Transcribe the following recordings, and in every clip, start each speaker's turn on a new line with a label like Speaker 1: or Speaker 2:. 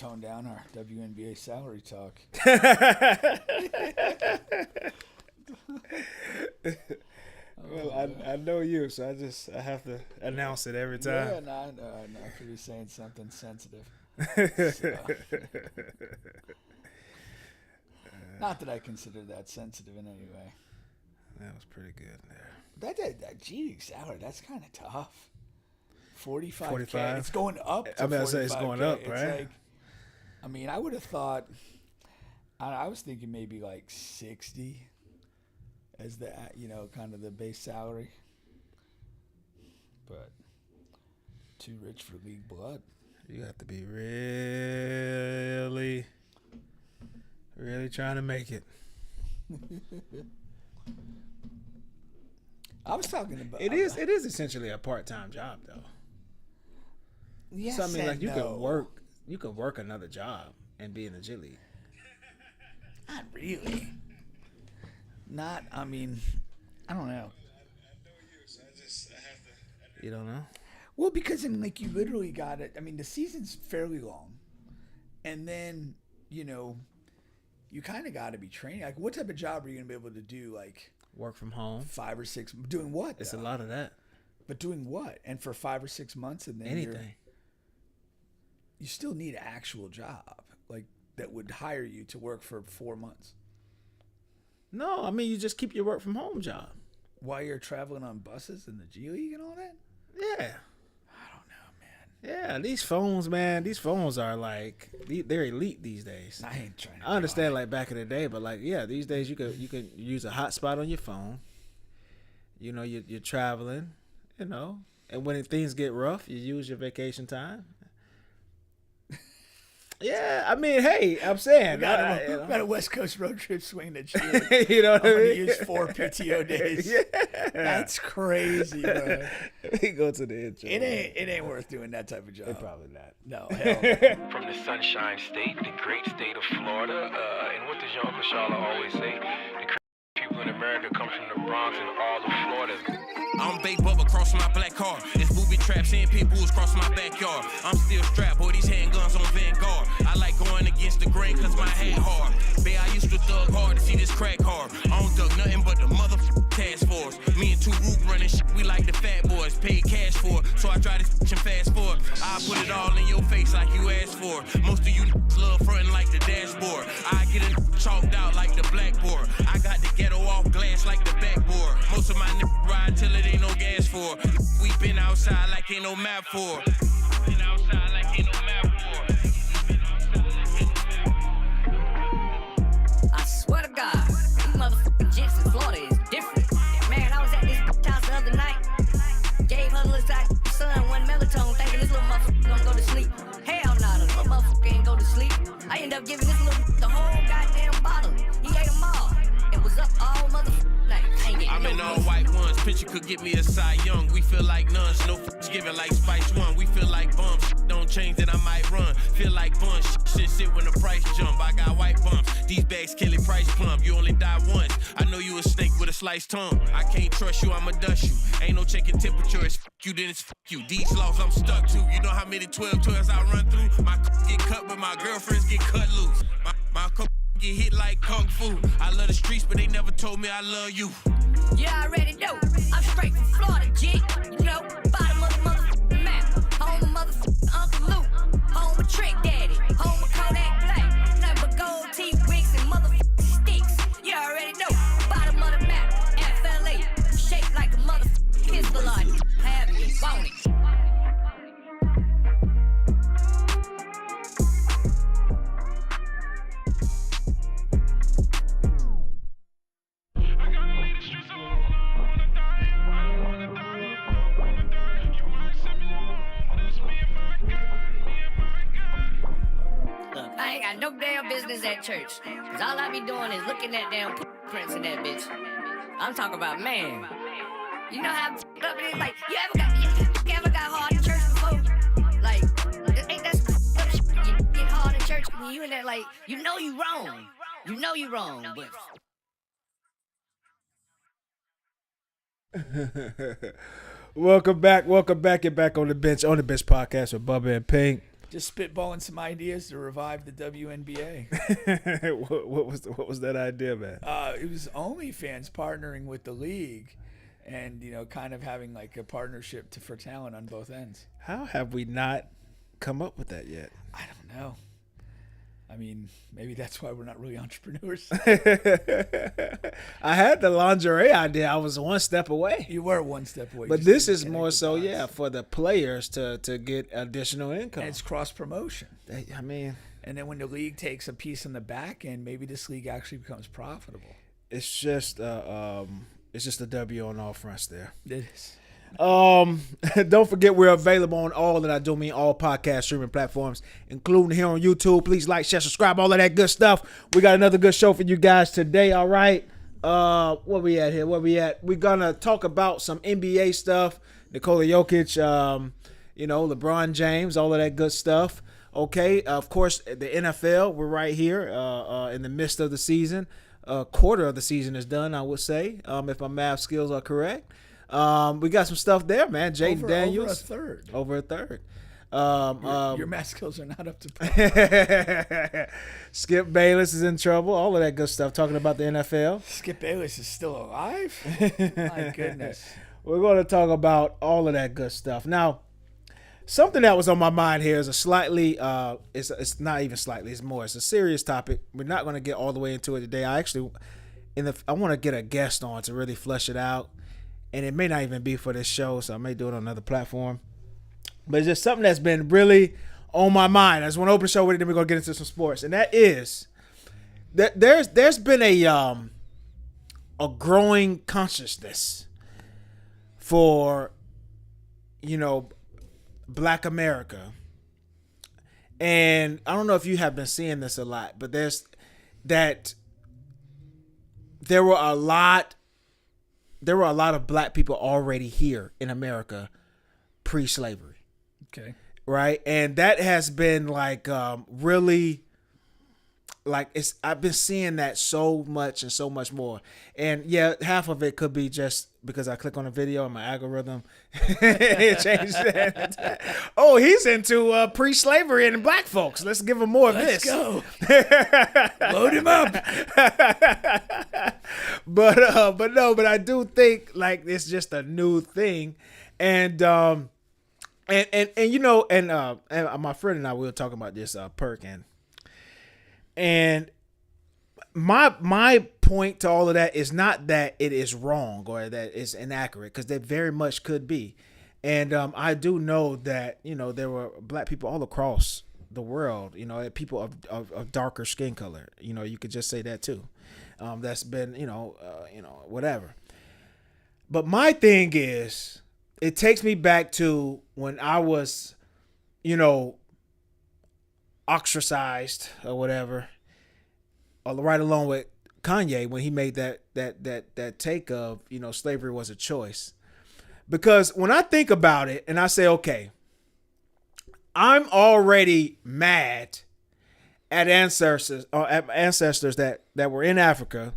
Speaker 1: tone down our WNBA salary talk.
Speaker 2: Well, I know you, so I have to announce it every time.
Speaker 1: Yeah, no, I could be saying something sensitive. Not that I consider that sensitive in any way.
Speaker 2: That was pretty good there.
Speaker 1: That G League salary, that's kind of tough. 45K.
Speaker 2: 45?
Speaker 1: It's going up to 45K.
Speaker 2: I mean, I say it's going up, right?
Speaker 1: Like, I mean, I would have thought, I was thinking maybe like 60 as the, kind of the base salary. But too rich for league blood.
Speaker 2: You have to be really, really trying to make it.
Speaker 1: I was talking about
Speaker 2: it is essentially a part-time job though.
Speaker 1: Yes,
Speaker 2: so I mean, like
Speaker 1: you
Speaker 2: could work another job and be in the G League.
Speaker 1: Not really. I mean, I don't know.
Speaker 2: You don't know?
Speaker 1: Well, because you literally got it. I mean, the season's fairly long, and then you kind of got to be training. Like, what type of job are you gonna be able to do? Like,
Speaker 2: work from home,
Speaker 1: 5 or 6. Doing what?
Speaker 2: It's a lot of that.
Speaker 1: But doing what? And for 5 or 6 months, and then
Speaker 2: anything.
Speaker 1: You still need an actual job, like that would hire you to work for 4 months.
Speaker 2: No, I mean you just keep your work from home job
Speaker 1: while you're traveling on buses in the G League and all that.
Speaker 2: Yeah.
Speaker 1: I don't know, man.
Speaker 2: Yeah, these phones, man. These phones are like they're elite these days.
Speaker 1: I ain't trying to.
Speaker 2: I understand like back in the day, but like these days you can use a hotspot on your phone. You're traveling, and when things get rough, you use your vacation time. Yeah, I mean, hey, I'm saying.
Speaker 1: We got a West Coast road trip swing that
Speaker 2: you know what I mean?
Speaker 1: I'm going to use 4 PTO days.
Speaker 2: Yeah.
Speaker 1: That's crazy, bro.
Speaker 2: We go to the intro.
Speaker 1: It ain't worth doing that type of job.
Speaker 2: Probably not.
Speaker 1: No, hell no.
Speaker 3: From the Sunshine State, the great state of Florida, and what does your Uncle Charlotte always say? The crazy people in America come from the Bronx and all of Florida.
Speaker 4: I'm Bae Bubba crossing my black car. It's booby traps and pit bulls crossing my backyard. I'm still strapped, boy, these handguns on Vanguard. I like going against the grain cause my hand hard. Bae, I used to thug hard to see this crack hard. I don't thug nothing but the motherfucking task force. Me and 2 Root running shit, we like the fat boys. Paid cash for it, so I try to and fast forward. I put it all in your face like you asked for. Most of you love frontin' like the dashboard. I get it chalked out like the blackboard. I got the ghetto off glass like the backboard. Most of my niggas ride till it ain't no gas for. We been outside like ain't no map for. Been outside like ain't no map for.
Speaker 5: I swear to God, these motherfucking jets in Florida is different. Man, I was at this house the other night. Gave her little son 1 melatonin, thinking this little motherfucker gonna go to sleep. Hell no, the little motherfucker ain't go to sleep. I ended up giving this little the whole goddamn bottle. He ate them all. It was up all motherfucking night.
Speaker 4: I'm in all white ones. Picture could get me a Cy Young. We feel like nuns. No f***s giving like Spice One. We feel like bums. Don't change that I might run. Feel like bunch. Shit when the price jump. I got white bumps. These bags kill it price plump. You only die once. I know you a snake with a sliced tongue. I can't trust you. I'ma dust you. Ain't no checking temperature. It's f*** you, then it's f*** you. These laws I'm stuck to. You know how many 12-12s I run through? My get cut, but my girlfriends get cut loose. My get hit like kung fu. I love the streets, but they never told me I love you.
Speaker 5: You already know. I'm straight from Florida, G. Bottom of the motherfucking map. Home of motherfucking Uncle Luke. Home of Trick Daddy. Home of Kodak Black. Nothing but gold teeth, wigs, and motherfucking sticks. You already know. Bottom of the map. FLA. Shaped like a motherfucking pistol on you. Have you, won't it? I ain't got no damn business at church. Cause all I be doing is looking at damn prints in that bitch. I'm talking about, man. You know how up it is? Like, you ever got hard in church before? Like, ain't that some shit? You get hard in church when you in there, like, you know you wrong. You know you wrong, but...
Speaker 2: Welcome back. You're back on the bench podcast with Bubba and Pink.
Speaker 1: Just spitballing some ideas to revive the WNBA.
Speaker 2: what was that idea, man?
Speaker 1: It was OnlyFans partnering with the league, and kind of having like a partnership for talent on both ends.
Speaker 2: How have we not come up with that yet?
Speaker 1: I don't know. I mean, maybe that's why we're not really entrepreneurs.
Speaker 2: I had the lingerie idea. I was one step away.
Speaker 1: You were one step away.
Speaker 2: But this is more so, for the players to get additional income.
Speaker 1: And it's cross promotion.
Speaker 2: I mean,
Speaker 1: and then when the league takes a piece on the back end, maybe this league actually becomes profitable.
Speaker 2: It's just a W on all fronts there.
Speaker 1: It is.
Speaker 2: Don't forget we're available on all all podcast streaming platforms, including here on YouTube. Please like, share, subscribe, all of that good stuff. We got another good show for you guys today. All right. Where we at here? We're gonna talk about some NBA stuff. Nikola Jokic, LeBron James, all of that good stuff. Okay. Of course, the NFL, we're right here, in the midst of the season. Quarter of the season is done, I would say, if my math skills are correct. We got some stuff there, man. Jayden Daniels. Over a third.
Speaker 1: Your math skills are not up to par.
Speaker 2: Skip Bayless is in trouble. All of that good stuff. Talking about the NFL.
Speaker 1: Skip Bayless is still alive? My goodness.
Speaker 2: We're going to talk about all of that good stuff. Now, something that was on my mind here is a slightly, it's not even slightly, it's a serious topic. We're not going to get all the way into it today. I want to get a guest on to really flesh it out. And it may not even be for this show, so I may do it on another platform. But it's just something that's been really on my mind. I just want to open the show with it, then we're going to get into some sports. And that is that there's been a growing consciousness for, Black America. And I don't know if you have been seeing this a lot, but there were a lot of black people already here in America pre-slavery.
Speaker 1: Okay.
Speaker 2: Right? And that has been really I've been seeing that so much and so much more. And yeah, half of it could be just because I click on a video and my algorithm it changed that. Oh, he's into pre-slavery and black folks. Let's give him more of this.
Speaker 1: Let's go. Load him up.
Speaker 2: But I do think it's just a new thing. And my friend and I, we were talking about this perk and my point to all of that is not that it is wrong or that it's inaccurate, because they very much could be. And I do know that, there were black people all across the world, people of darker skin color. You could just say that too. That's been, whatever. But my thing is, it takes me back to when I was, ostracized or whatever, right along with Kanye when he made that take of, slavery was a choice. Because when I think about it and I say, okay, I'm already mad at ancestors that were in Africa,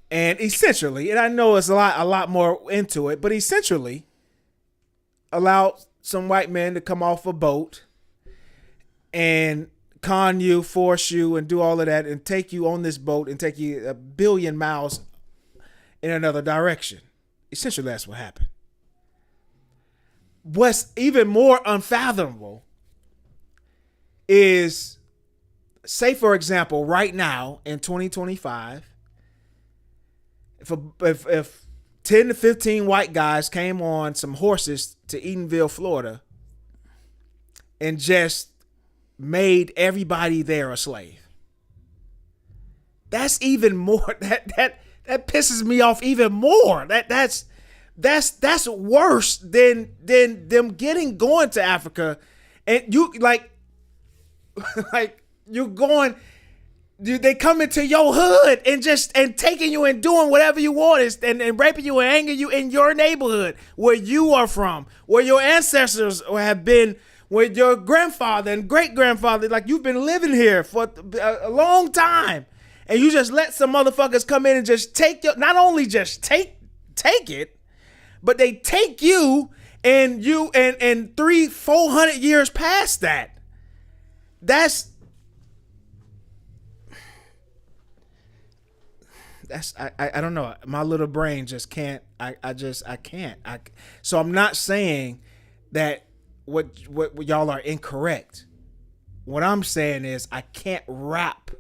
Speaker 2: and essentially, and I know it's a lot more into it, but essentially allowed some white men to come off a boat and con you, force you, and do all of that, and take you on this boat and take you 1 billion miles in another direction. Essentially, that's what happened. What's even more unfathomable is, say, for example, right now in 2025, if 10 to 15 white guys came on some horses to Edenville, Florida, and just made everybody there a slave. That's even more, that pisses me off even more. That's worse than them going to Africa, and you you're going, they come into your hood and taking you and doing whatever you want and raping you and hanging you in your neighborhood where you are from, where your ancestors have been, with your grandfather and great-grandfather. You've been living here for a long time, and you just let some motherfuckers come in and just take not only just take it, but they take you and 400 years past that. That's I don't know. My little brain just can't. I can't. So I'm not saying that what y'all are incorrect. What I'm saying is I can't wrap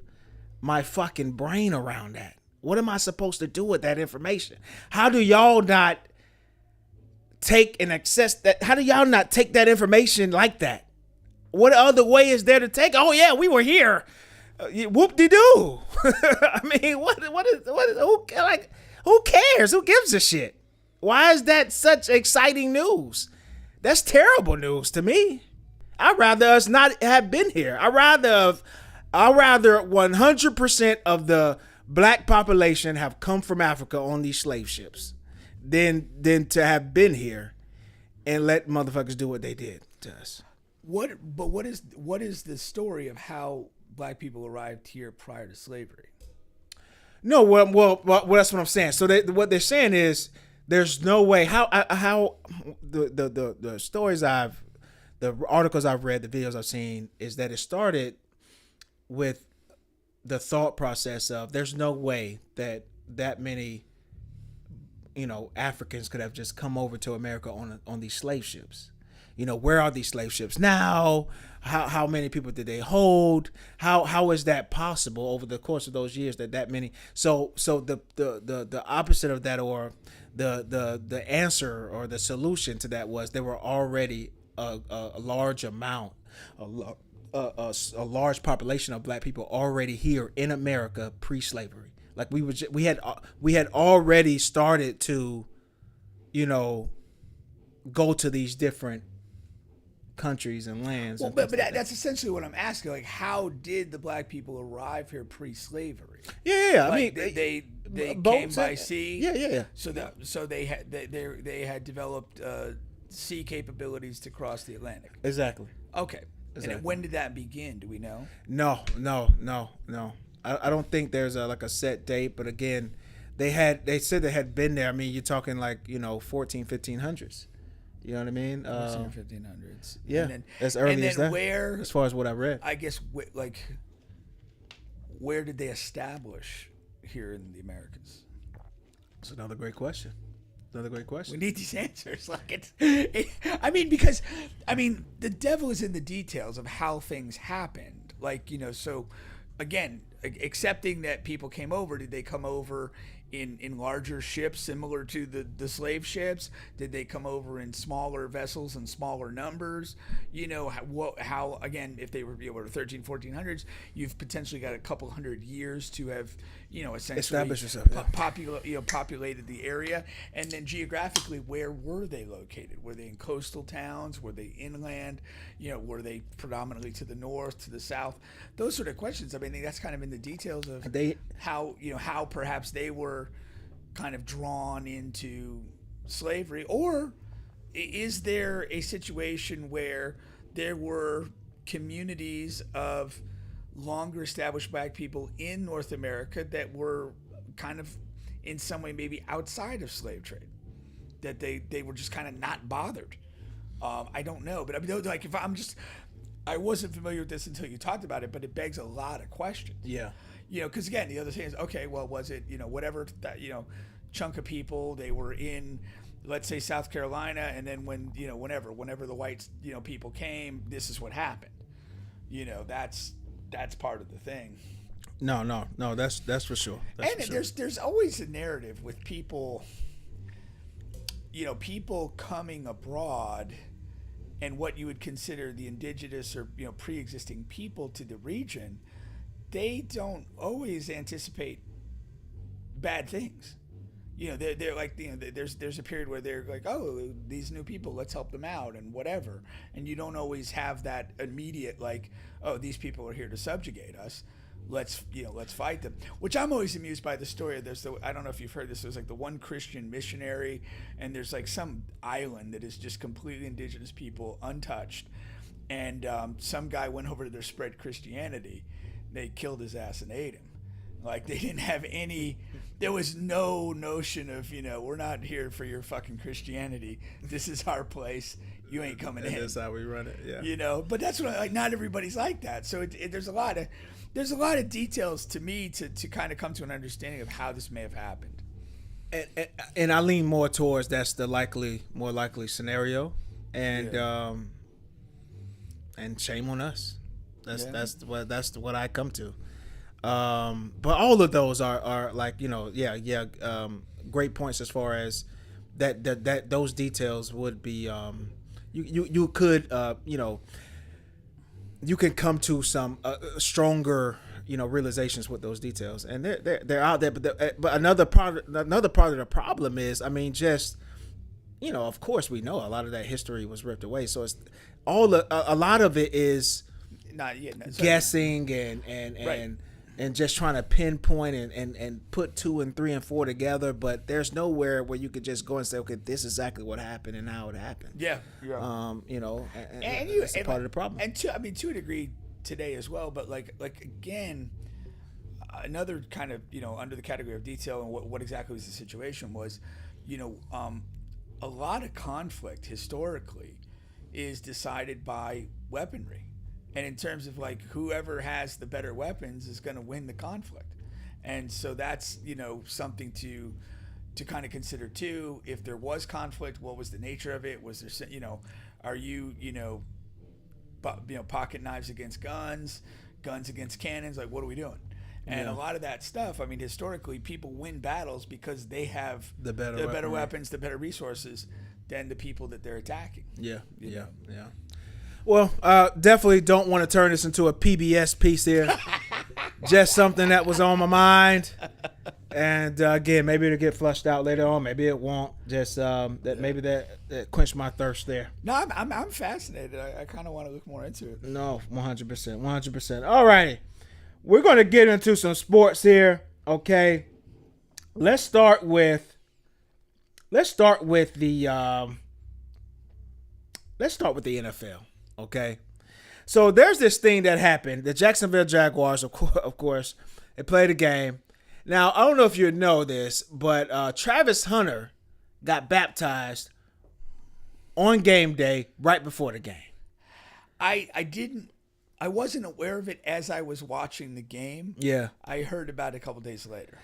Speaker 2: my fucking brain around that. What am I supposed to do with that information? How do y'all not take and access that? How do y'all not take that information like that? What other way is there to take? Oh yeah, we were here. Whoop-de-doo. I mean, what is who cares? Who gives a shit? Why is that such exciting news? That's terrible news to me. I'd rather us not have been here. I'd rather 100% of the black population have come from Africa on these slave ships than to have been here and let motherfuckers do what they did to us.
Speaker 1: What is the story of how black people arrived here prior to slavery?
Speaker 2: No, well, that's what I'm saying. So what they're saying is there's no way how the stories the articles I've read, the videos I've seen is that it started with the thought process of there's no way that many, Africans could have just come over to America on these slave ships. Where are these slave ships now? How many people did they hold? How is that possible over the course of those years that many? So the opposite of that, or the answer or the solution to that was there were already a large amount, a large population of black people already here in America pre-slavery. Like we had already started to, go to these different countries and lands.
Speaker 1: Well, but that's essentially what I'm asking. Like, how did the black people arrive here pre-slavery?
Speaker 2: Yeah.
Speaker 1: Like,
Speaker 2: I mean,
Speaker 1: they came by sea.
Speaker 2: Yeah.
Speaker 1: So they had developed sea capabilities to cross the Atlantic.
Speaker 2: Exactly.
Speaker 1: Okay.
Speaker 2: Exactly.
Speaker 1: And when did that begin? Do we know?
Speaker 2: No. I don't think there's a set date, but again, they said they had been there. I mean, you're talking 1500s. You know what I mean?
Speaker 1: 1500s.
Speaker 2: Yeah, as early as that.
Speaker 1: Where,
Speaker 2: as far as what I read,
Speaker 1: I guess, where did they establish here in the Americas?
Speaker 2: That's another great question.
Speaker 1: We need these answers. Because the devil is in the details of how things happened. So again, accepting that people came over, did they come over in larger ships similar to the slave ships? Did they come over in smaller vessels and smaller numbers? How again, if they were 13, 1400s, you've potentially got a couple hundred years to have essentially
Speaker 2: established yourself,
Speaker 1: populated the area. And then geographically, where were they located? Were they in coastal towns? Were they inland? Were they predominantly to the north, to the south? Those sort of questions. I mean, that's kind of in the details of how perhaps they were kind of drawn into slavery. Or is there a situation where there were communities of longer established black people in North America that were kind of in some way maybe outside of slave trade, that they were just kind of not bothered? I don't know, but I mean, I wasn't familiar with this until you talked about it, but it begs a lot of questions.
Speaker 2: Yeah.
Speaker 1: Because again, the other thing is, okay, well, was it, whatever that, chunk of people, they were in, let's say, South Carolina, and then whenever the white, people came, this is what happened. That's part of the thing.
Speaker 2: No, that's for sure.
Speaker 1: There's always a narrative with people, people coming abroad and what you would consider the indigenous or, pre-existing people to the region. They don't always anticipate bad things. They're like, there's a period where they're like, oh, these new people, let's help them out and whatever. And you don't always have that immediate, like, oh, these people are here to subjugate us. Let's fight them. Which I'm always amused by the story. I don't know if you've heard this. There's like the one Christian missionary, and there's like some island that is just completely indigenous people, untouched. And some guy went over to there, spread Christianity. They killed his ass and ate him. Like, they didn't have any there was no notion of, we're not here for your fucking Christianity. This is our place. You ain't coming in.
Speaker 2: That's how we run it. Yeah.
Speaker 1: But that's what like. Not everybody's like that. So there's a lot of details to me to kind of come to an understanding of how this may have happened.
Speaker 2: And I lean more towards that's the more likely scenario, and and shame on us. That's what I come to. But all of those are like great points as far as that those details would be you could you can come to some stronger realizations with those details, and they're out there. But another part of the problem is, I mean, just of course we know a lot of that history was ripped away, so it's a lot of it is
Speaker 1: not yet
Speaker 2: guessing and just trying to pinpoint and put 2 and 3 and 4 together, but there's nowhere where you could just go and say, okay, this is exactly what happened and how it happened.
Speaker 1: Yeah.
Speaker 2: And that's a part of the problem.
Speaker 1: And to a degree today as well, but like again, another kind of under the category of detail and what exactly was the situation was, a lot of conflict historically is decided by weaponry. And in terms of like whoever has the better weapons is going to win the conflict. And so that's, something to kind of consider too. If there was conflict, what was the nature of it? Was there, are you, pocket knives against guns against cannons? Like, what are we doing? And a lot of that stuff, I mean, historically, people win battles because they have the better weapons, the better resources than the people that they're attacking.
Speaker 2: Yeah. Well, definitely don't want to turn this into a PBS piece here. Just something that was on my mind. And again, maybe it'll get flushed out later on. Maybe it won't. Just maybe that quenched my thirst there.
Speaker 1: No, I'm fascinated. I kind of want to look more into it.
Speaker 2: No, 100%. All righty. We're going to get into some sports here, okay? Let's start with the NFL. Okay, so there's this thing that happened. The Jacksonville Jaguars, of course, they played a game. Now, I don't know if you know this, but Travis Hunter got baptized on game day right before the game.
Speaker 1: I wasn't aware of it as I was watching the game.
Speaker 2: Yeah.
Speaker 1: I heard about it a couple days later.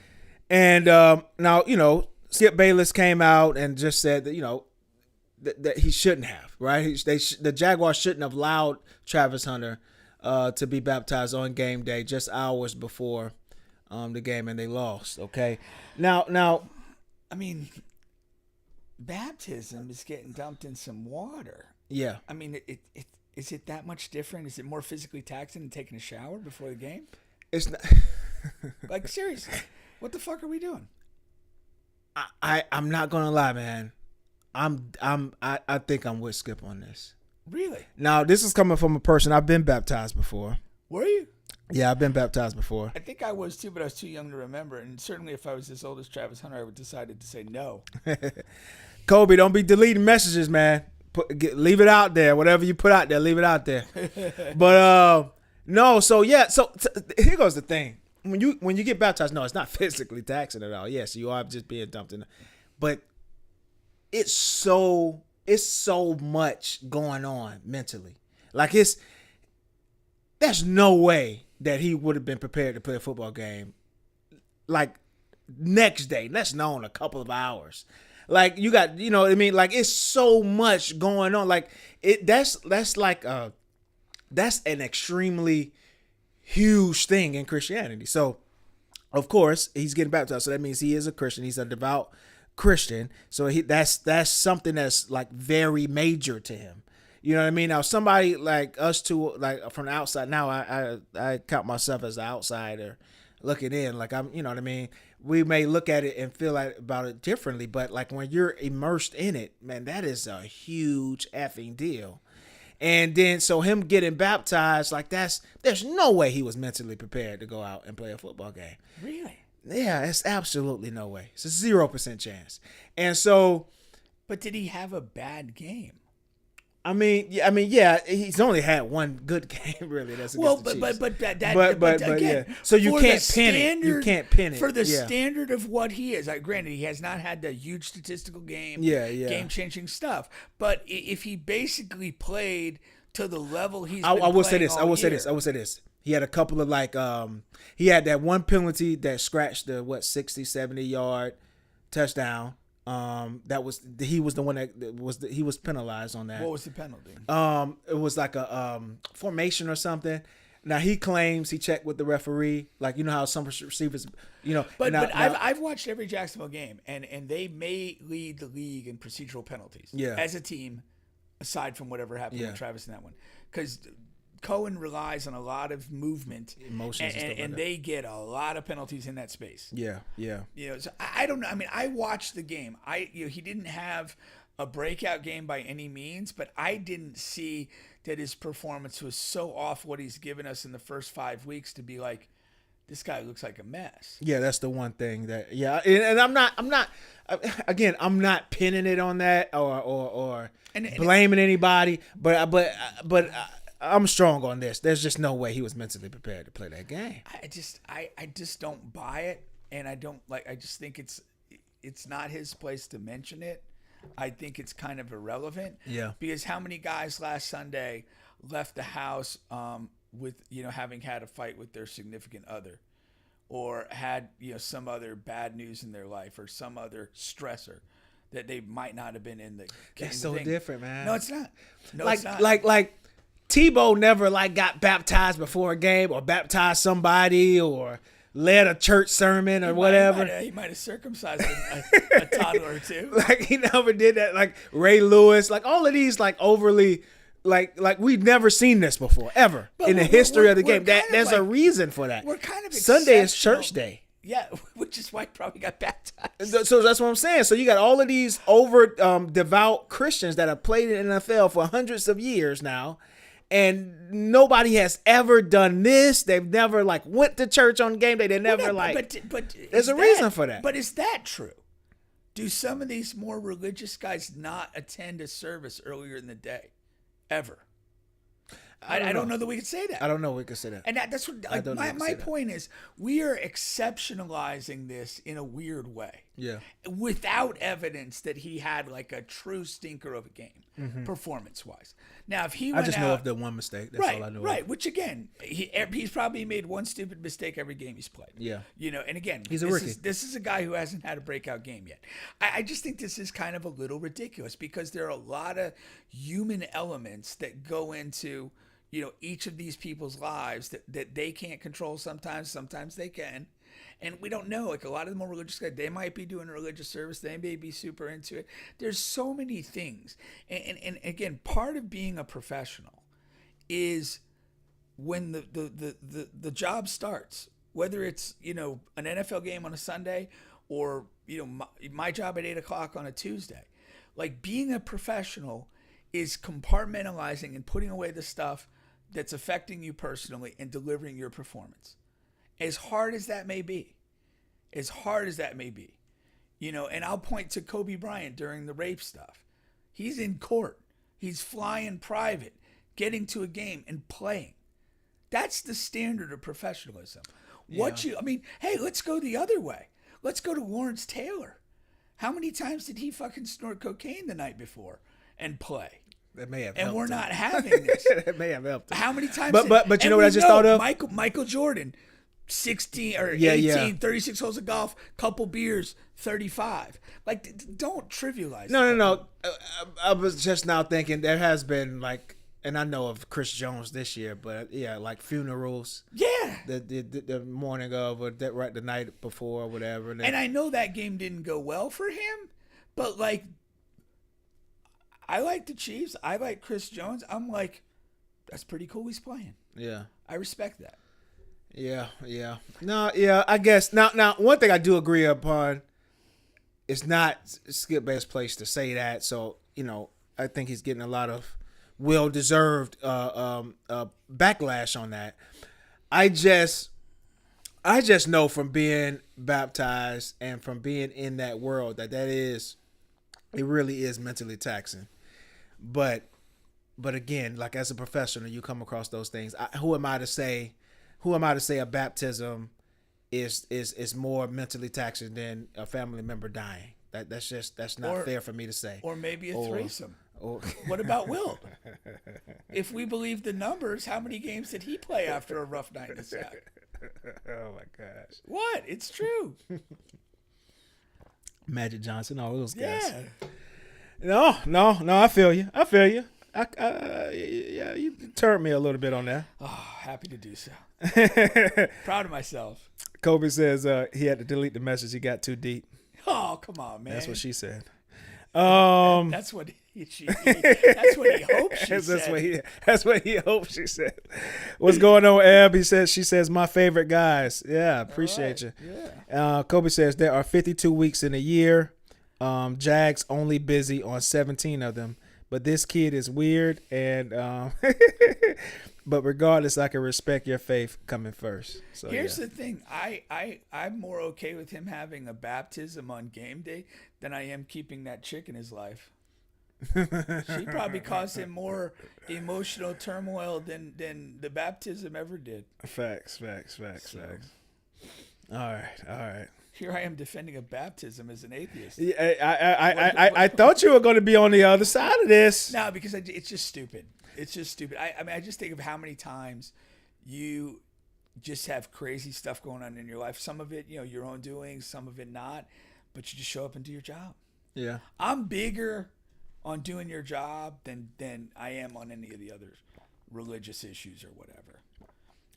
Speaker 2: And now, Skip Bayless came out and just said that, that he shouldn't have, right? The Jaguars shouldn't have allowed Travis Hunter to be baptized on game day just hours before the game, and they lost. Okay, now,
Speaker 1: I mean, baptism is getting dumped in some water.
Speaker 2: Yeah,
Speaker 1: I mean, is it that much different? Is it more physically taxing than taking a shower before the game?
Speaker 2: It's not.
Speaker 1: Like, seriously, what the fuck are we doing?
Speaker 2: I'm not gonna lie, man. I think I'm with Skip on this.
Speaker 1: Really?
Speaker 2: Now, this is coming from a person. I've been baptized before.
Speaker 1: Were you?
Speaker 2: Yeah, I've been baptized before.
Speaker 1: I think I was too, but I was too young to remember. And certainly if I was as old as Travis Hunter, I would have decided to say no.
Speaker 2: Kobe, don't be deleting messages, man. Leave it out there. Whatever you put out there, leave it out there. But no, so yeah, here goes the thing. When you get baptized, no, it's not physically taxing at all. Yes, you are just being dumped in. But it's so much going on mentally. Like there's no way that he would have been prepared to play a football game like next day, let's know in a couple of hours. Like you got, you know what I mean? Like it's so much going on. Like that's an extremely huge thing in Christianity. So of course he's getting baptized. So that means he is a Christian. He's a devout Christian. So that's something that's like very major to him. You know what I mean? Now somebody like us two, like from the outside, now I count myself as an outsider looking in. Like I'm, you know what I mean? We may look at it and feel about it differently, but like when you're immersed in it, man, that is a huge effing deal. And then so him getting baptized, like there's no way he was mentally prepared to go out and play a football game.
Speaker 1: Really?
Speaker 2: Yeah, it's absolutely no way. It's a 0% chance. And so,
Speaker 1: but did he have a bad game?
Speaker 2: Yeah. He's only had one good game, really. That's against the Chiefs.
Speaker 1: But
Speaker 2: yeah. So you can't pin it. You can't pin it
Speaker 1: for the standard of what he is. Granted, he has not had the huge statistical game, game-changing stuff. But if he basically played to the level he's, I will say this. He had a couple of he had that one penalty that scratched the 60, 70-yard touchdown. He was the one that he was penalized on that. What was the penalty?
Speaker 2: It was like a formation or something. Now he claims he checked with the referee, how some receivers, But
Speaker 1: I've watched every Jacksonville game, and they may lead the league in procedural penalties.
Speaker 2: Yeah.
Speaker 1: As a team, aside from whatever happened with Travis in that one, because Cohen relies on a lot of movement,
Speaker 2: emotions,
Speaker 1: and they get a lot of penalties in that space.
Speaker 2: Yeah.
Speaker 1: So I don't know. I mean, I watched the game. He didn't have a breakout game by any means, but I didn't see that his performance was so off what he's given us in the first 5 weeks to be like, this guy looks like a mess.
Speaker 2: Yeah, that's the one thing and I'm not pinning it on that or blaming anybody, but I'm strong on this. There's just no way he was mentally prepared to play that game.
Speaker 1: I just don't buy it, and I just think it's not his place to mention it. I think it's kind of irrelevant.
Speaker 2: Yeah.
Speaker 1: Because how many guys last Sunday left the house with having had a fight with their significant other, or had some other bad news in their life, or some other stressor that they might not have been in the.
Speaker 2: That's so different, man.
Speaker 1: No, it's not.
Speaker 2: It's not. Like Tebow never got baptized before a game, or baptized somebody, or led a church sermon or whatever.
Speaker 1: He might have circumcised a toddler or two.
Speaker 2: He never did that. Like Ray Lewis, all of these overly we've never seen this before ever in the history of the game. There's a reason for that.
Speaker 1: We're kind of
Speaker 2: Sunday is church day.
Speaker 1: Yeah, which is why he probably got baptized.
Speaker 2: So that's what I'm saying. So you got all of these devout Christians that have played in the NFL for hundreds of years now. And nobody has ever done this. They've never went to church on game day. They never
Speaker 1: But
Speaker 2: there's a reason for that.
Speaker 1: But is that true? Do some of these more religious guys not attend a service earlier in the day, ever? I don't know that we could say that.
Speaker 2: I don't know we could say that.
Speaker 1: And that's what my point is. We are exceptionalizing this in a weird way.
Speaker 2: Yeah.
Speaker 1: Without evidence that he had a true stinker of a game, performance-wise. Now, if he
Speaker 2: I just know of the one mistake. That's all I know.
Speaker 1: Right. Which again, he's probably made one stupid mistake every game he's played.
Speaker 2: Yeah.
Speaker 1: And again,
Speaker 2: he's a rookie.
Speaker 1: This is a guy who hasn't had a breakout game yet. I just think this is kind of a little ridiculous because there are a lot of human elements that go into each of these people's lives that they can't control sometimes they can. And we don't know, a lot of the more religious guys, they might be doing a religious service. They may be super into it. There's so many things. And again, part of being a professional is when the job starts, whether it's, an NFL game on a Sunday or, my job at 8:00 on a Tuesday. Being a professional is compartmentalizing and putting away the stuff that's affecting you personally and delivering your performance. As hard as that may be. And I'll point to Kobe Bryant during the rape stuff. He's in court. He's flying private, getting to a game and playing. That's the standard of professionalism. Yeah. Hey, let's go the other way. Let's go to Lawrence Taylor. How many times did he fucking snort cocaine the night before and play?
Speaker 2: That may have
Speaker 1: and
Speaker 2: helped
Speaker 1: we're
Speaker 2: him.
Speaker 1: Not having this.
Speaker 2: That may have helped him.
Speaker 1: How many times?
Speaker 2: But you know what I just thought of?
Speaker 1: Michael Jordan, 16 or 18, 36 holes of golf, couple beers, 35. Don't trivialize.
Speaker 2: No. I was just now thinking there has been and I know of Chris Jones this year, but funerals.
Speaker 1: Yeah.
Speaker 2: The morning of or the night before or whatever.
Speaker 1: And I know that game didn't go well for him, but I like the Chiefs. I like Chris Jones. I'm that's pretty cool he's playing.
Speaker 2: Yeah.
Speaker 1: I respect that.
Speaker 2: Yeah. No, yeah, I guess. Now, one thing I do agree upon, it's not Skip Bayless' place to say that. So, I think he's getting a lot of well-deserved backlash on that. I just know from being baptized and from being in that world it really is mentally taxing. But But again, like as a professional, you come across those things. Who am I to say a baptism is more mentally taxing than a family member dying? That's not fair for me to say.
Speaker 1: Or maybe a threesome. What about Will? If we believe the numbers, how many games did he play after a rough night in the sack?
Speaker 2: Oh my gosh!
Speaker 1: What? It's true.
Speaker 2: Magic Johnson, all those guys.
Speaker 1: Yeah.
Speaker 2: No. I feel you. Yeah, you turned me a little bit on that.
Speaker 1: Oh, happy to do so. Proud of myself.
Speaker 2: Kobe says he had to delete the message. He got too deep.
Speaker 1: Oh, come on, man.
Speaker 2: That's what she said.
Speaker 1: That's what that's what he hopes she said.
Speaker 2: That's what he hopes she said. What's going on, Eb? She says, my favorite guys. Yeah, appreciate you.
Speaker 1: Yeah.
Speaker 2: Kobe says there are 52 weeks in a year. Jags only busy on 17 of them. But this kid is weird, and but regardless, I can respect your faith coming first. So
Speaker 1: here's the thing: I'm more okay with him having a baptism on game day than I am keeping that chick in his life. She probably caused him more emotional turmoil than the baptism ever did.
Speaker 2: Facts. All right.
Speaker 1: Here I am defending a baptism as an atheist.
Speaker 2: Yeah, I thought you were going to be on the other side of this.
Speaker 1: No, because it's just stupid. It's just stupid. I mean, I just think of how many times you just have crazy stuff going on in your life. Some of it, your own doing, some of it not, but you just show up and do your job.
Speaker 2: Yeah.
Speaker 1: I'm bigger on doing your job than I am on any of the other religious issues or whatever.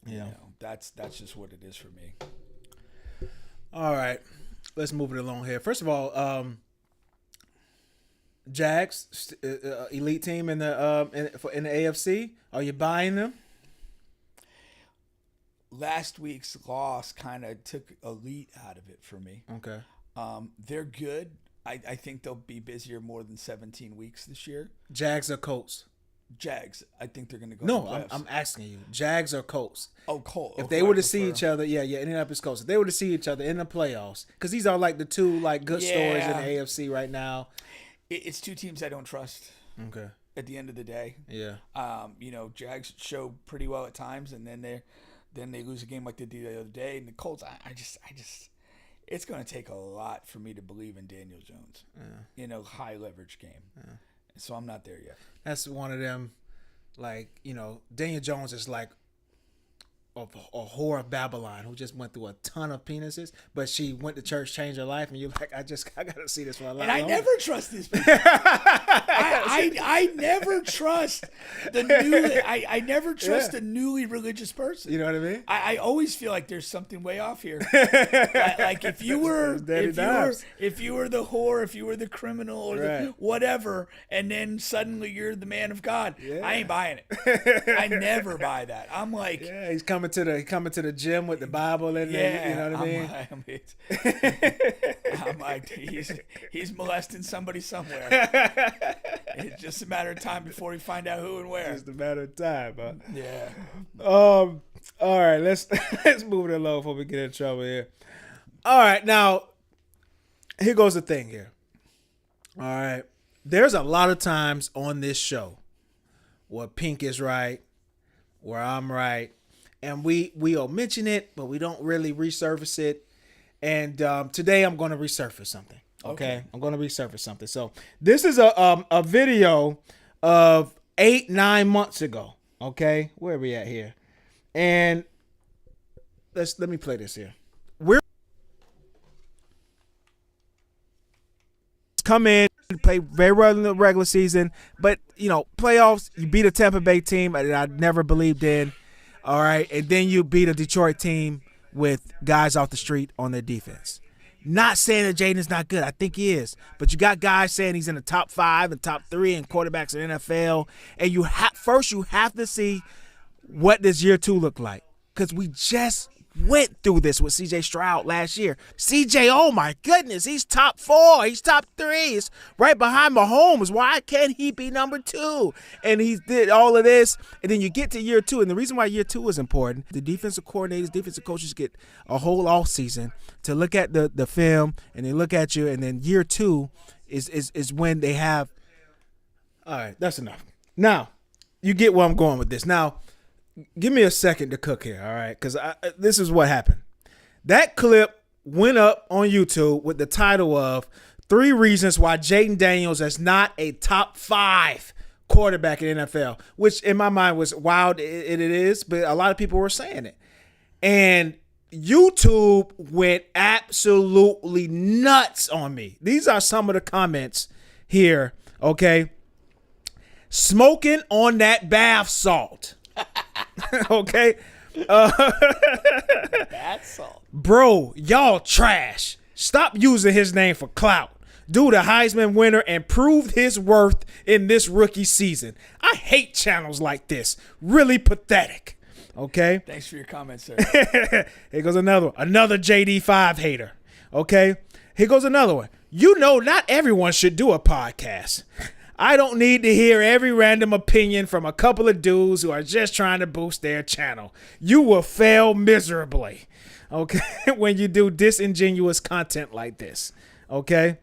Speaker 2: Yeah.
Speaker 1: That's just what it is for me.
Speaker 2: All right, let's move it along here. First of all, Jags elite team in the AFC. Are you buying them?
Speaker 1: Last week's loss kind of took elite out of it for me.
Speaker 2: Okay.
Speaker 1: They're good. I think they'll be busier more than 17 weeks this year.
Speaker 2: Jags or Colts?
Speaker 1: Jags. I think they're going to go.
Speaker 2: No, I'm asking you. Jags or Colts?
Speaker 1: Oh, Colts.
Speaker 2: If they were to see each other, Indianapolis Colts. If they were to see each other in the playoffs, because these are like the two good stories in the AFC right now.
Speaker 1: It's two teams I don't trust.
Speaker 2: Okay.
Speaker 1: At the end of the day.
Speaker 2: Yeah.
Speaker 1: Jags show pretty well at times, and then they lose a game like they did the other day. And the Colts, I just, it's going to take a lot for me to believe in Daniel Jones.
Speaker 2: Yeah.
Speaker 1: High leverage game. Yeah. So I'm not there yet.
Speaker 2: That's one of them, Daniel Jones is like a whore of Babylon who just went through a ton of penises, but she went to church, changed her life, and you're like, I got to see this for a lot.
Speaker 1: And I never trust these people. I never trust the newly. I never trust a newly religious person.
Speaker 2: You know what I mean?
Speaker 1: I always feel like there's something way off here. Like if you were the whore, if you were the criminal or the whatever, and then suddenly you're the man of God, I ain't buying it. I never buy that. I'm like,
Speaker 2: he's coming to the gym with the Bible in there. You know what I mean?
Speaker 1: I'm like, he's molesting somebody somewhere. It's just a matter of time before we find out who and where.
Speaker 2: It's just a matter of time, huh?
Speaker 1: Yeah.
Speaker 2: All right, let's move it along before we get in trouble here. All right, now here goes the thing here. All right, there's a lot of times on this show where Pink is right, where I'm right, and we'll mention it, but we don't really resurface it. And today I'm going to resurface something. Okay, I'm going to resurface something. So this is a video of 8-9 months ago. Okay, where are we at here? And let me play this here. We're come in, play very well in the regular season, but playoffs, you beat a Tampa Bay team that I never believed in. All right, and then you beat a Detroit team with guys off the street on their defense. Not saying that Jayden's not good. I think he is. But you got guys saying he's in the top 5 and top 3 in quarterbacks in the NFL. And you have to see what does year 2 look like. Because we just went through this with C.J. Stroud last year. C.J., oh my goodness, he's top 4. He's top 3. He's right behind Mahomes. Why can't he be number 2? And he did all of this. And then you get to year 2. And the reason why year 2 is important, the defensive coordinators, defensive coaches get a whole off season to look at the film, and they look at you. And then year 2 is when they have. All right, that's enough. Now, you get where I'm going with this. Now, give me a second to cook here, all right? Because this is what happened. That clip went up on YouTube with the title of 3 Reasons Why Jayden Daniels is Not a Top 5 Quarterback in NFL, which in my mind was wild. It is, but a lot of people were saying it. And YouTube went absolutely nuts on me. These are some of the comments here, okay? Smoking on that bath salt. Okay?
Speaker 1: Bath salt.
Speaker 2: Bro, y'all trash. Stop using his name for clout. Dude, a Heisman winner and proved his worth in this rookie season. I hate channels like this. Really pathetic. Okay?
Speaker 1: Thanks for your comments, sir.
Speaker 2: Here goes another one. Another JD5 hater. Okay? Here goes another one. You know not everyone should do a podcast. I don't need to hear every random opinion from a couple of dudes who are just trying to boost their channel. You will fail miserably, okay, when you do disingenuous content like this, okay?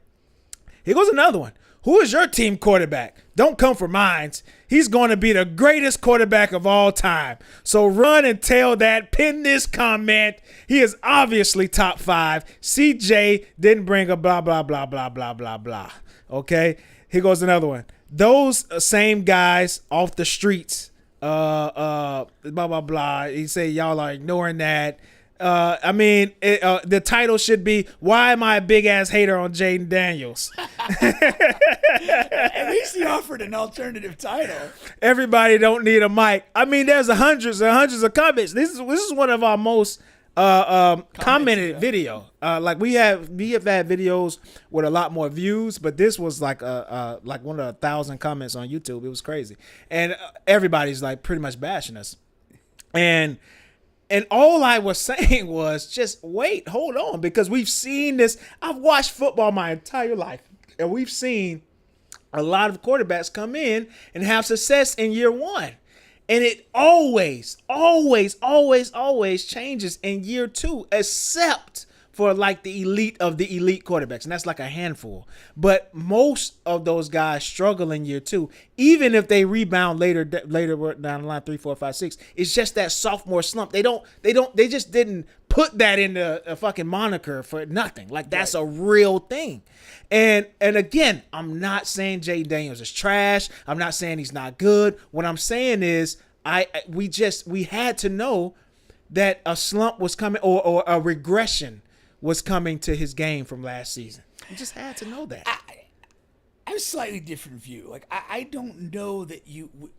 Speaker 2: Here goes another one. Who is your team quarterback? Don't come for mine. He's going to be the greatest quarterback of all time. So run and tell that. Pin this comment. He is obviously top 5. CJ didn't bring a blah, blah, blah, blah, blah, blah, blah. Okay? Here goes another one. Those same guys off the streets, blah, blah, blah. He said y'all are ignoring that. The title should be, why am I a big-ass hater on Jayden Daniels?
Speaker 1: At least he offered an alternative title.
Speaker 2: Everybody don't need a mic. I mean, there's hundreds and hundreds of comments. This is one of our most commented video. Like we have had videos with a lot more views, but this was like one of 1,000 comments on YouTube. It was crazy, and everybody's like pretty much bashing us. And all I was saying was just wait, hold on, because we've seen this. I've watched football my entire life, and we've seen a lot of quarterbacks come in and have success in year 1. And it always changes in year 2, except for like the elite of the elite quarterbacks. And that's like a handful. But most of those guys struggle in year 2, even if they rebound later down the line, 3, 4, 5, 6. It's just that sophomore slump. They just didn't put that in a fucking moniker for nothing. Like that's a real thing. And again, I'm not saying Jayden Daniels is trash. I'm not saying he's not good. What I'm saying is we had to know that a slump was coming or a regression was coming to his game from last season. We just had to know that.
Speaker 1: I have a slightly different view. Like I don't know that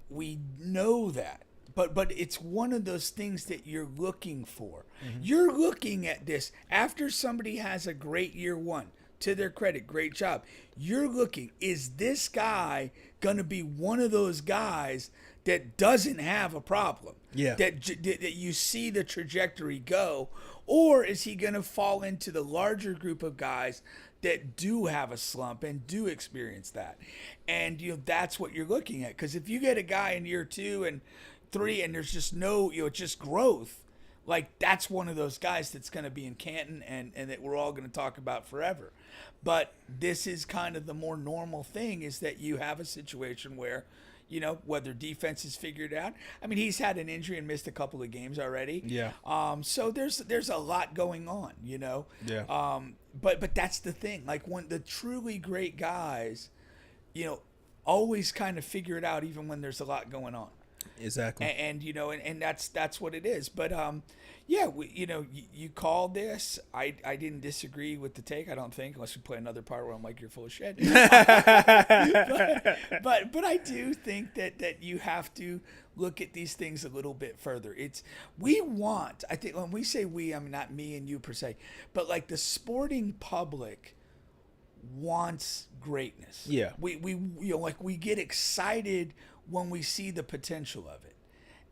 Speaker 1: we know that. But it's one of those things that you're looking for. Mm-hmm. You're looking at this after somebody has a great year 1. To their credit, great job. You're looking, is this guy going to be one of those guys that doesn't have a problem?
Speaker 2: Yeah.
Speaker 1: That you see the trajectory go? Or is he going to fall into the larger group of guys that do have a slump and do experience that? And that's what you're looking at. Because if you get a guy in year 2 and 3 and there's just no, just growth, like that's one of those guys that's going to be in Canton and that we're all going to talk about forever. But this is kind of the more normal thing, is that you have a situation where, whether defense is figured out. I mean, he's had an injury and missed a couple of games already.
Speaker 2: Yeah.
Speaker 1: So there's a lot going on,
Speaker 2: Yeah.
Speaker 1: But that's the thing. Like when the truly great guys, always kind of figure it out even when there's a lot going on.
Speaker 2: Exactly.
Speaker 1: And that's what it is. But yeah, you called this. I didn't disagree with the take. I don't think, unless we play another part where I'm like, you're full of shit. but I do think that you have to look at these things a little bit further. I think when we say we, I mean not me and you per se, but like the sporting public wants greatness.
Speaker 2: Yeah.
Speaker 1: We get excited when we see the potential of it.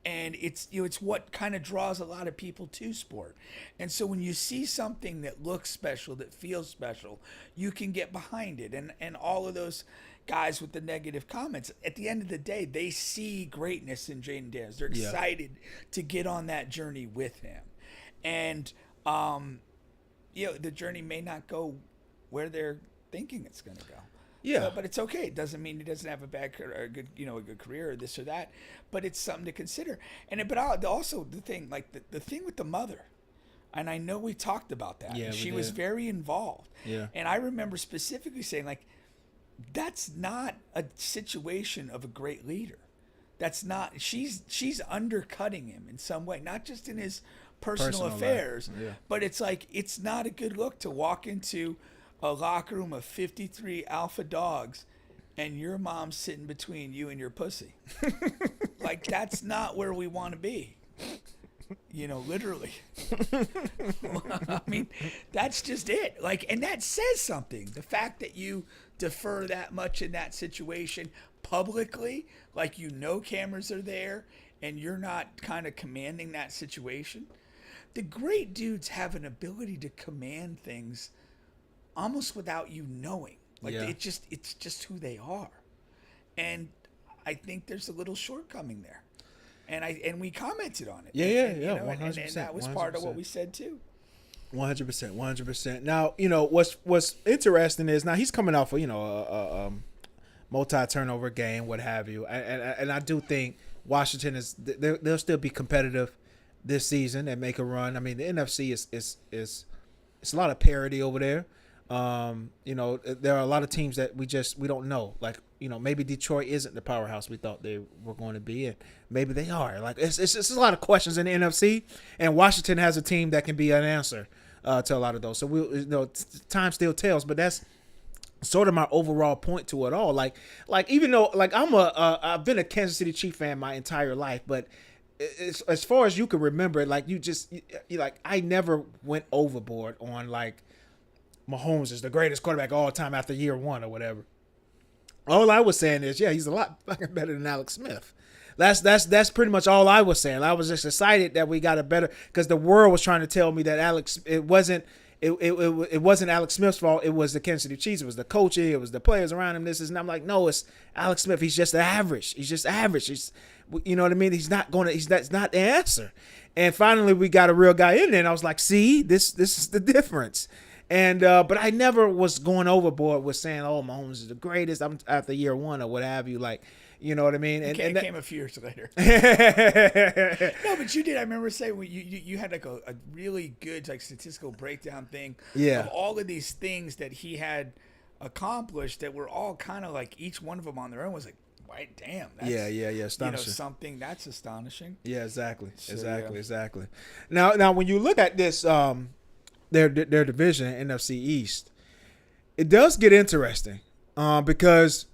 Speaker 1: And it's what kind of draws a lot of people to sport. And so when you see something that looks special, that feels special, you can get behind it. And all of those guys with the negative comments, at the end of the day, they see greatness in Jayden Daniels. They're excited to get on that journey with him. And the journey may not go where they're thinking it's going to go.
Speaker 2: Yeah.
Speaker 1: But it's okay. It doesn't mean he doesn't have a bad career, or a good, a good career, or this or that. But it's something to consider. But also the thing, like the thing with the mother, and I know we talked about that.
Speaker 2: Yeah,
Speaker 1: she
Speaker 2: we
Speaker 1: was
Speaker 2: did.
Speaker 1: very involved.
Speaker 2: Yeah.
Speaker 1: And I remember specifically saying, like, that's not a situation of a great leader. That's not. She's undercutting him in some way, not just in his personal affairs, but it's like it's not a good look to walk into a locker room of 53 alpha dogs and your mom's sitting between you and your pussy. Like, that's not where we want to be. Literally. I mean, that's just it. Like, and that says something. The fact that you defer that much in that situation publicly, like, cameras are there and you're not kind of commanding that situation. The great dudes have an ability to command things almost without you knowing. Like, it's just who they are. And I think there's a little shortcoming there. And we commented on it.
Speaker 2: Yeah,
Speaker 1: 100%. And that was part of what we said too.
Speaker 2: 100%. Now, what's interesting is now he's coming off of, a multi-turnover game, what have you. And I do think Washington they'll still be competitive this season and make a run. I mean, the NFC is it's a lot of parity over there. There are a lot of teams that we don't know. Like, maybe Detroit isn't the powerhouse we thought they were going to be, and maybe they are. Like, it's just a lot of questions in the NFC, and Washington has a team that can be an answer to a lot of those. So time still tells, but that's sort of my overall point to it all. Like even though I've been a Kansas City Chief fan my entire life, but as far as you can remember, like I never went overboard on like Mahomes is the greatest quarterback of all time after year one or whatever. All I was saying is, he's a lot fucking better than Alex Smith. That's pretty much all I was saying. I was just excited that we got a better, because the world was trying to tell me that it wasn't Alex Smith's fault. It was the Kansas City Chiefs. It was the coaching. It was the players around him. And I'm like, no, it's Alex Smith. He's just average. He's just average. You know what I mean? That's not the answer. And finally, we got a real guy in there, and I was like, see, this is the difference. And but I never was going overboard with saying, "Oh, Mahomes is the greatest." I'm after year one or what have you, like, you know what I mean. And
Speaker 1: it came a few years later. No, but you did. I remember saying you had like a really good like statistical breakdown thing of all of these things that he had accomplished that were all kind of like each one of them on their own was like, right, damn. That's,
Speaker 2: astonishing.
Speaker 1: Something that's astonishing.
Speaker 2: Yeah, exactly.
Speaker 1: So,
Speaker 2: Now, when you look at this, their division, NFC East, it does get interesting because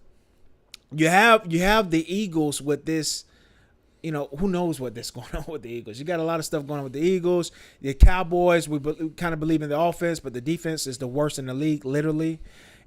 Speaker 2: you have the Eagles with this. Who knows what's going on with the Eagles? You got a lot of stuff going on with the Eagles. The Cowboys, we kind of believe in the offense, but the defense is the worst in the league, literally.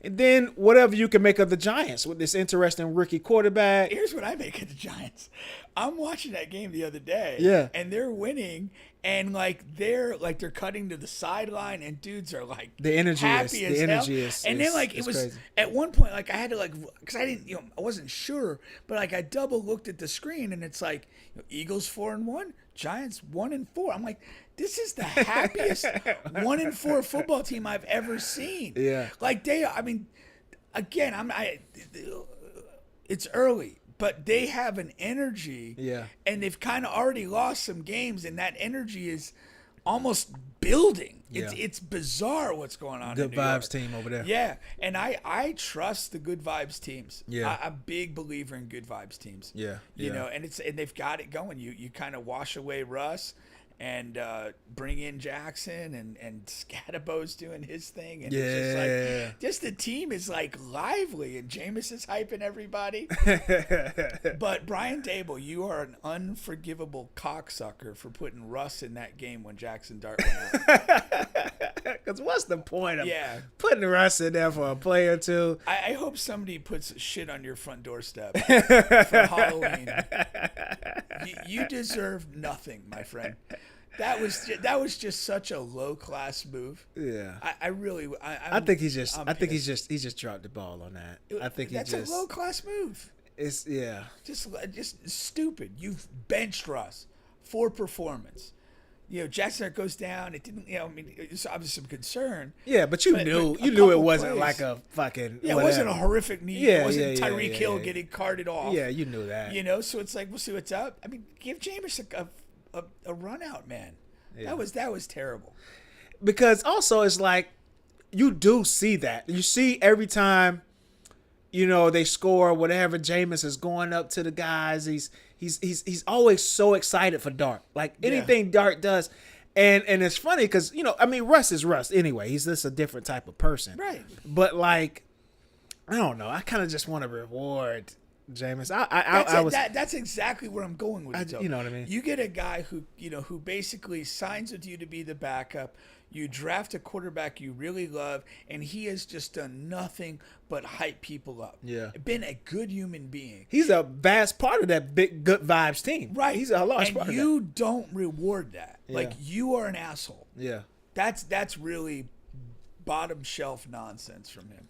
Speaker 2: And then whatever you can make of the Giants with this interesting rookie quarterback.
Speaker 1: Here's what I make of the Giants. I'm watching that game the other day.
Speaker 2: Yeah.
Speaker 1: And they're winning, and they're cutting to the sideline, and dudes are like
Speaker 2: the energy
Speaker 1: happy as hell. And then it was
Speaker 2: crazy.
Speaker 1: At one point I had to because I didn't I wasn't sure, but I double looked at the screen, and it's like Eagles 4-1, Giants 1-4. I'm like, this is the happiest 1-4 football team I've ever seen.
Speaker 2: Yeah.
Speaker 1: It's early, but they have an energy.
Speaker 2: Yeah.
Speaker 1: And they've kind of already lost some games, and that energy is almost building. It's bizarre what's going on.
Speaker 2: Good
Speaker 1: in New
Speaker 2: vibes
Speaker 1: York.
Speaker 2: team over there.
Speaker 1: Yeah, and I trust the good vibes teams.
Speaker 2: Yeah.
Speaker 1: I'm a big believer in good vibes teams.
Speaker 2: Yeah.
Speaker 1: You know, and they've got it going. You kind of wash away Russ and bring in Jackson, and Scadabo's doing his thing, and it's just the team is like lively, and Jameis is hyping everybody. But Brian Dable, you are an unforgivable cocksucker for putting Russ in that game when Jackson Dart went out.
Speaker 2: Because what's the point of putting Russ in there for a play or two?
Speaker 1: I hope somebody puts shit on your front doorstep for Halloween. You deserve nothing, my friend. That was just such a low class move.
Speaker 2: Yeah,
Speaker 1: I
Speaker 2: think he's just dropped the ball on that. I think
Speaker 1: that's a low class move.
Speaker 2: It's
Speaker 1: just stupid. You've benched Russ for performance. Jackson goes down. It didn't, I mean, it's obviously some concern.
Speaker 2: Yeah, but you knew it
Speaker 1: couple
Speaker 2: wasn't
Speaker 1: plays.
Speaker 2: like a fucking.
Speaker 1: Yeah,
Speaker 2: whatever.
Speaker 1: it wasn't a horrific knee.
Speaker 2: Yeah,
Speaker 1: it wasn't
Speaker 2: yeah,
Speaker 1: Tyreek Hill
Speaker 2: yeah.
Speaker 1: getting carted off.
Speaker 2: Yeah, you knew that.
Speaker 1: So it's like, we'll see what's up. I mean, give Jameis a run out, man.
Speaker 2: Yeah.
Speaker 1: That was terrible.
Speaker 2: Because also it's like you do see that. You see every time, they score whatever. Jameis is going up to the guys. He's always so excited for Dart. Like anything Dart does. And it's funny because, Russ is Russ anyway. He's just a different type of person.
Speaker 1: Right.
Speaker 2: But like, I don't know. I kind of just want to reward Jameis.
Speaker 1: That's exactly where I'm going with it. Though.
Speaker 2: You know what I mean?
Speaker 1: You get a guy who basically signs with you to be the backup. You draft a quarterback you really love, and he has just done nothing but hype people up.
Speaker 2: Yeah.
Speaker 1: Been a good human being.
Speaker 2: He's a vast part of that big good vibes team.
Speaker 1: Right.
Speaker 2: He's a large
Speaker 1: and
Speaker 2: part of that.
Speaker 1: you don't reward that.
Speaker 2: Yeah.
Speaker 1: Like, you are an asshole.
Speaker 2: Yeah.
Speaker 1: That's really bottom shelf nonsense from him.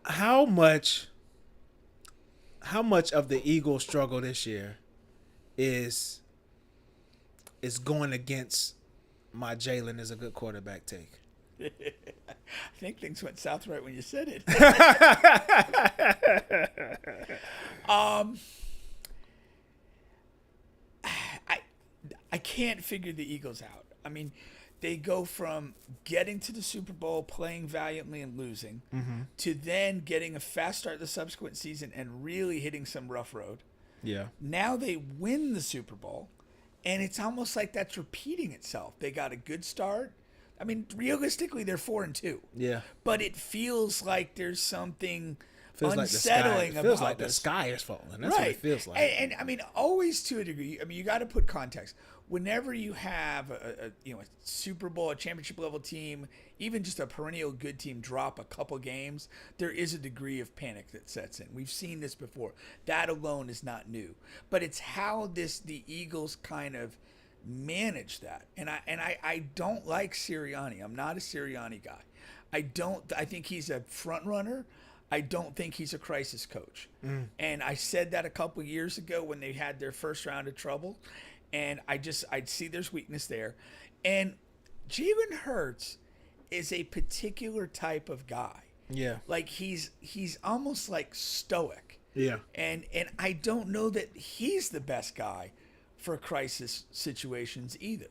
Speaker 2: How much of the Eagles' struggle this year is going against my Jaylen is a good quarterback take?
Speaker 1: I think things went south right when you said it. I can't figure the Eagles out. I mean, they go from getting to the Super Bowl, playing valiantly and losing, to then getting a fast start the subsequent season and really hitting some rough road.
Speaker 2: Yeah.
Speaker 1: Now they win the Super Bowl, and it's almost like that's repeating itself. They got a good start. I mean, realistically, they're 4-2.
Speaker 2: Yeah.
Speaker 1: But it feels like there's something
Speaker 2: Feels
Speaker 1: unsettling
Speaker 2: like feels
Speaker 1: about
Speaker 2: like
Speaker 1: this.
Speaker 2: the sky is falling. That's what it feels like.
Speaker 1: And I mean, always to a degree. I mean, you got to put context. Whenever you have a Super Bowl, a championship level team, even just a perennial good team drop a couple games, there is a degree of panic that sets in. We've seen this before. That alone is not new, but it's how the Eagles kind of manage that. And I don't like Sirianni. I'm not a Sirianni guy. I think he's a front runner. I don't think he's a crisis coach. And I said that a couple years ago when they had their first round of trouble. And I'd see there's weakness there. And Jalen Hurts is a particular type of guy.
Speaker 2: Yeah.
Speaker 1: Like he's almost like stoic.
Speaker 2: Yeah.
Speaker 1: And I don't know that he's the best guy for crisis situations either.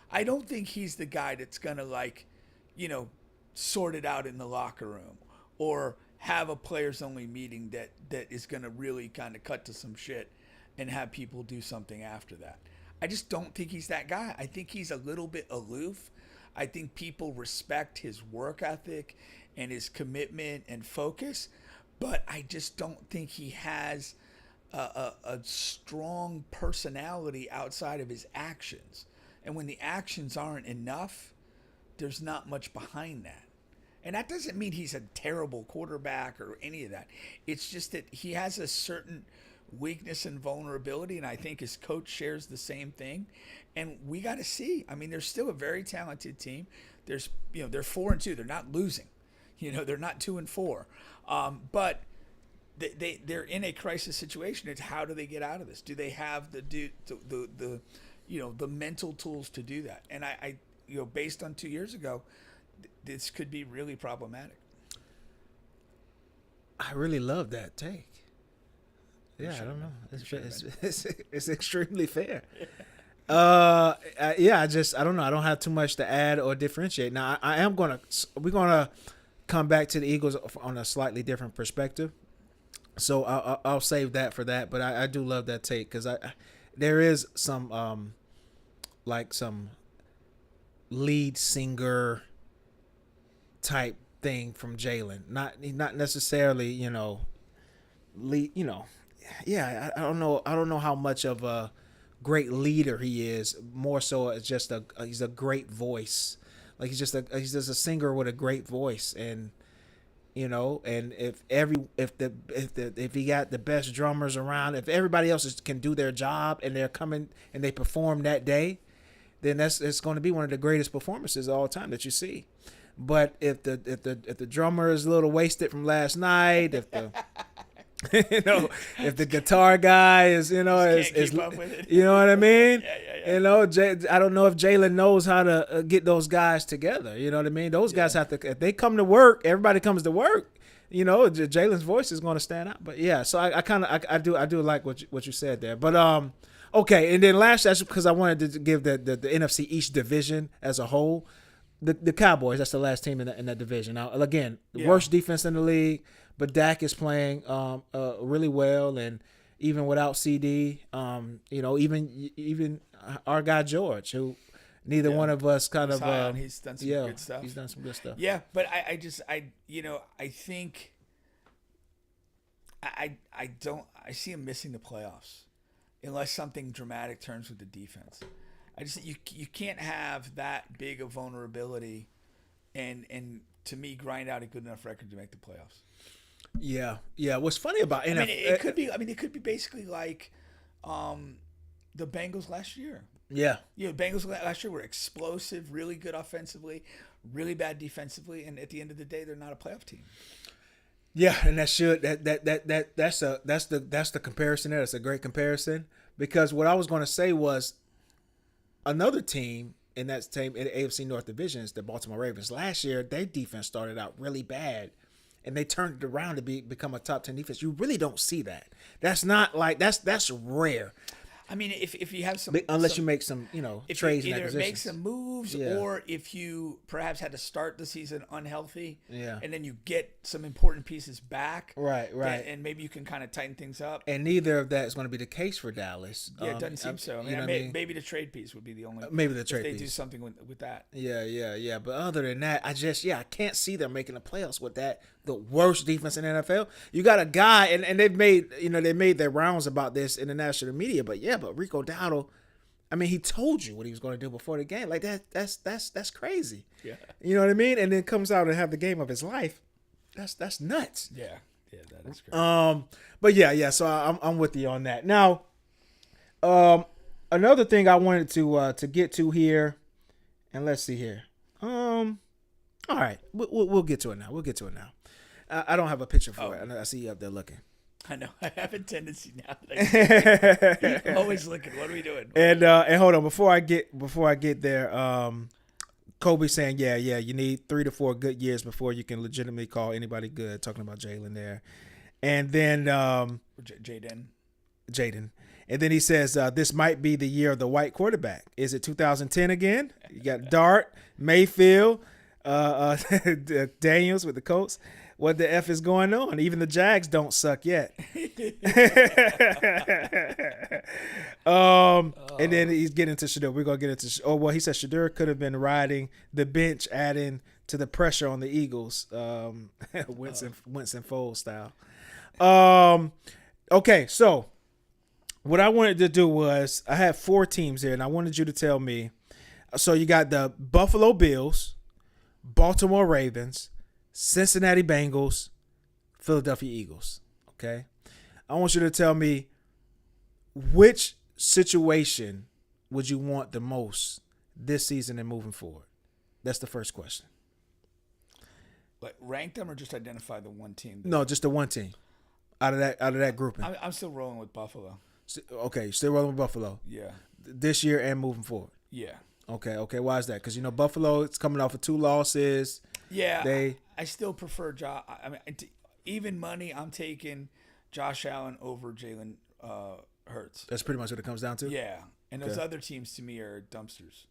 Speaker 1: I don't think he's the guy that's going to sort it out in the locker room or have a players only meeting that is going to really kind of cut to some shit and have people do something after that. I just don't think he's that guy. I think he's a little bit aloof. I think people respect his work ethic and his commitment and focus, but I just don't think he has a strong personality outside of his actions. And when the actions aren't enough, there's not much behind that. And that doesn't mean he's a terrible quarterback or any of that. It's just that he has a certain weakness and vulnerability, and I think his coach shares the same thing. And we got to see. I mean, they're still a very talented team. They're 4-2. They're not losing. They're not 2-4. But they're in a crisis situation. It's how do they get out of this? Do they have the mental tools to do that? And I based on 2 years ago, this could be really problematic.
Speaker 2: I really love that take. Yeah, I don't know. It's extremely fair. I don't know. I don't have too much to add or differentiate. Now, we're gonna come back to the Eagles on a slightly different perspective. So I'll save that for that. But I do love that take because there is some some lead singer type thing from Jalen. Not necessarily lead. Yeah, I don't know how much of a great leader he is. More so, it's just he's a great voice. Like he's just a singer with a great voice, and and if he got the best drummers around, if everybody else can do their job and they're coming and they perform that day, then it's going to be one of the greatest performances of all time that you see. But if the drummer is a little wasted from last night, if the You know, if the guitar guy is, you know,
Speaker 1: Just can't
Speaker 2: is
Speaker 1: keep up with it.
Speaker 2: you know what I mean?
Speaker 1: Yeah.
Speaker 2: You know, I don't know if Jalen knows how to get those guys together. You know what I mean? Those guys have to. If they come to work, everybody comes to work. You know, Jalen's voice is going to stand out. But yeah, so I do like what you said there. But okay, and then last, that's because I wanted to give the NFC East division as a whole. The Cowboys, that's the last team in that division. Now, again, the worst defense in the league, but Dak is playing really well, and even without CD, you know, even our guy George, who neither one of us kind of
Speaker 1: he's done some good stuff.
Speaker 2: He's done some good stuff.
Speaker 1: Yeah, but I think I see him missing the playoffs unless something dramatic turns with the defense. You can't have that big a vulnerability and to me grind out a good enough record to make the playoffs.
Speaker 2: Yeah. What's funny about NFL?
Speaker 1: It could be basically like the Bengals last year.
Speaker 2: Yeah.
Speaker 1: Bengals last year were explosive, really good offensively, really bad defensively, and at the end of the day, they're not a playoff team.
Speaker 2: Yeah, and that's the comparison there. That's a great comparison, because what I was going to say was another team in that team in the AFC North Division is the Baltimore Ravens. Last year, their defense started out really bad, and they turned it around to become a top 10 defense. You really don't see that. That's not like that's rare.
Speaker 1: I mean, if you have some,
Speaker 2: unless you make some, trades and
Speaker 1: either
Speaker 2: acquisitions.
Speaker 1: make some moves, or if you perhaps had to start the season unhealthy, and then you get some important pieces back,
Speaker 2: right,
Speaker 1: and maybe you can kind of tighten things up.
Speaker 2: And neither of that is going to be the case for Dallas.
Speaker 1: Yeah, it doesn't seem so. I mean, maybe the trade piece would be the only.
Speaker 2: Maybe the trade
Speaker 1: if they
Speaker 2: piece.
Speaker 1: do something with that.
Speaker 2: Yeah. But other than that, I can't see them making the playoffs with that. The worst defense in the NFL. You got a guy, and they've made their rounds about this in the national media. But Rico Dowdle, I mean, he told you what he was going to do before the game. Like that's crazy.
Speaker 1: Yeah.
Speaker 2: You know what I mean? And then comes out and have the game of his life. That's nuts.
Speaker 1: Yeah, that is crazy.
Speaker 2: But yeah. So I'm with you on that. Now, another thing I wanted to get to here, and let's see here. All right, we'll get to it now. I don't have a picture for it. I see you up there looking.
Speaker 1: I know. I have a tendency now that I'm always looking. What are we doing?
Speaker 2: And hold on, before I get there, Kobe saying, yeah, you need 3 to 4 good years before you can legitimately call anybody good. Talking about Jalen there, and then
Speaker 1: Jayden.
Speaker 2: And then he says, this might be the year of the white quarterback. Is it 2010 again? You got Dart, Mayfield, Daniels with the Colts. What the F is going on? Even the Jags don't suck yet. And then he's getting to Shedeur. We're going to get into he said Shedeur could have been riding the bench, adding to the pressure on the Eagles. Winston Foles style. Okay, so what I wanted to do was I had 4 teams here, and I wanted you to tell me. So you got the Buffalo Bills, Baltimore Ravens, Cincinnati Bengals, Philadelphia Eagles. Okay, I want you to tell me which situation would you want the most this season and moving forward. That's the first question.
Speaker 1: Like rank them or just identify the one team?
Speaker 2: No, just the one team out of that grouping.
Speaker 1: I'm still rolling with Buffalo.
Speaker 2: Okay, still rolling with Buffalo.
Speaker 1: Yeah.
Speaker 2: This year and moving forward.
Speaker 1: Yeah.
Speaker 2: Okay. Why is that? Because Buffalo, it's coming off of 2 losses.
Speaker 1: Yeah. I still prefer Josh. I mean, even money, I'm taking Josh Allen over Jalen Hurts.
Speaker 2: That's pretty much what it comes down to.
Speaker 1: Yeah, and those other teams to me are dumpsters.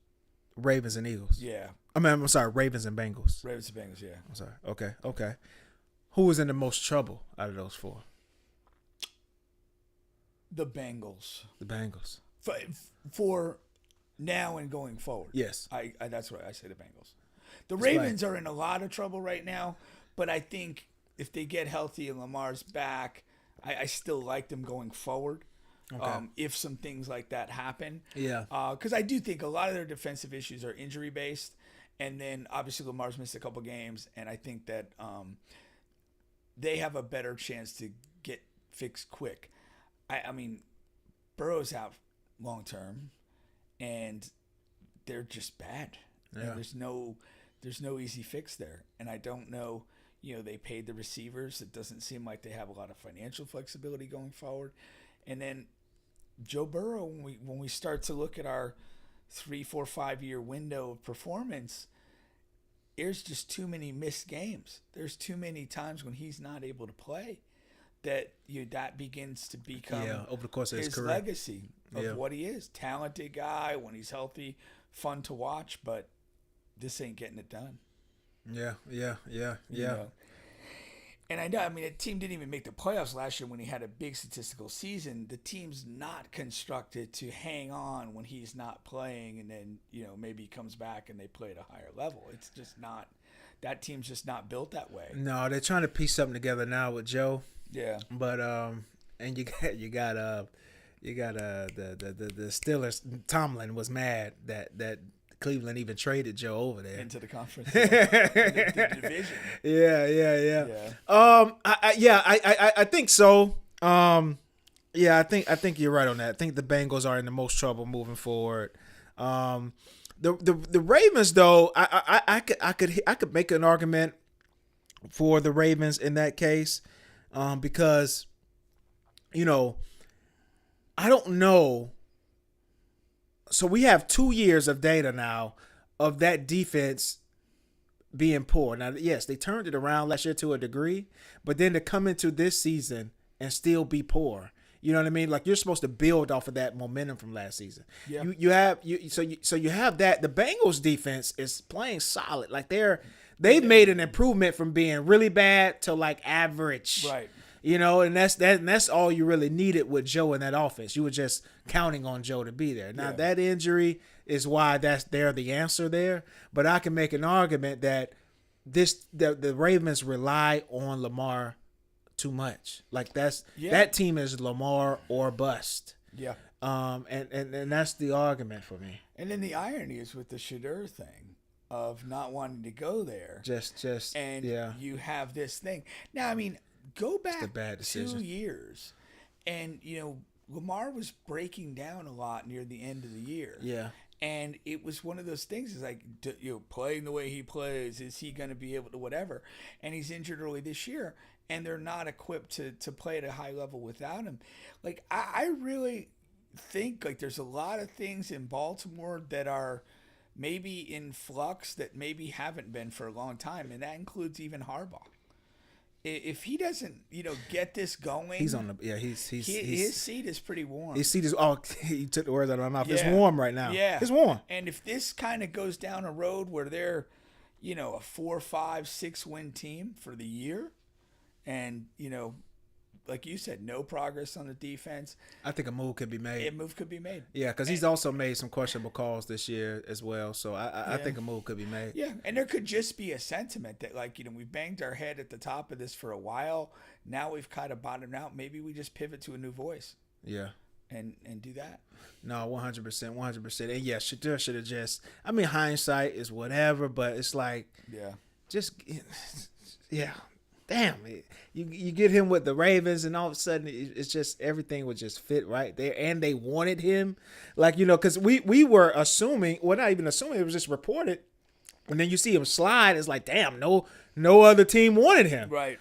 Speaker 2: Ravens and Eagles.
Speaker 1: Yeah.
Speaker 2: I'm sorry, Ravens and Bengals.
Speaker 1: Ravens and Bengals. Yeah.
Speaker 2: I'm sorry. Okay. Who was in the most trouble out of those 4?
Speaker 1: The Bengals.
Speaker 2: The Bengals.
Speaker 1: For now and going forward.
Speaker 2: Yes.
Speaker 1: I that's why I say the Bengals. The Ravens are in a lot of trouble right now, but I think if they get healthy and Lamar's back, I still like them going forward. Okay. If some things like that happen.
Speaker 2: Yeah.
Speaker 1: Because I do think a lot of their defensive issues are injury based, and then obviously Lamar's missed a couple games, and I think that they have a better chance to get fixed quick. I mean, Burrow's out long term, and they're just bad. Yeah. There's no easy fix there, and I don't know. They paid the receivers. It doesn't seem like they have a lot of financial flexibility going forward. And then Joe Burrow, when we start to look at our 3, 4, 5 year window of performance, there's just too many missed games. There's too many times when he's not able to play that that begins to become
Speaker 2: over the course of his career.
Speaker 1: Legacy of what he is. Talented guy, when he's healthy, fun to watch, but this ain't getting it done.
Speaker 2: Yeah.
Speaker 1: And I know, the team didn't even make the playoffs last year when he had a big statistical season. The team's not constructed to hang on when he's not playing, and then, maybe he comes back and they play at a higher level. It's just not, that team's just not built that way.
Speaker 2: No, they're trying to piece something together now with Joe.
Speaker 1: Yeah.
Speaker 2: But and you got the Steelers. Tomlin was mad that Cleveland even traded Joe over there
Speaker 1: into the conference, the division.
Speaker 2: Yeah. I think so. I think you're right on that. I think the Bengals are in the most trouble moving forward. The Ravens, though, I could make an argument for the Ravens in that case, because I don't know. So we have 2 years of data now of that defense being poor. Now, yes, they turned it around last year to a degree, but then to come into this season and still be poor, you know what I mean? Like, you're supposed to build off of that momentum from last season. Yeah. You have that. The Bengals defense is playing solid. Like, they've made an improvement from being really bad to like average.
Speaker 1: Right.
Speaker 2: And that's all you really needed with Joe in that offense. You were just counting on Joe to be there. Now, that injury is why they're the answer there. But I can make an argument that the Ravens rely on Lamar too much. Like, that team is Lamar or bust. Yeah. And that's the argument for me.
Speaker 1: And then the irony is with the Shadur thing of not wanting to go there. You have this thing. Now, go back 2 years, and Lamar was breaking down a lot near the end of the year. Yeah, and it was one of those things. Is like, playing the way he plays, is he going to be able to whatever? And he's injured early this year, and they're not equipped to play at a high level without him. Like, I really think like there's a lot of things in Baltimore that are maybe in flux that maybe haven't been for a long time, and that includes even Harbaugh. If he doesn't, get this going,
Speaker 2: he's on the
Speaker 1: his seat is pretty warm.
Speaker 2: His seat is he took the words out of my mouth. Yeah. It's warm right now. Yeah, it's warm.
Speaker 1: And if this kind of goes down a road where they're, a 4, 5, 6 win team for the year, and like you said, no progress on the defense,
Speaker 2: I think a move could be made.
Speaker 1: A move could be made.
Speaker 2: Yeah, because he's also made some questionable calls this year as well. So I think a move could be made.
Speaker 1: Yeah, and there could just be a sentiment that, like, we banged our head at the top of this for a while. Now we've kind of bottomed out. Maybe we just pivot to a new voice. Yeah. And do that.
Speaker 2: No, 100%. And yeah, Shadur should have just, hindsight is whatever, but it's like, damn, you get him with the Ravens, and all of a sudden it's just everything would just fit right there, and they wanted him, like, because we were assuming, well, not even assuming, it was just reported, and then you see him slide, it's like, damn, no other team wanted him. Right.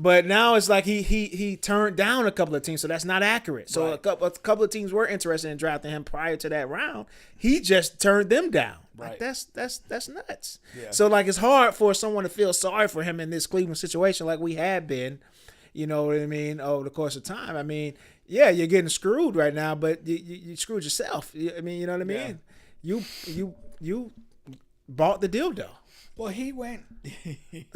Speaker 2: But now it's like he turned down a couple of teams, so that's not accurate. So a couple of teams were interested in drafting him prior to that round. He just turned them down. Right. Like, that's nuts. Yeah. So, like, it's hard for someone to feel sorry for him in this Cleveland situation, like we have been, over the course of time. You're getting screwed right now, but you screwed yourself. You know what I mean? Yeah. You bought the dildo.
Speaker 1: Well, he went.
Speaker 2: He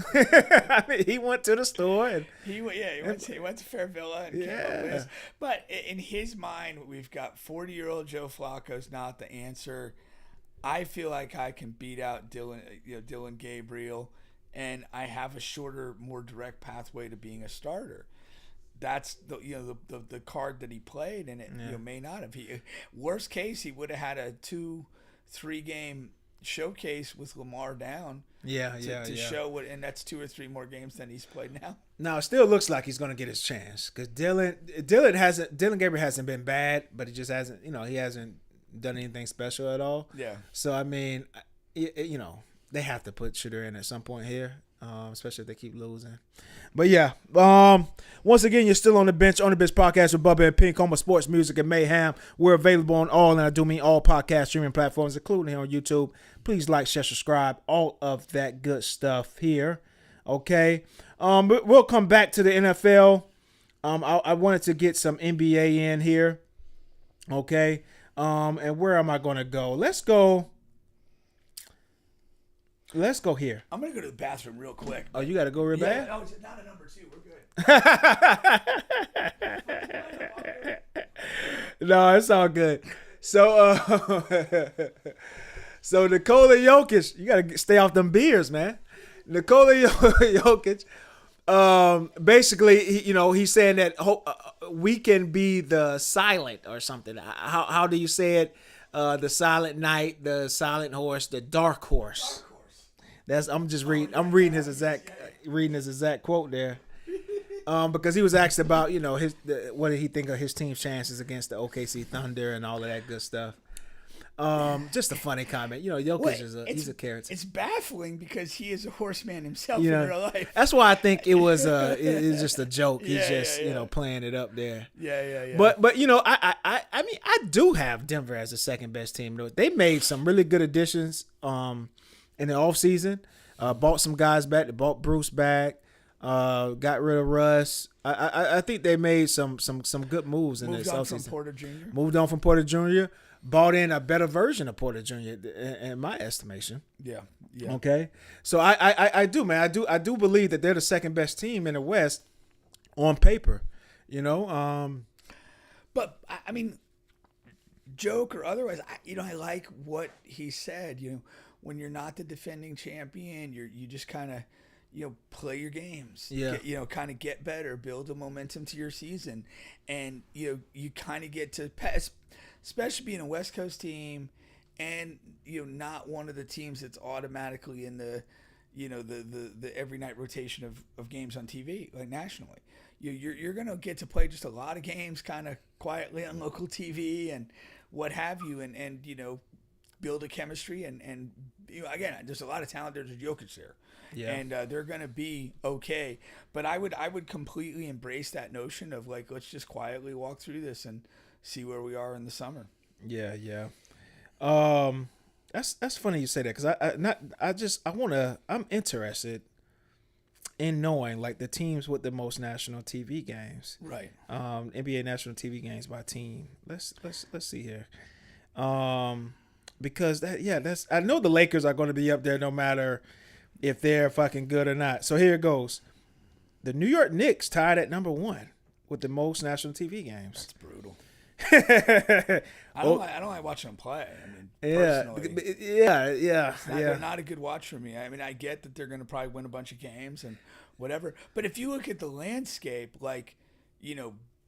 Speaker 2: went to the store and
Speaker 1: he went to Fairvilla and came up with. But in his mind, we've got 40-year-old Joe Flacco's not the answer. I feel like I can beat out Dylan Gabriel, and I have a shorter, more direct pathway to being a starter. That's the card that he played, and it may not have. Worst case, he would have had a 2-3 game showcase with Lamar down. To show what, and that's 2 or 3 more games than he's played now.
Speaker 2: Now it still looks like he's going to get his chance, because Dylan Gabriel hasn't been bad, but he just hasn't he hasn't done anything special at all. Yeah. So they have to put Shadur in at some point here. especially if they keep losing. But yeah, once again, you're still on the bench podcast with Bubba and Pink, home of sports, music, and mayhem. We're available on all, and I do mean all podcast streaming platforms, including here on YouTube. Please like, share, subscribe, all of that good stuff here. Okay, but we'll come back to the NFL. I wanted to get some NBA in here. Okay, and where am I going to go? Let's go here.
Speaker 1: I'm going to go to the bathroom real quick.
Speaker 2: Oh, you got to go real bad?
Speaker 1: No, it's not a number 2. We're good.
Speaker 2: No, it's all good. So, so Nikola Jokic, you got to stay off them beers, man. Nikola Jokic, basically, he's saying that we can be the silent or something. How do you say it? The silent knight, the silent horse, the dark horse. I'm reading his exact quote there. Because he was asked about, what did he think of his team's chances against the OKC Thunder and all of that good stuff. Just a funny comment. Jokic he's a character.
Speaker 1: It's baffling because he is a horseman himself in real life.
Speaker 2: That's why I think it was it's just a joke. He's playing it up there.
Speaker 1: Yeah.
Speaker 2: But I mean I do have Denver as the second best team. They made some really good additions in the offseason. Bought some guys back. They bought Bruce back. Got rid of Russ. I think they made some good moves in this offseason. Moved on from Porter Jr. Bought in a better version of Porter Jr. in my estimation. Yeah. Okay. So I do, man. I do believe that they're the second best team in the West on paper.
Speaker 1: But I mean, joke or otherwise, I like what he said. When you're not the defending champion, you just kind of play your games. Yeah. Kind of get better, build a momentum to your season, and you kind of get to pass. Especially being a West Coast team, and not one of the teams that's automatically in the the every night rotation of games on TV, like nationally. You're gonna get to play just a lot of games kind of quietly on local TV and what have you, and build a chemistry and again, there's a lot of talent. There's Jokic there. Yeah. And they're gonna be okay. But I would completely embrace that notion of like, let's just quietly walk through this and see where we are in the summer.
Speaker 2: Yeah. That's funny you say that, because I'm interested in knowing like the teams with the most national TV games.
Speaker 1: Right.
Speaker 2: NBA national TV games by team. Let's see here. Because I know the Lakers are going to be up there no matter if they're fucking good or not. So here it goes. The New York Knicks tied at number 1 with the most national TV games.
Speaker 1: That's brutal. I don't like watching them play. I mean, personally, they're not a good watch for me. I mean, I get that they're going to probably win a bunch of games and whatever, but if you look at the landscape, like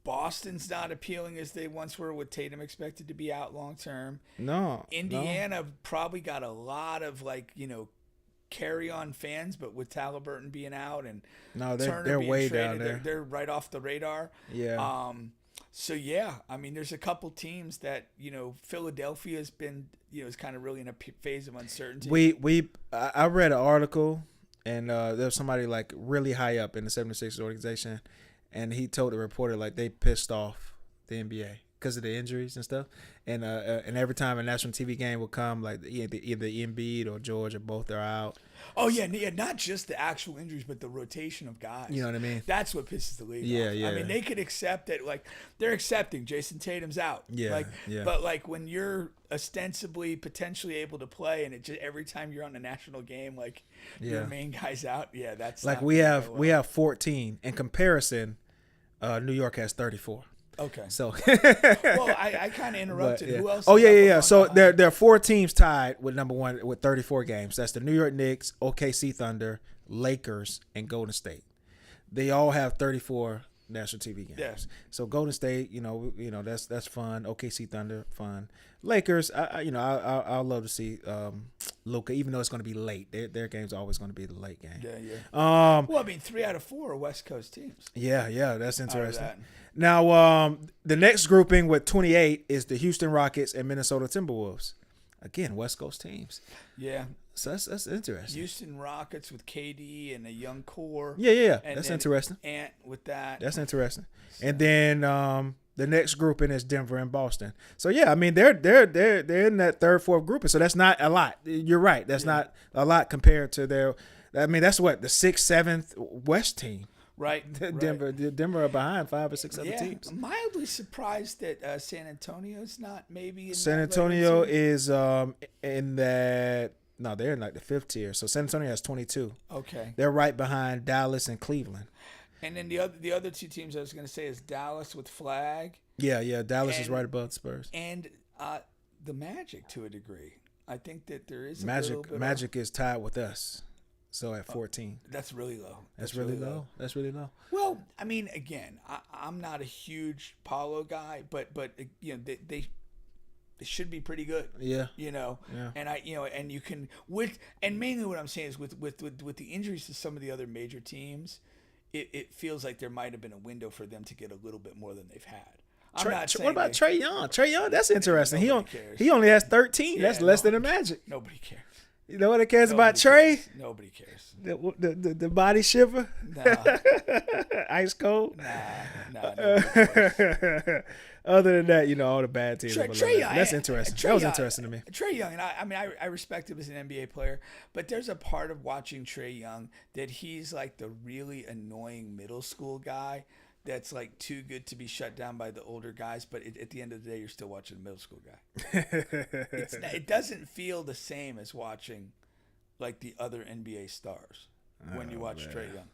Speaker 1: Boston's not appealing as they once were, with Tatum expected to be out long term.
Speaker 2: No,
Speaker 1: Indiana probably got a lot of carry on fans, but with Halliburton being out and
Speaker 2: they're way down there.
Speaker 1: They're right off the radar.
Speaker 2: Yeah.
Speaker 1: So yeah, I mean, there's a couple teams that Philadelphia's been is kind of really in a phase of uncertainty.
Speaker 2: I read an article, and there was somebody like really high up in the 76ers organization, and he told the reporter like they pissed off the NBA because of the injuries and stuff, and every time a national TV game would come, like either Embiid or George or both are out.
Speaker 1: Oh yeah, not just the actual injuries, but the rotation of guys.
Speaker 2: You know what I mean?
Speaker 1: That's what pisses the league off.
Speaker 2: Yeah.
Speaker 1: I mean, they could accept it, like they're accepting Jason Tatum's out.
Speaker 2: Yeah.
Speaker 1: But like when you're ostensibly potentially able to play, and it just every time you're on a national game, like your main guy's out. Yeah, that's
Speaker 2: like we have 14 in comparison. New York has 34.
Speaker 1: Okay.
Speaker 2: So,
Speaker 1: well, I kind of interrupted.
Speaker 2: Yeah.
Speaker 1: Who else?
Speaker 2: Oh yeah. So there are 4 teams tied with number 1 with 34 games. That's the New York Knicks, OKC Thunder, Lakers, and Golden State. They all have 34 national TV games. Yeah. So Golden State, that's fun. OKC Thunder, fun. Lakers, I'll love to see Luka, even though it's going to be late. Their game's always going to be the late game.
Speaker 1: Yeah. Well, I mean, 3 out of 4 are West Coast teams.
Speaker 2: Yeah, that's interesting. Now, the next grouping with 28 is the Houston Rockets and Minnesota Timberwolves. Again, West Coast teams.
Speaker 1: Yeah.
Speaker 2: So that's interesting.
Speaker 1: Houston Rockets with KD and a young core.
Speaker 2: Yeah.
Speaker 1: And
Speaker 2: That's
Speaker 1: then
Speaker 2: interesting.
Speaker 1: Ant with that.
Speaker 2: That's interesting. And then the next grouping is Denver and Boston. So yeah, I mean they're in that third, fourth grouping. So that's not a lot. You're right. That's not a lot compared to their. I mean that's what the 6th, 7th West team.
Speaker 1: Right.
Speaker 2: Denver are behind 5 or 6 other teams.
Speaker 1: I'm mildly surprised that San Antonio's not maybe in
Speaker 2: San
Speaker 1: that
Speaker 2: Antonio
Speaker 1: later tier.
Speaker 2: is in that. No, they're in like the 5th tier. So San Antonio has 22.
Speaker 1: Okay.
Speaker 2: They're right behind Dallas and Cleveland.
Speaker 1: And then the other two teams I was going to say is Dallas with Flag.
Speaker 2: Yeah. Dallas is right above the Spurs.
Speaker 1: And the Magic to a degree. I think that there is a
Speaker 2: Magic.
Speaker 1: little bit
Speaker 2: Magic is tied with us. So at 14.
Speaker 1: That's really low.
Speaker 2: That's really low. That's really low.
Speaker 1: Well, I mean, again, I'm not a huge Paulo guy, but you know they should be pretty good.
Speaker 2: Yeah.
Speaker 1: You know.
Speaker 2: Yeah.
Speaker 1: And and you can and mainly what I'm saying is with the injuries to some of the other major teams, it feels like there might have been a window for them to get a little bit more than they've had.
Speaker 2: What about Trae Young? Trae Young, that's interesting.
Speaker 1: Cares.
Speaker 2: He only has 13.
Speaker 1: Yeah,
Speaker 2: That's less than the Magic.
Speaker 1: Nobody cares.
Speaker 2: You know what it cares about Trae?
Speaker 1: Nobody cares.
Speaker 2: The body shiver?
Speaker 1: Nah.
Speaker 2: Ice cold?
Speaker 1: Nah. Nobody cares.
Speaker 2: Other than that, all the bad teams.
Speaker 1: Trae Young.
Speaker 2: That's interesting. That was interesting to me.
Speaker 1: Trae Young, and I respect him as an NBA player, but there's a part of watching Trae Young that he's like the really annoying middle school guy that's like too good to be shut down by the older guys, but at the end of the day, you're still watching a middle school guy. It doesn't feel the same as watching like the other NBA stars when you watch Trae Young.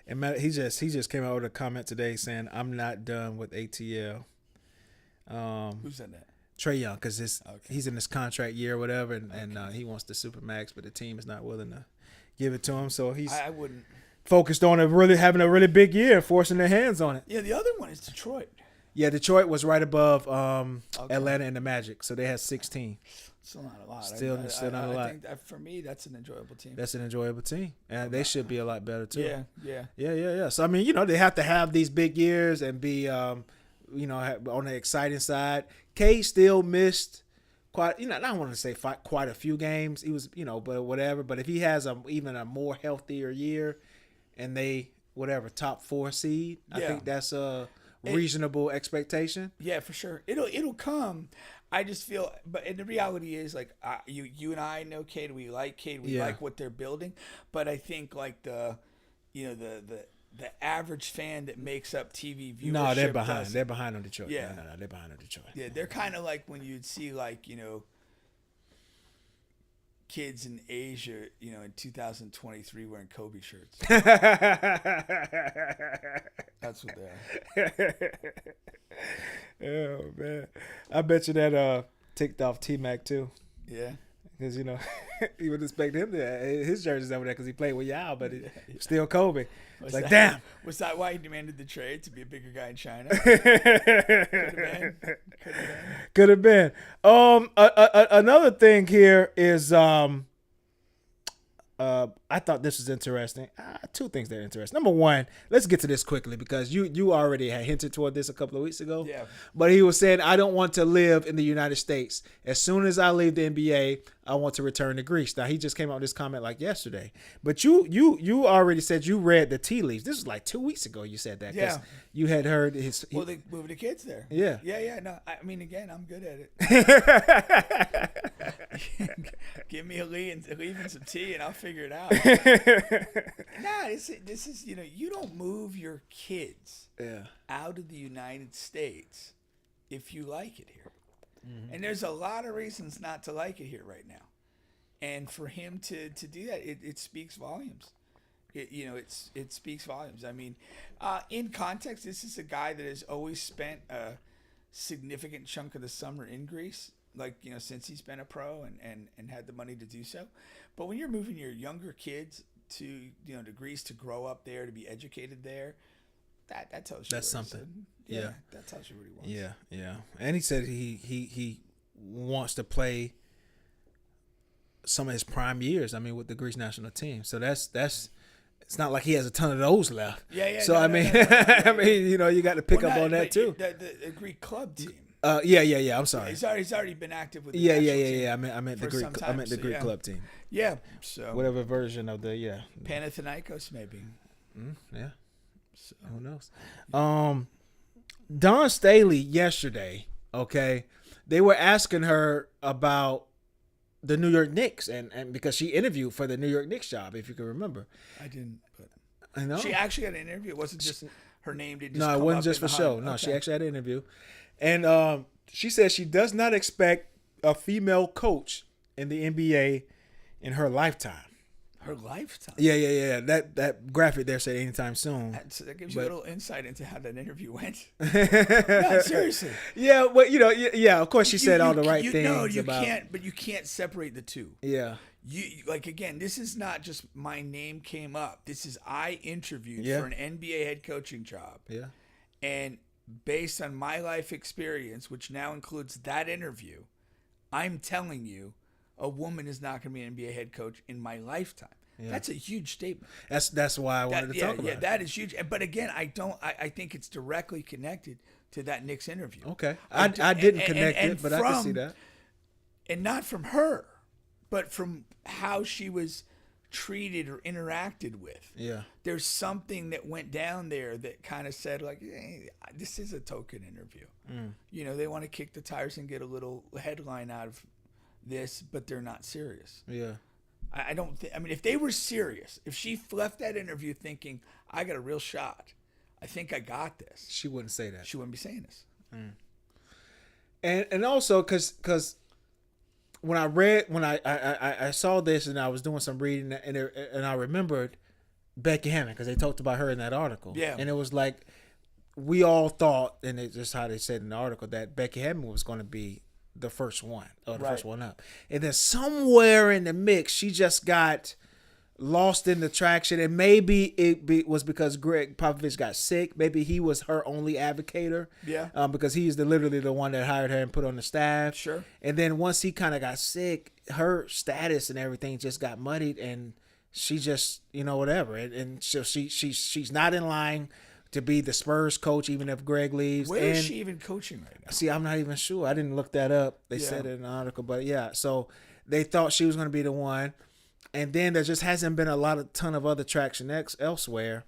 Speaker 2: And Matt, he just came out with a comment today saying, "I'm not done with ATL."
Speaker 1: Who said that?
Speaker 2: Trae Young, because he's in this contract year or whatever, and he wants the Supermax, but the team is not willing to give it to him. So he's
Speaker 1: I wouldn't.
Speaker 2: Focused on having a really big year, forcing their hands on it.
Speaker 1: Yeah, the other one is Detroit.
Speaker 2: Yeah, Detroit was right above Atlanta and the Magic, so they had 16.
Speaker 1: Still not a lot.
Speaker 2: Still not a lot.
Speaker 1: I think that for me, that's an enjoyable team.
Speaker 2: That's an enjoyable team, and they should be a lot better too.
Speaker 1: Yeah.
Speaker 2: So I mean, they have to have these big years and be, on the exciting side. K still missed quite. I don't want to say quite a few games. He was, but whatever. But if he has even a more healthier year, and they top 4 seed, I think that's a reasonable expectation.
Speaker 1: Yeah, for sure. It'll come. I just feel, but the reality is, like, you and I know Cade. We like Cade. We like what they're building. But I think like the average fan that makes up TV viewership.
Speaker 2: No, they're behind. They're behind on Detroit.
Speaker 1: Yeah,
Speaker 2: no, they're behind on Detroit.
Speaker 1: Yeah, they're kind of like when you'd see like kids in Asia, in 2023 wearing Kobe shirts. That's what they are.
Speaker 2: Oh man, I bet you that ticked off T-Mac too.
Speaker 1: Yeah,
Speaker 2: because you would expect him to his jersey's over there because he played with Yao, but still Kobe. It's like, damn.
Speaker 1: Was that why he demanded the trade, to be a bigger guy in China?
Speaker 2: Could have been. Another thing here is I thought this was interesting. 2 things that are interesting. Number one, let's get to this quickly because you already had hinted toward this a couple of weeks ago.
Speaker 1: Yeah.
Speaker 2: But he was saying, I don't want to live in the United States. As soon as I leave the NBA, I want to return to Greece. Now, he just came out with this comment like yesterday. But you already said you read the tea leaves. This was like 2 weeks ago you said that.
Speaker 1: Yeah.
Speaker 2: You had heard his...
Speaker 1: Well, they moved the kids there.
Speaker 2: Yeah.
Speaker 1: Yeah. No, I mean, again, I'm good at it. Give me a leave and some tea and I'll figure it out. This is you don't move your kids out of the United States if you like it here. Mm-hmm. And there's a lot of reasons not to like it here right now. And for him to do that, it speaks volumes. It speaks volumes. I mean, in context, this is a guy that has always spent a significant chunk of the summer in Greece, like, since he's been a pro and had the money to do so. But when you're moving your younger kids to Greece to grow up there, to be educated there, that tells you
Speaker 2: that's something. Yeah,
Speaker 1: that tells you what he wants.
Speaker 2: Yeah. And he said he wants to play some of his prime years. I mean, with the Greece national team. So that's it's not like he has a ton of those left.
Speaker 1: Yeah.
Speaker 2: So
Speaker 1: no,
Speaker 2: I mean,
Speaker 1: no.
Speaker 2: I mean, you got to pick up on that too.
Speaker 1: The Greek club team.
Speaker 2: Yeah. I'm sorry.
Speaker 1: He's already been active with the
Speaker 2: Yeah.
Speaker 1: national team
Speaker 2: I meant the
Speaker 1: for
Speaker 2: Greek.
Speaker 1: some
Speaker 2: I meant the
Speaker 1: time,
Speaker 2: Greek
Speaker 1: so,
Speaker 2: club team.
Speaker 1: Yeah, so
Speaker 2: Whatever version of the
Speaker 1: Panathinaikos maybe.
Speaker 2: Yeah.
Speaker 1: So,
Speaker 2: Who knows? Dawn Staley yesterday. Okay, they were asking her about the New York Knicks, and because she interviewed for the New York Knicks job, if you can remember.
Speaker 1: I didn't, but
Speaker 2: I know
Speaker 1: she actually had an interview. It wasn't just her name did.
Speaker 2: No, it wasn't just for show. No, she actually had an interview, and she said she does not expect a female coach in the NBA in her lifetime.
Speaker 1: Her lifetime.
Speaker 2: Yeah. That graphic there said anytime soon.
Speaker 1: That gives you a little insight into how that interview went. No, seriously.
Speaker 2: Yeah, but of course she said all the right things.
Speaker 1: No, you can't. But you can't separate the two.
Speaker 2: Yeah.
Speaker 1: You like again. This is not just my name came up. This is I interviewed for an NBA head coaching job.
Speaker 2: Yeah.
Speaker 1: And based on my life experience, which now includes that interview, I'm telling you, a woman is not going to be an NBA head coach in my lifetime. Yeah. That's a huge statement.
Speaker 2: That's why I wanted to talk about it.
Speaker 1: Yeah, that is huge. But again, I think it's directly connected to that Knicks interview.
Speaker 2: Okay. I didn't connect it, but I can see that.
Speaker 1: And not from her, but from how she was treated or interacted with.
Speaker 2: Yeah.
Speaker 1: There's something that went down there that kind of said like, hey, this is a token interview. You know, they want to kick the tires and get a little headline out of this, but they're not serious.
Speaker 2: Yeah.
Speaker 1: I don't think, I mean, if they were serious, if she left that interview thinking, I got a real shot, I think I got this.
Speaker 2: She wouldn't say that.
Speaker 1: She wouldn't be saying this.
Speaker 2: And also because when I saw this and I was doing some reading and I remembered Becky Hammond because they talked about her in that article.
Speaker 1: Yeah.
Speaker 2: And it was like, we all thought, and it's just how they said in the article, that Becky Hammond was going to be the first one or the first one up. And then somewhere in the mix, she just got lost in the traction. And maybe was because Greg Popovich got sick. Maybe he was her only advocator.
Speaker 1: Yeah.
Speaker 2: Because he's literally the one that hired her and put on the staff.
Speaker 1: Sure.
Speaker 2: And then once he kind of got sick, her status and everything just got muddied, and she just, whatever. And so she's not in line to be the Spurs coach, even if Greg leaves.
Speaker 1: Where is she even coaching right now?
Speaker 2: See, I'm not even sure. I didn't look that up. They said it in an article, but yeah. So they thought she was going to be the one, and then there just hasn't been a ton of other traction elsewhere.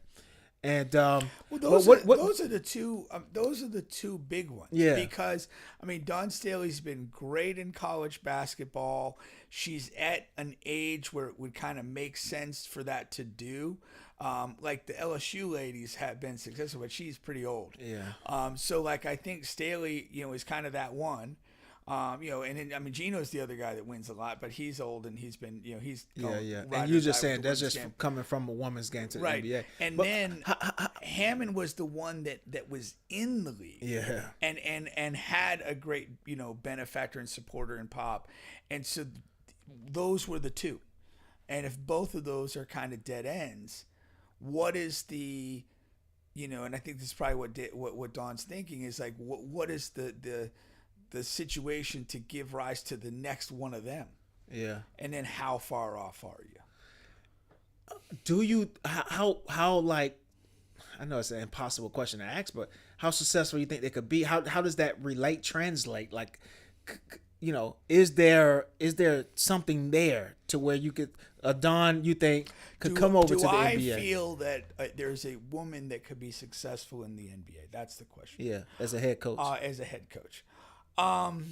Speaker 2: And
Speaker 1: those are the two. Those are the two big ones.
Speaker 2: Yeah.
Speaker 1: Because I mean, Dawn Staley's been great in college basketball. She's at an age where it would kind of make sense for that to do. Like the LSU ladies have been successful, but she's pretty old.
Speaker 2: Yeah.
Speaker 1: So like I think Staley, is kind of that one. And then, I mean, Gino's the other guy that wins a lot, but he's old and he's been, he's
Speaker 2: And you're just saying that's just coming from a woman's game to the NBA.
Speaker 1: And then Hammond was the one that was in the league.
Speaker 2: Yeah.
Speaker 1: And had a great, benefactor and supporter in Pop. And so those were the two. And if both of those are kind of dead ends, what is the, and I think this is probably what Dawn's thinking is like, what is the situation to give rise to the next one of them?
Speaker 2: Yeah.
Speaker 1: And then how far off are you?
Speaker 2: Do you, how like, I know it's an impossible question to ask, but how successful you think they could be? How does that translate? Like, is there something there to where you could, Dawn, you think could come over to the NBA?
Speaker 1: Do I feel that there's a woman that could be successful in the NBA? That's the question.
Speaker 2: Yeah, as a head coach.
Speaker 1: I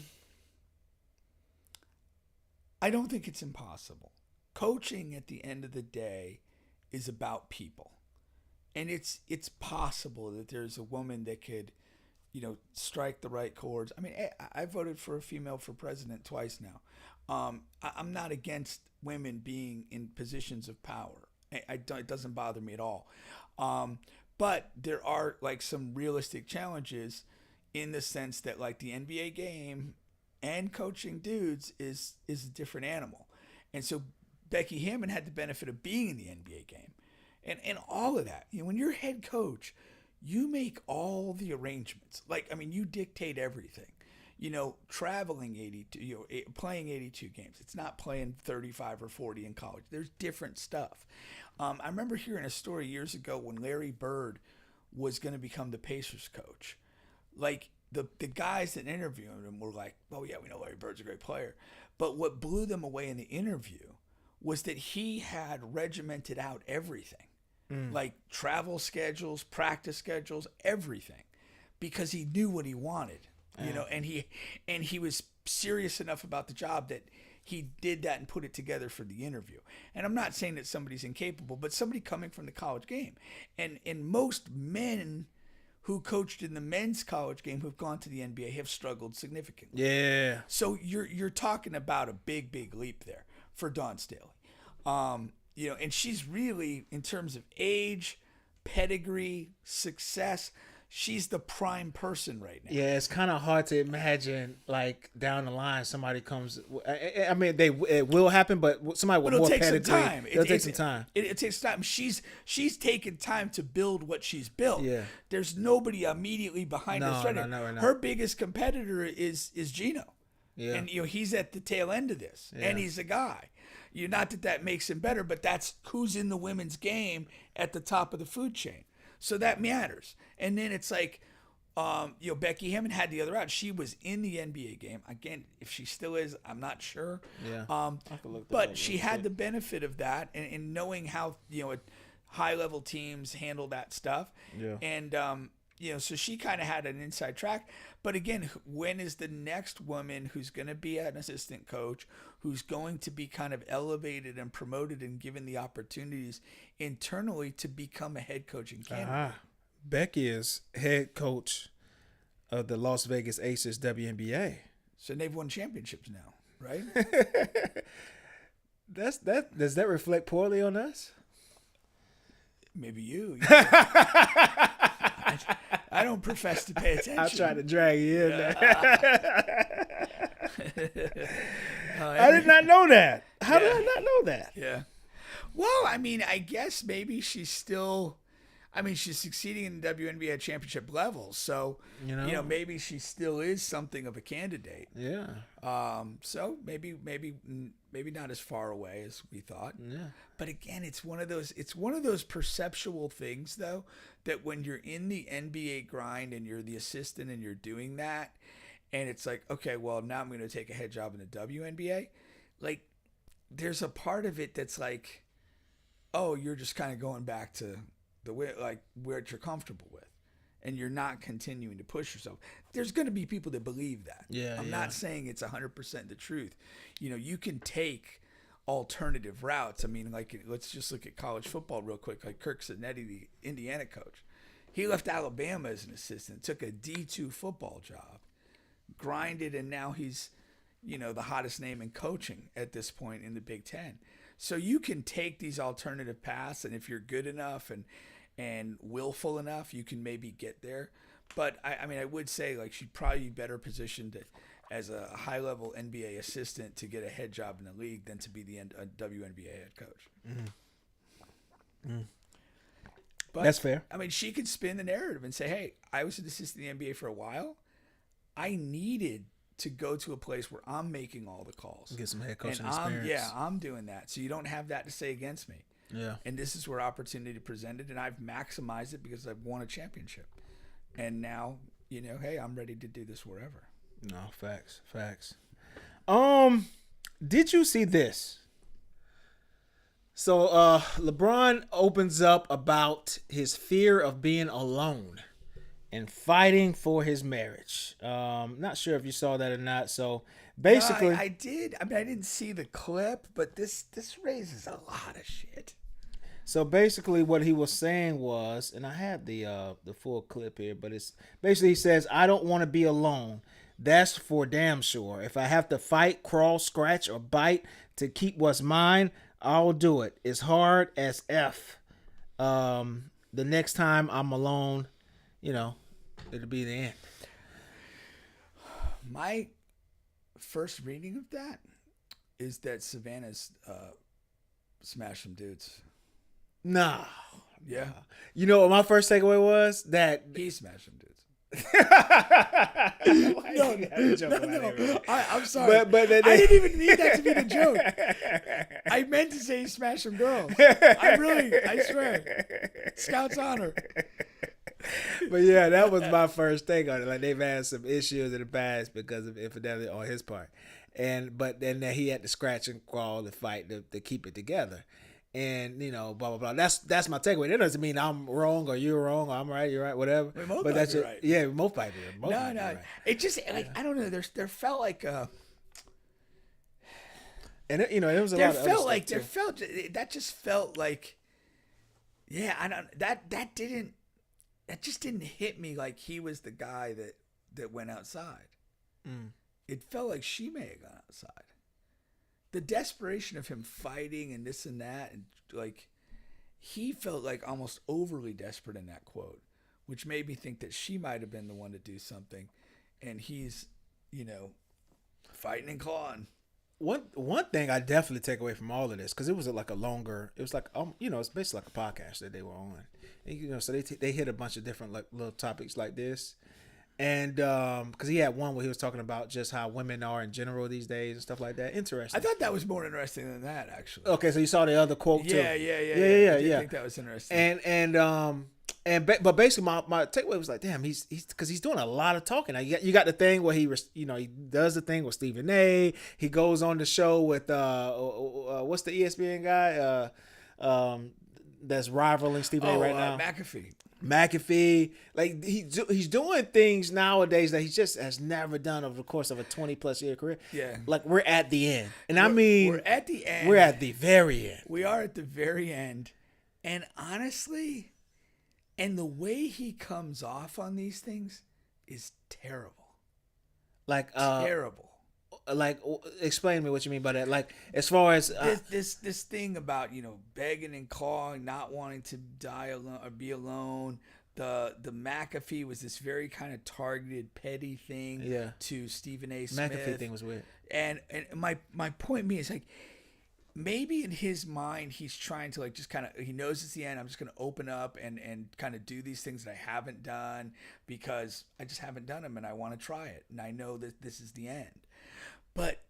Speaker 1: don't think it's impossible. Coaching at the end of the day is about people. And it's possible that there's a woman that could, strike the right chords. I mean, I voted for a female for president twice now. I'm not against women being in positions of power. It doesn't bother me at all. But there are like some realistic challenges in the sense that like the NBA game and coaching dudes is a different animal. And so Becky Hammond had the benefit of being in the NBA game and all of that. When you're head coach, you make all the arrangements. Like, I mean, you dictate everything. Traveling 82, playing 82 games. It's not playing 35 or 40 in college. There's different stuff. I remember hearing a story years ago when Larry Bird was going to become the Pacers coach. Like, the guys that interviewed him were like, oh yeah, we know Larry Bird's a great player. But what blew them away in the interview was that he had regimented out everything, like travel schedules, practice schedules, everything, because he knew what he wanted, you know, and he was serious enough about the job that he did that and put it together for the interview. And I'm not saying that somebody's incapable, but somebody coming from the college game, and most men who coached in the men's college game who've gone to the NBA have struggled significantly.
Speaker 2: Yeah.
Speaker 1: So you're talking about a big leap there for Dawn Staley. You know, and she's really, in terms of age, pedigree, success, she's the prime person right now.
Speaker 2: Yeah, it's kind of hard to imagine, like, down the line, somebody comes. I mean, it will happen, but somebody with
Speaker 1: But it'll
Speaker 2: more
Speaker 1: take some
Speaker 2: pedigree.
Speaker 1: time.
Speaker 2: It'll take some time.
Speaker 1: It takes time. She's taken time to build what she's built.
Speaker 2: Yeah.
Speaker 1: There's nobody immediately behind her.
Speaker 2: No.
Speaker 1: Her biggest competitor is Gino.
Speaker 2: Yeah.
Speaker 1: And, you know, he's at the tail end of this.
Speaker 2: Yeah.
Speaker 1: And he's a guy. You know, not that makes him better, but that's who's in the women's game at the top of the food chain. So that matters. And then it's like, you know, Becky Hammond had the other out. She was in the NBA game. Again, if she still is, I'm not sure.
Speaker 2: Yeah.
Speaker 1: But she had the benefit of that and knowing how, you know, high level teams handle that stuff.
Speaker 2: Yeah.
Speaker 1: And, you know, so she kind of had an inside track. But again, when is the next woman who's going to be an assistant coach, who's going to be kind of elevated and promoted and given the opportunities internally to become a head coaching candidate?
Speaker 2: Becky is head coach of the Las Vegas Aces WNBA.
Speaker 1: So they've won championships now, right?
Speaker 2: Does that reflect poorly on us?
Speaker 1: Maybe you. I don't profess to pay attention.
Speaker 2: I tried to drag you in there. I did not know that. How did I not know that?
Speaker 1: Yeah. Well, I mean, I guess maybe she's still. I mean, she's succeeding in the WNBA championship level, so you know maybe she still is something of a candidate.
Speaker 2: Yeah.
Speaker 1: So maybe not as far away as we thought.
Speaker 2: Yeah.
Speaker 1: But again, it's one of those perceptual things though, that when you're in the NBA grind and you're the assistant and you're doing that, and it's like, okay, well now I'm going to take a head job in the WNBA. Like, there's a part of it that's like, oh, you're just kind of going back to the way, like, where you're comfortable with, and you're not continuing to push yourself. There's going to be people that believe that.
Speaker 2: Yeah.
Speaker 1: I'm not saying it's 100% the truth. You know, you can take alternative routes. I mean, like, let's just look at college football real quick. Like Kirk Cincinnati, the Indiana coach, he left Alabama as an assistant, took a D2 football job, grinded, and now he's, you know, the hottest name in coaching at this point in the Big Ten. So you can take these alternative paths, and if you're good enough and willful enough, you can maybe get there. But I mean, I would say, like, she'd probably be better positioned as a high-level NBA assistant to get a head job in the league than to be the WNBA head coach.
Speaker 2: Mm-hmm.
Speaker 1: But,
Speaker 2: that's fair.
Speaker 1: I mean, she could spin the narrative and say, hey, I was an assistant in the NBA for a while. I needed to go to a place where I'm making all the calls.
Speaker 2: Get some head coaching
Speaker 1: and
Speaker 2: experience.
Speaker 1: I'm doing that. So you don't have that to say against me.
Speaker 2: Yeah.
Speaker 1: And this is where opportunity presented, and I've maximized it because I've won a championship. And now, you know, hey, I'm ready to do this wherever.
Speaker 2: No, facts. Did you see this? So LeBron opens up about his fear of being alone and fighting for his marriage. Not sure if you saw that or not. So basically,
Speaker 1: I did. I mean, I didn't see the clip, but this raises a lot of shit.
Speaker 2: So basically, what he was saying was, and I had the full clip here, but it's basically he says, "I don't want to be alone. That's for damn sure. If I have to fight, crawl, scratch, or bite to keep what's mine, I'll do it. It's hard as F. The next time I'm alone, you know, it'll be the end."
Speaker 1: My first reading of that is that Savannah's smashed some dudes.
Speaker 2: Nah.
Speaker 1: Yeah.
Speaker 2: You know what my first takeaway was? That
Speaker 1: He smashed some dudes.
Speaker 2: No.
Speaker 1: I'm sorry.
Speaker 2: But
Speaker 1: I didn't even need that to be the joke. I meant to say he smashed some girls. I swear. Scout's honor.
Speaker 2: But yeah, that was my first take on it. Like they've had some issues in the past because of infidelity on his part, but then he had to scratch and crawl to fight to keep it together, and blah blah blah. That's my takeaway. That doesn't mean I'm wrong or you're wrong or I'm right, you're right, whatever.
Speaker 1: But that's
Speaker 2: just,
Speaker 1: right.
Speaker 2: Yeah, both might be.
Speaker 1: No. Right. It just I don't know. There felt like
Speaker 2: and it was a lot of other stuff
Speaker 1: that just felt like. Yeah, I don't. That just didn't hit me like he was the guy that went outside. It felt like she may have gone outside. The desperation of him fighting and this and that, and like he felt like almost overly desperate in that quote, which made me think that she might have been the one to do something, and he's fighting and clawing.
Speaker 2: One thing I definitely take away from all of this, because it was like it's basically like a podcast that they were on, and, so they hit a bunch of different like little topics like this, and because he had one where he was talking about just how women are in general these days and stuff like that. Interesting.
Speaker 1: I thought that was more interesting than that, actually.
Speaker 2: Okay, so you saw the other quote too.
Speaker 1: Yeah. I think that was interesting.
Speaker 2: But basically my takeaway was like, damn, he's because he's doing a lot of talking. Now, you got the thing where he does the thing with Stephen A. He goes on the show with what's the ESPN guy that's rivaling Stephen A right now? McAfee. Like he's doing things nowadays that he just has never done over the course of a 20+ year career.
Speaker 1: Yeah.
Speaker 2: Like we're at the end. And
Speaker 1: we're at the end.
Speaker 2: We're at the very end.
Speaker 1: We are at the very end. And honestly, and the way he comes off on these things is terrible.
Speaker 2: Like
Speaker 1: terrible.
Speaker 2: Like, explain to me what you mean by that. Like, as far as
Speaker 1: this thing about begging and clawing, not wanting to die alone or be alone. The McAfee was this very kind of targeted, petty thing to Stephen A. Smith.
Speaker 2: McAfee thing was weird.
Speaker 1: And my point being is like, maybe in his mind he's trying to like just kind of, he knows it's the end. I'm just going to open up and kind of do these things that I haven't done because I just haven't done them and I want to try it. And I know that this is the end. But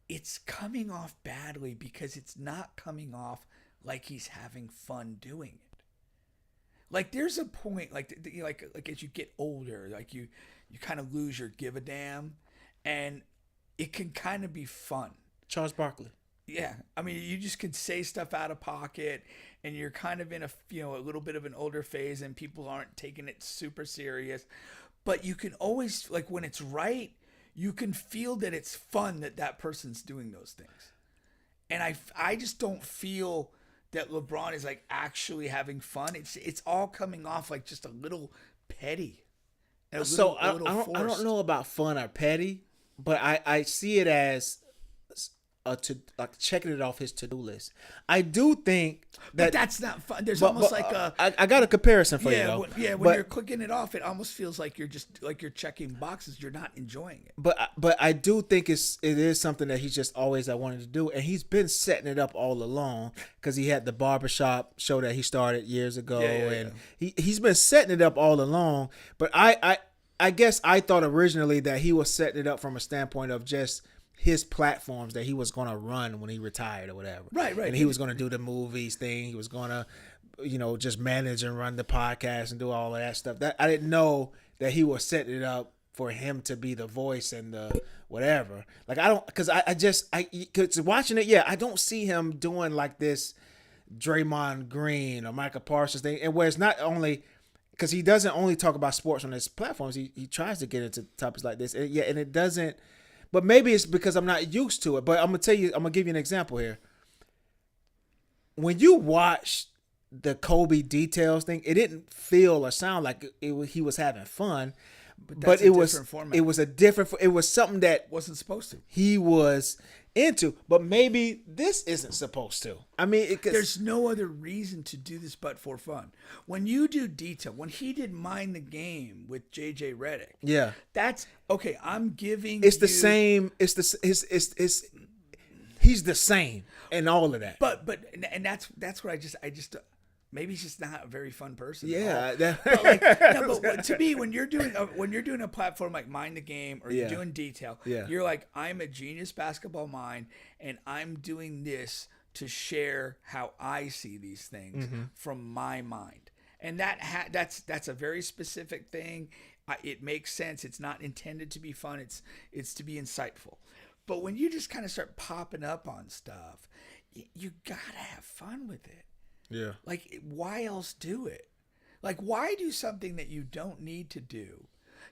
Speaker 1: it's coming off badly because it's not coming off like he's having fun doing it. Like there's a point like as you get older, like you kind of lose your give a damn, and it can kind of be fun.
Speaker 2: Charles Barkley.
Speaker 1: Yeah, I mean, you just can say stuff out of pocket, and you're kind of in a little bit of an older phase, and people aren't taking it super serious. But you can always, like, when it's right, you can feel that it's fun that person's doing those things. And I just don't feel that LeBron is like actually having fun. It's all coming off like just a little petty. I
Speaker 2: don't know about fun or petty, but I see it as like checking it off his to-do list. I do think that,
Speaker 1: but that's not fun. There's almost like a.
Speaker 2: I got a comparison for you though.
Speaker 1: When you're clicking it off, it almost feels like you're just like you're checking boxes. You're not enjoying it.
Speaker 2: But I do think it is something that he's just always wanted to do, and he's been setting it up all along because he had the barbershop show that he started years ago, and he's been setting it up all along. But I guess I thought originally that he was setting it up from a standpoint of just his platforms that he was going to run when he retired or whatever.
Speaker 1: Right.
Speaker 2: And he was going to do the movies thing. He was going to, just manage and run the podcast and do all of that stuff. That I didn't know that he was setting it up for him to be the voice and the whatever. Like because watching it, I don't see him doing like this Draymond Green or Michael Parsons thing. And where it's not only because he doesn't only talk about sports on his platforms. He tries to get into topics like this. And it doesn't. But maybe it's because I'm not used to it. But I'm going to give you an example here. When you watch the Kobe details thing, it didn't feel or sound like he was having fun. But it was something that
Speaker 1: wasn't supposed to.
Speaker 2: He was into, but maybe this isn't supposed to. I mean,
Speaker 1: there's no other reason to do this but for fun. When you do detail, when he did Mind the Game with JJ Redick, that's okay. I'm giving.
Speaker 2: It's the same. It's he's the same and all of that.
Speaker 1: But that's what I just. Maybe he's just not a very fun person.
Speaker 2: Yeah,
Speaker 1: but to me, when you're doing a platform like Mind the Game or you're doing detail, you're like, I'm a genius basketball mind, and I'm doing this to share how I see these things from my mind. and that's a very specific thing. It makes sense. It's not intended to be fun. It's to be insightful. But when you just kind of start popping up on stuff, you gotta have fun with it.
Speaker 2: Yeah.
Speaker 1: Like, why else do it? Like, why do something that you don't need to do?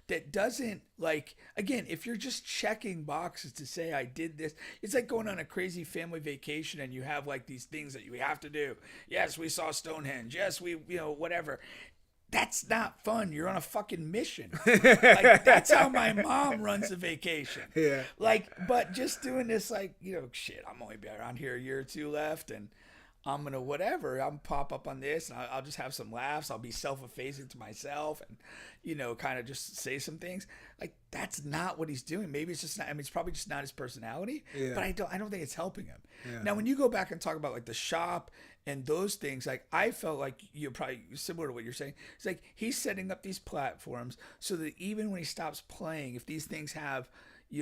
Speaker 1: That doesn't, like, again, if you're just checking boxes to say I did this, it's like going on a crazy family vacation and you have like these things that you have to do. Yes, we saw Stonehenge. Yes, we, whatever. That's not fun. You're on a fucking mission. Like, that's how my mom runs a vacation.
Speaker 2: Yeah.
Speaker 1: Like, but just doing this, like, shit, I'm only be around here a year or two left, and I'm gonna whatever. I'm pop up on this, and I'll just have some laughs. I'll be self-effacing to myself, and kind of just say some things. Like, that's not what he's doing. Maybe it's just not. I mean, it's probably just not his personality.
Speaker 2: Yeah.
Speaker 1: But I don't think it's helping him.
Speaker 2: Yeah.
Speaker 1: Now, when you go back and talk about like the shop and those things, like, I felt like you're probably similar to what you're saying. It's like he's setting up these platforms so that even when he stops playing, if these things have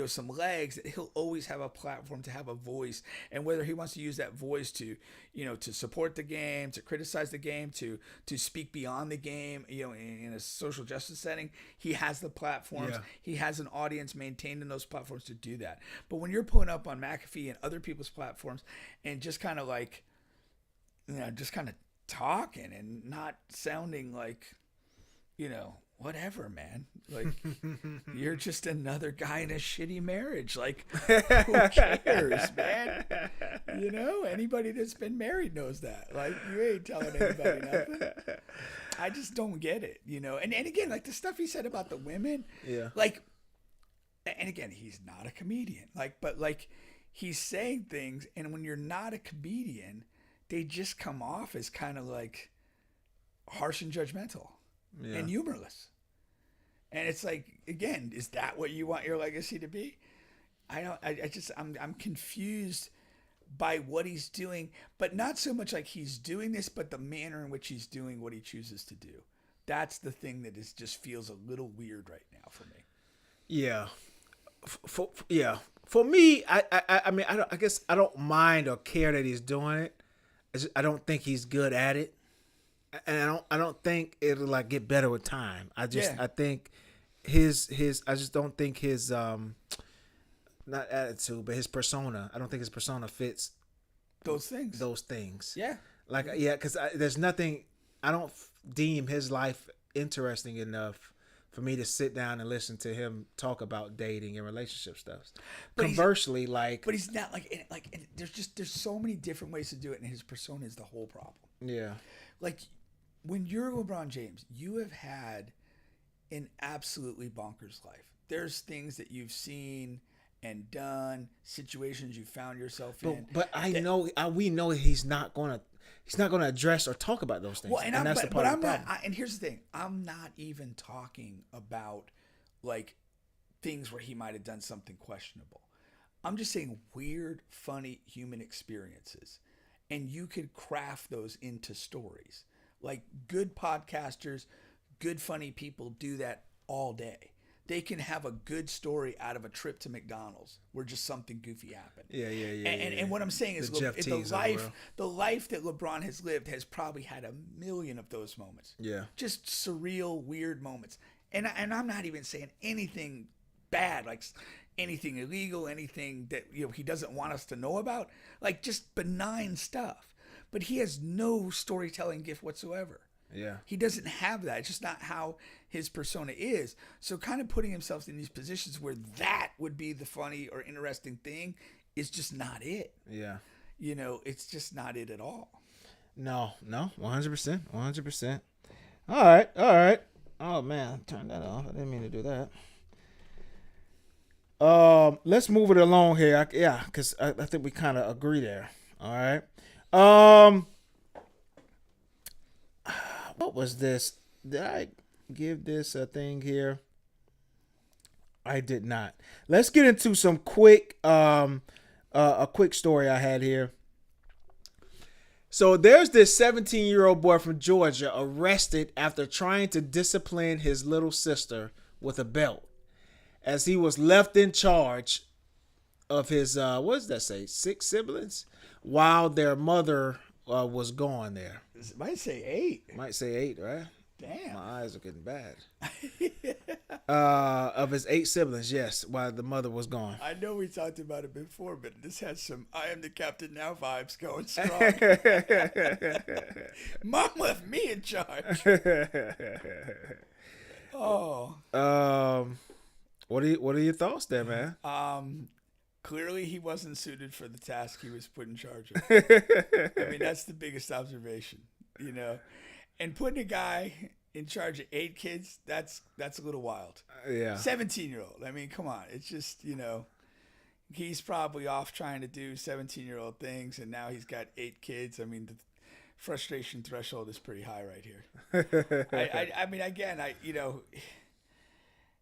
Speaker 1: some legs, that he'll always have a platform to have a voice. And whether he wants to use that voice to to support the game, to criticize the game, to speak beyond the game, in a social justice setting, he has the platforms.
Speaker 2: Yeah.
Speaker 1: He has an audience maintained in those platforms to do that. But when you're pulling up on McAfee and other people's platforms and just kind of like just kind of talking and not sounding like whatever, man. Like, you're just another guy in a shitty marriage. Like, who cares, man? Anybody that's been married knows that. Like, you ain't telling anybody nothing. I just don't get it, And again, like, the stuff he said about the women.
Speaker 2: Yeah.
Speaker 1: Like, and again, he's not a comedian. But he's saying things, and when you're not a comedian, they just come off as kind of like harsh and judgmental.
Speaker 2: Yeah.
Speaker 1: And humorless. And it's like, again, is that what you want your legacy to be? I'm confused by what he's doing, but not so much like he's doing this, but the manner in which he's doing what he chooses to do. That's the thing that just feels a little weird right now for me.
Speaker 2: Yeah. For me, I mean, I guess I don't mind or care that he's doing it. I don't think he's good at it. And I don't think it'll like get better with time. I think I just don't think his not attitude, but his persona. I don't think his persona fits
Speaker 1: those things. Yeah.
Speaker 2: Because there's nothing. I don't deem his life interesting enough for me to sit down and listen to him talk about dating and relationship stuff. But conversely, but
Speaker 1: he's not like there's so many different ways to do it, and his persona is the whole problem.
Speaker 2: Yeah.
Speaker 1: Like, when you're LeBron James, you have had an absolutely bonkers life. There's things that you've seen and done, situations you found yourself in.
Speaker 2: But we know he's not gonna address or talk about those things.
Speaker 1: Well, and
Speaker 2: that's the part of the problem.
Speaker 1: And here's the thing: I'm not even talking about like things where he might have done something questionable. I'm just saying weird, funny human experiences, and you could craft those into stories. Like, good podcasters, good funny people do that all day. They can have a good story out of a trip to McDonald's where just something goofy happened.
Speaker 2: Yeah.
Speaker 1: And what I'm saying is the life that LeBron has lived has probably had a million of those moments.
Speaker 2: Yeah.
Speaker 1: Just surreal, weird moments. And I'm not even saying anything bad, like anything illegal, anything that he doesn't want us to know about, like just benign stuff. But he has no storytelling gift whatsoever.
Speaker 2: Yeah.
Speaker 1: He doesn't have that. It's just not how his persona is. So kind of putting himself in these positions where that would be the funny or interesting thing is just not it.
Speaker 2: Yeah.
Speaker 1: It's just not it at all.
Speaker 2: No, 100%. All right. Oh, man, turn that off. I didn't mean to do that. Let's move it along here. Because I think we kind of agree there. All right. What was this? Did I give this a thing here? I did not. Let's get into some quick a quick story I had here. So there's this 17-year-old boy from Georgia arrested after trying to discipline his little sister with a belt as he was left in charge of his what does that say, 6 siblings, while their mother was gone there.
Speaker 1: Might say 8.
Speaker 2: Might say 8, right?
Speaker 1: Damn.
Speaker 2: My eyes are getting bad. Of his 8 siblings, yes, while the mother was gone.
Speaker 1: I know we talked about it before, but this has some "I am the captain now" vibes going strong. Mom left me in charge. Oh.
Speaker 2: What are your thoughts there, man?
Speaker 1: Clearly he wasn't suited for the task he was put in charge of. I mean, that's the biggest observation, you know. And putting a guy in charge of 8 kids, that's a little wild.
Speaker 2: Yeah.
Speaker 1: 17-year-old. I mean, come on. It's just, you know, he's probably off trying to do 17-year-old things, and now he's got 8 kids. I mean, the frustration threshold is pretty high right here. I mean, again, you know,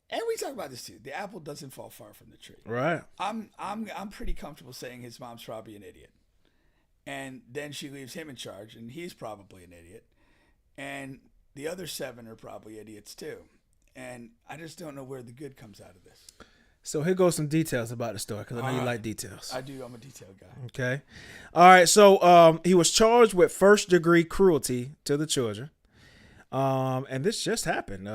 Speaker 1: and we talk about this too. The apple doesn't fall far from the tree.
Speaker 2: Right.
Speaker 1: I'm pretty comfortable saying his mom's probably an idiot, and then she leaves him in charge, and he's probably an idiot, and the other 7 are probably idiots too. And I just don't know where the good comes out of this.
Speaker 2: So here goes some details about the story, because I know you like details.
Speaker 1: I do. I'm a detail guy.
Speaker 2: Okay. All right. So he was charged with first-degree cruelty to the children. And this just happened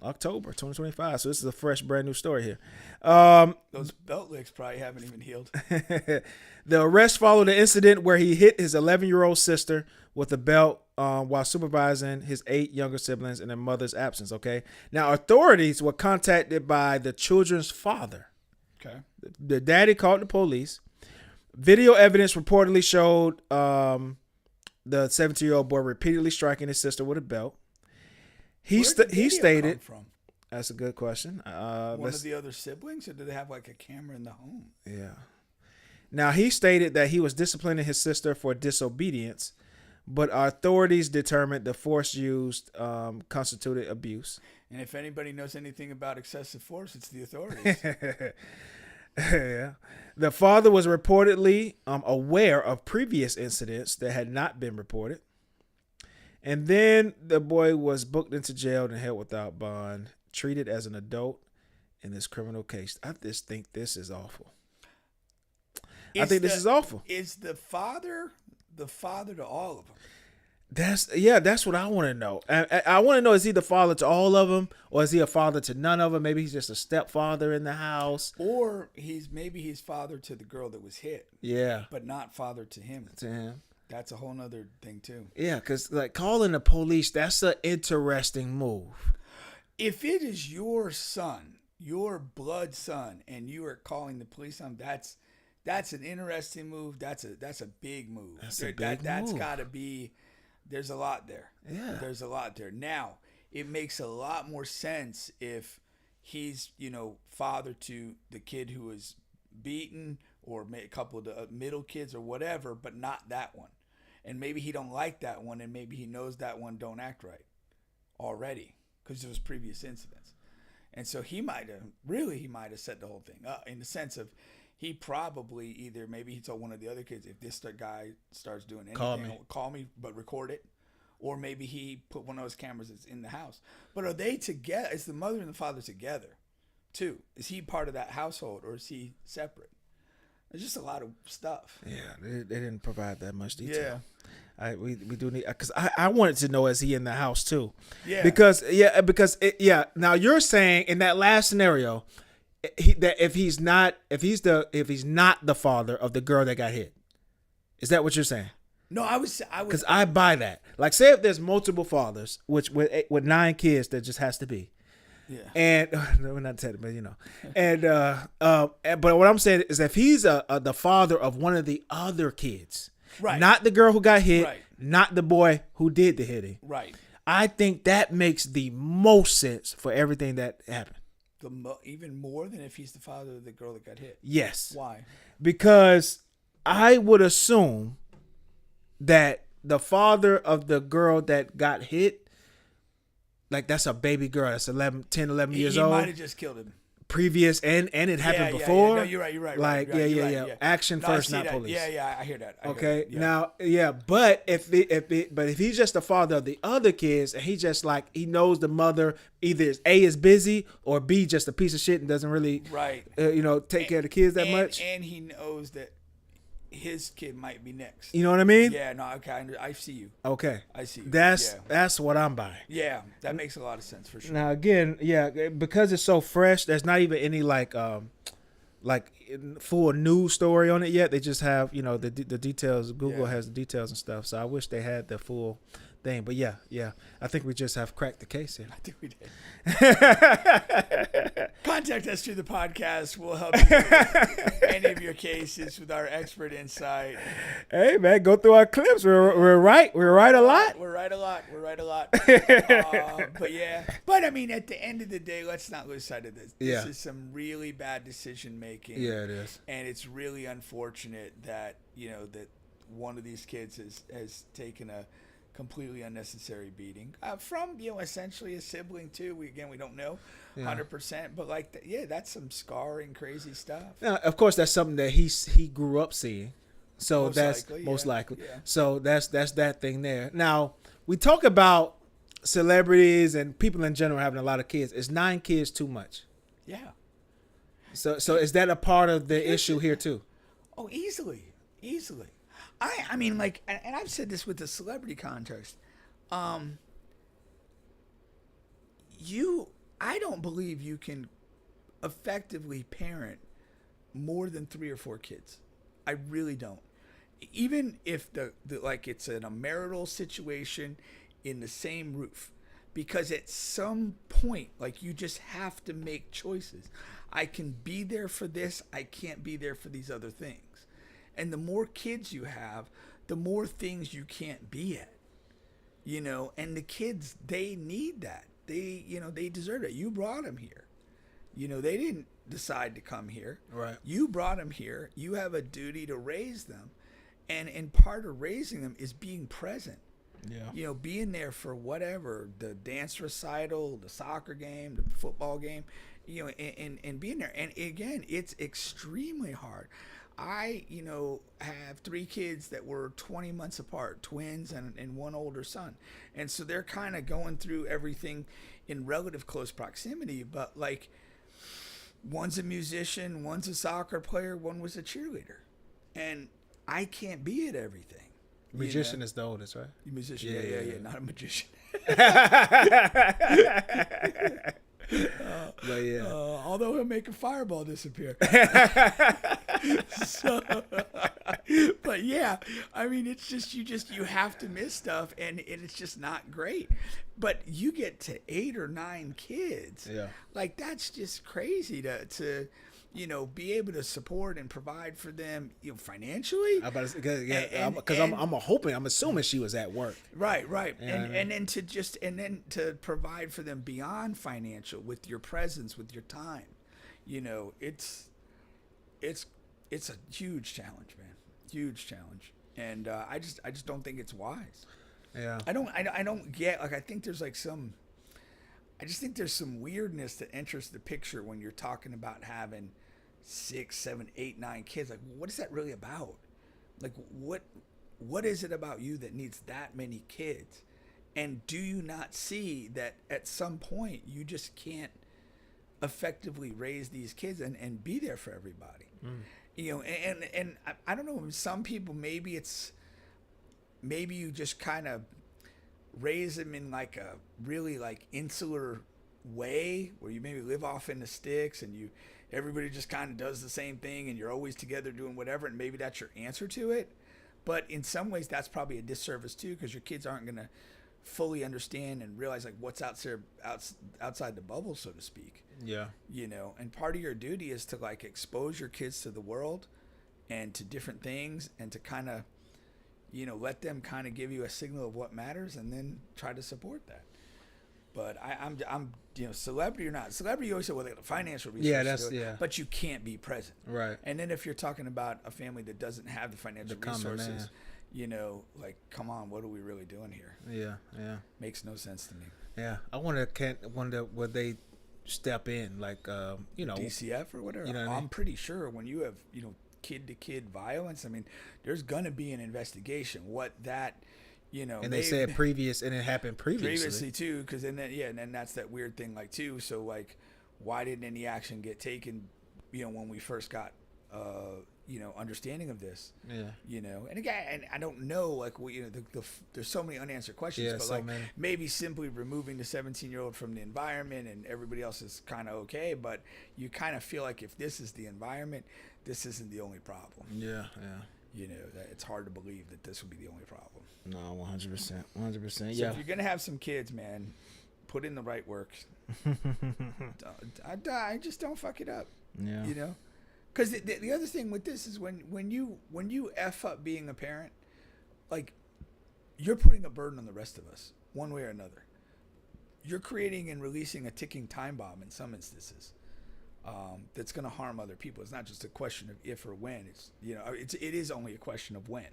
Speaker 2: October 2025. So this is a fresh, brand new story here.
Speaker 1: Those belt licks probably haven't even healed.
Speaker 2: The arrest followed an incident where he hit his 11-year-old sister with a belt while supervising his 8 younger siblings in their mother's absence. Okay. Now, authorities were contacted by the children's father.
Speaker 1: Okay.
Speaker 2: The daddy called the police. Video evidence reportedly showed the 17-year-old boy repeatedly striking his sister with a belt. He stated,
Speaker 1: from?
Speaker 2: That's a good question.
Speaker 1: One of the other siblings, or did they have like a camera in the home?
Speaker 2: Yeah. Now, he stated that he was disciplining his sister for disobedience, but authorities determined the force used constituted abuse.
Speaker 1: And if anybody knows anything about excessive force, it's the authorities.
Speaker 2: Yeah. The father was reportedly aware of previous incidents that had not been reported. And then the boy was booked into jail and held without bond, treated as an adult in this criminal case. I just think this is awful. This is awful.
Speaker 1: Is the father to all of them?
Speaker 2: That's what I want to know. I want to know, is he the father to all of them, or is he a father to none of them? Maybe he's just a stepfather in the house,
Speaker 1: or he's father to the girl that was hit.
Speaker 2: Yeah,
Speaker 1: but not father to him. That's a whole nother thing too.
Speaker 2: Yeah, because like calling the police, that's an interesting move.
Speaker 1: If it is your son, your blood son, and you are calling the police on, that's an interesting move. That's a big move. That's got to be. There's a lot there.
Speaker 2: Yeah.
Speaker 1: There's a lot there. Now, it makes a lot more sense if he's, you know, father to the kid who was beaten, or a couple of the middle kids or whatever, but not that one. And maybe he don't like that one, and maybe he knows that one don't act right already because there was previous incidents. And so he might have set the whole thing up in the sense of, he probably maybe he told one of the other kids, if this guy starts doing anything, call me, but record it. Or maybe he put one of those cameras that's in the house. But are they together? Is the mother and the father together too? Is he part of that household, or is he separate? There's just a lot of stuff.
Speaker 2: Yeah, they didn't provide that much detail. Yeah. We do need, because I wanted to know, is he in the house too?
Speaker 1: Yeah.
Speaker 2: Because now you're saying in that last scenario, that if he's not the father of the girl that got hit, is that what you're saying?
Speaker 1: No, I was
Speaker 2: because I buy that. Like, say if there's multiple fathers, which with 9 kids, there just has to be.
Speaker 1: Yeah.
Speaker 2: And no, we're not technically, but you know. And but what I'm saying is, if he's the father of one of the other kids,
Speaker 1: right,
Speaker 2: not the girl who got hit,
Speaker 1: right,
Speaker 2: not the boy who did the hitting,
Speaker 1: right,
Speaker 2: I think that makes the most sense for everything that happened.
Speaker 1: Even more than if he's the father of the girl that got hit.
Speaker 2: Yes.
Speaker 1: Why? Because
Speaker 2: I would assume that the father of the girl that got hit, like, that's a baby girl that's 11 years old.
Speaker 1: He might have just killed him.
Speaker 2: Previous, and it happened before.
Speaker 1: No, you're right.
Speaker 2: Like,
Speaker 1: right.
Speaker 2: Action first, not police.
Speaker 1: Yeah, I hear that.
Speaker 2: Okay, now, but if he's just the father of the other kids, and he just, like, he knows the mother either A is busy, or B just a piece of shit and doesn't really take care of the kids that much,
Speaker 1: and he knows that his kid might be next.
Speaker 2: You know what I mean?
Speaker 1: Yeah, no, okay, I see you.
Speaker 2: Okay.
Speaker 1: I see you.
Speaker 2: That's what I'm buying.
Speaker 1: Yeah, that makes a lot of sense for sure.
Speaker 2: Now again, because it's so fresh, there's not even any like full news story on it yet. They just have the details. Google has the details and stuff. So I wish they had the full thing. But yeah, I think we just have cracked the case here.
Speaker 1: I think we did. Contact us through the podcast. We'll help you with any of your cases with our expert insight.
Speaker 2: Hey man, go through our clips. We're right. We're right a lot.
Speaker 1: We're right a lot. But I mean, at the end of the day, let's not lose sight of this. This is some really bad decision making.
Speaker 2: Yeah, it is.
Speaker 1: And it's really unfortunate that that one of these kids has taken a completely unnecessary beating from essentially a sibling too. We don't know 100%, but that's some scarring, crazy stuff.
Speaker 2: Now, of course, that's something that he grew up seeing, so most likely.
Speaker 1: Yeah.
Speaker 2: So that's that thing there. Now we talk about celebrities and people in general having a lot of kids. Is 9 kids too much?
Speaker 1: Yeah.
Speaker 2: So is that a part of the issue here too?
Speaker 1: Oh, easily. I mean, and I've said this with the celebrity context. I don't believe you can effectively parent more than 3 or 4 kids. I really don't. Even if it's in a marital situation in the same roof, because at some point, you just have to make choices. I can be there for this. I can't be there for these other things. And the more kids you have, the more things you can't be at, and the kids, they need that. They deserve it. You brought them here. They didn't decide to come here.
Speaker 2: Right.
Speaker 1: You brought them here. You have a duty to raise them. And part of raising them is being present. Yeah. Being there for whatever, the dance recital, the soccer game, the football game, and being there. And again, it's extremely hard. I, have 3 kids that were 20 months apart, twins and one older son. And so they're kind of going through everything in relative close proximity. But one's a musician, one's a soccer player, one was a cheerleader. And I can't be at everything.
Speaker 2: Magician is the oldest, right?
Speaker 1: Musician, yeah, not a magician.
Speaker 2: But
Speaker 1: although he'll make a fireball disappear. But yeah, I mean, it's just you have to miss stuff, and it's just not great. But you get to 8 or 9 kids, that's just crazy to be able to support and provide for them, financially.
Speaker 2: Because I'm assuming she was at work.
Speaker 1: Right. And then to provide for them beyond financial with your presence, with your time. It's a huge challenge, man. Huge challenge. And I just don't think it's wise.
Speaker 2: Yeah.
Speaker 1: I don't get, I think there's some weirdness that enters the picture when you're talking about having 6, 7, 8, 9 kids. What is that really about? What is it about you that needs that many kids? And do you not see that at some point you just can't effectively raise these kids and be there for everybody? And I don't know, some people, maybe you just kind of raise them in a really insular way where you maybe live off in the sticks and everybody just kind of does the same thing and you're always together doing whatever, and maybe that's your answer to it. But in some ways that's probably a disservice too, because your kids aren't going to fully understand and realize what's outside the bubble, so to speak.
Speaker 2: Yeah.
Speaker 1: And part of your duty is to expose your kids to the world and to different things, and to kind of let them kind of give you a signal of what matters, and then try to support that. But I'm celebrity or not celebrity, you always say, well, they got the financial resources, but you can't be present.
Speaker 2: Right.
Speaker 1: And then if you're talking about a family that doesn't have the financial resources, come on, what are we really doing here?
Speaker 2: Yeah.
Speaker 1: Makes no sense to me.
Speaker 2: Yeah. I wonder would they step in
Speaker 1: DCF or whatever? I'm pretty sure when you have kid-to-kid violence, I mean, there's gonna be an investigation. What that
Speaker 2: and they said previous, and it happened previously
Speaker 1: too, because then that's that weird thing too. So why didn't any action get taken when we first got understanding of this.
Speaker 2: Yeah.
Speaker 1: And again, and I don't know, like, there's so many unanswered questions,
Speaker 2: Yeah,
Speaker 1: but
Speaker 2: so
Speaker 1: like
Speaker 2: many.
Speaker 1: maybe simply removing the 17-year-old from the environment and everybody else is kind of okay, but you kind of feel like if this is the environment, this isn't the only problem.
Speaker 2: Yeah.
Speaker 1: That it's hard to believe that this would be the only problem.
Speaker 2: No, 100%. 100%.
Speaker 1: So
Speaker 2: Yeah.
Speaker 1: if you're gonna have some kids, man, put in the right work. I just don't fuck it up.
Speaker 2: Yeah.
Speaker 1: Because the other thing with this is when you F up being a parent, like, you're putting a burden on the rest of us one way or another. You're creating and releasing a ticking time bomb in some instances. That's going to harm other people. It's not just a question of if or when. It is only a question of when.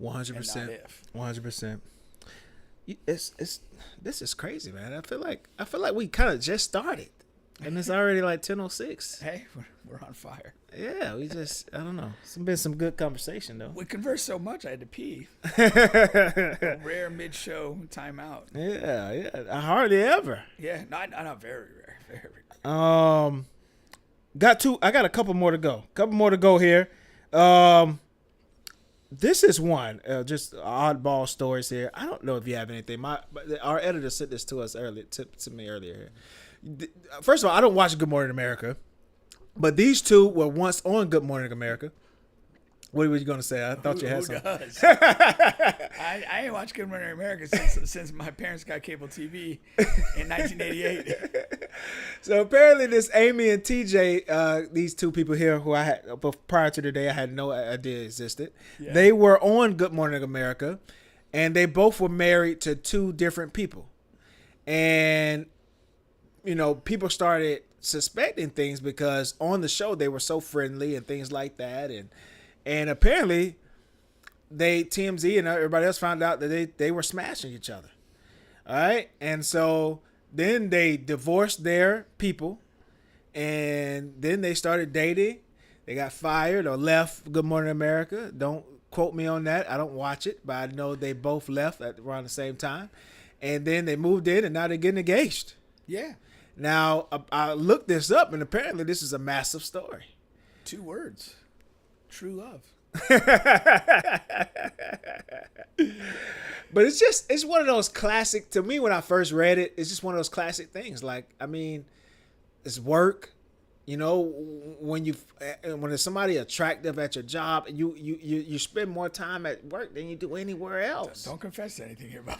Speaker 2: 100%.
Speaker 1: And not if.
Speaker 2: 100%. This is crazy, man. I feel like we kind of just started, and it's already like 10:06.
Speaker 1: Hey, we're on fire.
Speaker 2: Yeah, I don't know. It's been some good conversation though.
Speaker 1: We conversed so much, I had to pee. A rare mid-show timeout.
Speaker 2: Yeah. I hardly ever.
Speaker 1: Yeah, not very rare. Very rare.
Speaker 2: I got a couple more to go here. This is one, just oddball stories here. I don't know if you have anything. Our editor sent this to us earlier, to me earlier. First of all, I don't watch Good Morning America, but these two were once on Good Morning America. What were you going to say? I thought you had
Speaker 1: Who
Speaker 2: something.
Speaker 1: does? I ain't watched Good Morning America since my parents got cable TV in 1988.
Speaker 2: So apparently this Amy and TJ, these two people here who I had prior to today, I had no idea existed. Yeah. They were on Good Morning America, and they both were married to two different people. And, people started suspecting things because on the show they were so friendly and things like that. And apparently TMZ and everybody else found out that they were smashing each other. All right. And so then they divorced their people, and then they started dating. They got fired or left Good Morning America. Don't quote me on that. I don't watch it, but I know they both left at around the same time. And then they moved in, and now they're getting engaged.
Speaker 1: Yeah.
Speaker 2: Now, I looked this up, and apparently this is a massive story.
Speaker 1: 2 words. True love.
Speaker 2: But it's one of those classic, to me when I first read it, it's just one of those classic things. Like, I mean, it's work. When there's somebody attractive at your job, and you spend more time at work than you do anywhere else.
Speaker 1: Don't confess anything here, Bubba.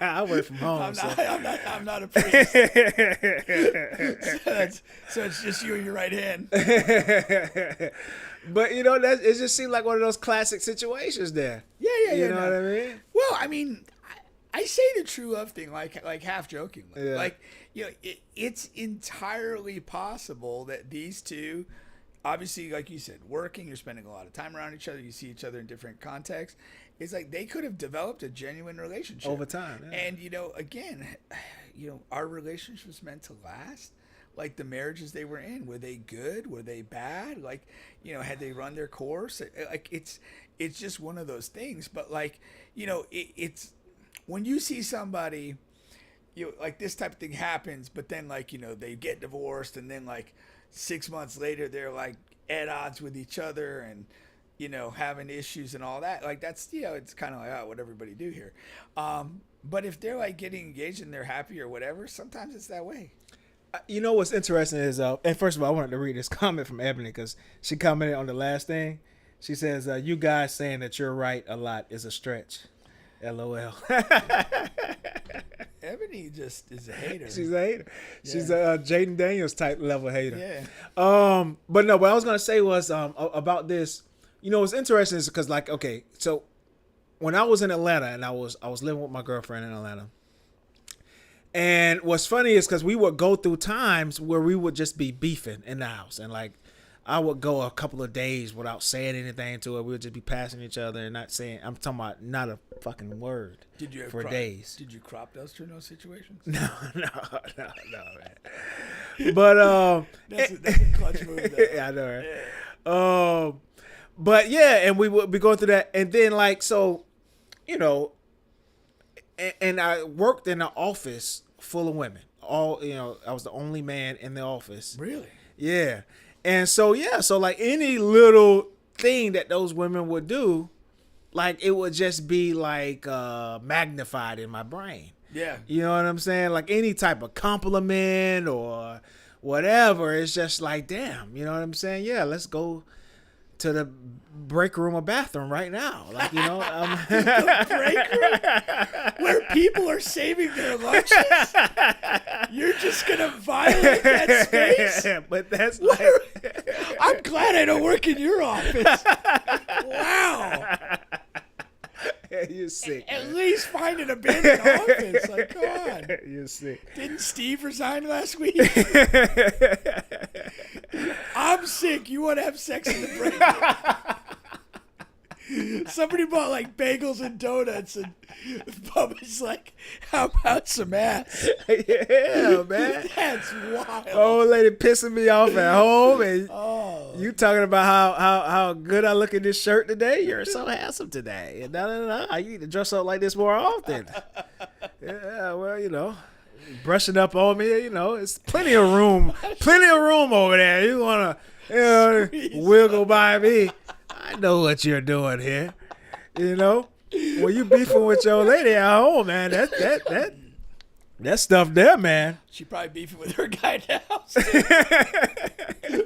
Speaker 2: I work from home.
Speaker 1: I'm not a priest. so it's just you and your right hand.
Speaker 2: But it just seemed like one of those classic situations there.
Speaker 1: Yeah.
Speaker 2: You know what I mean?
Speaker 1: Well, I mean, I say the true love thing like half jokingly.
Speaker 2: Yeah.
Speaker 1: Like, it's entirely possible that these two, obviously, like you said, working, you're spending a lot of time around each other, you see each other in different contexts. It's like they could have developed a genuine relationship
Speaker 2: over time. Yeah.
Speaker 1: And again, our relationship was meant to last. Like the marriages they were in, were they good? Were they bad? Like, had they run their course? Like, it's just one of those things. But like, it's when you see somebody, like this type of thing happens, but then like, they get divorced, and then like 6 months later they're like at odds with each other and having issues and all that. Like that's it's kind of like what everybody do here. But if they're like getting engaged and they're happy or whatever, sometimes it's that way.
Speaker 2: What's interesting is, and first of all, I wanted to read this comment from Ebony because she commented on the last thing. She says, "You guys saying that you're right a lot is a stretch." LOL.
Speaker 1: Ebony just is a hater.
Speaker 2: She's a hater. Yeah. She's a Jayden Daniels type level hater.
Speaker 1: Yeah.
Speaker 2: But no, what I was gonna say was about this. What's interesting is because like, okay, so when I was in Atlanta and I was living with my girlfriend in Atlanta. And what's funny is because we would go through times where we would just be beefing in the house. And like, I would go a couple of days without saying anything to her. We would just be passing each other and not saying, I'm talking about not a fucking word for days.
Speaker 1: Did you crop dust in those situations?
Speaker 2: No, man. But,
Speaker 1: that's a clutch move, though.
Speaker 2: Yeah, I know, right?
Speaker 1: Yeah.
Speaker 2: But yeah, and we would be going through that. And then like, so, and I worked in an office full of women. I was the only man in the office.
Speaker 1: Really?
Speaker 2: Yeah. And so like any little thing that those women would do, like it would just be like magnified in my brain.
Speaker 1: Yeah.
Speaker 2: You know what I'm saying? Like any type of compliment or whatever, it's just like, damn, you know what I'm saying? Yeah, let's go to the break room or bathroom right now. Like, you know,
Speaker 1: The break room where people are saving their lunches. You're just gonna violate that space.
Speaker 2: But that's
Speaker 1: Where-
Speaker 2: like,
Speaker 1: I'm glad I don't work in your office. Wow.
Speaker 2: you're sick.
Speaker 1: At
Speaker 2: Man.
Speaker 1: least find an abandoned office. Like, come on.
Speaker 2: You're sick.
Speaker 1: Didn't Steve resign last week? I'm sick. You want to have sex in the break room? Somebody bought like bagels and donuts, and Bubba's like, "How about some ass?"
Speaker 2: Yeah, man.
Speaker 1: That's wild.
Speaker 2: Old lady pissing me off at home, and
Speaker 1: Oh.
Speaker 2: you talking about how good I look in this shirt today. You're so handsome today. And no. You need to dress up like this more often. Yeah, well, you know, brushing up on me. You know, it's plenty of room over there. You wanna, wiggle by me? I know what you're doing here. You know, when you beefing with your lady at home, man, that stuff there, man.
Speaker 1: She probably beefing with her guy now.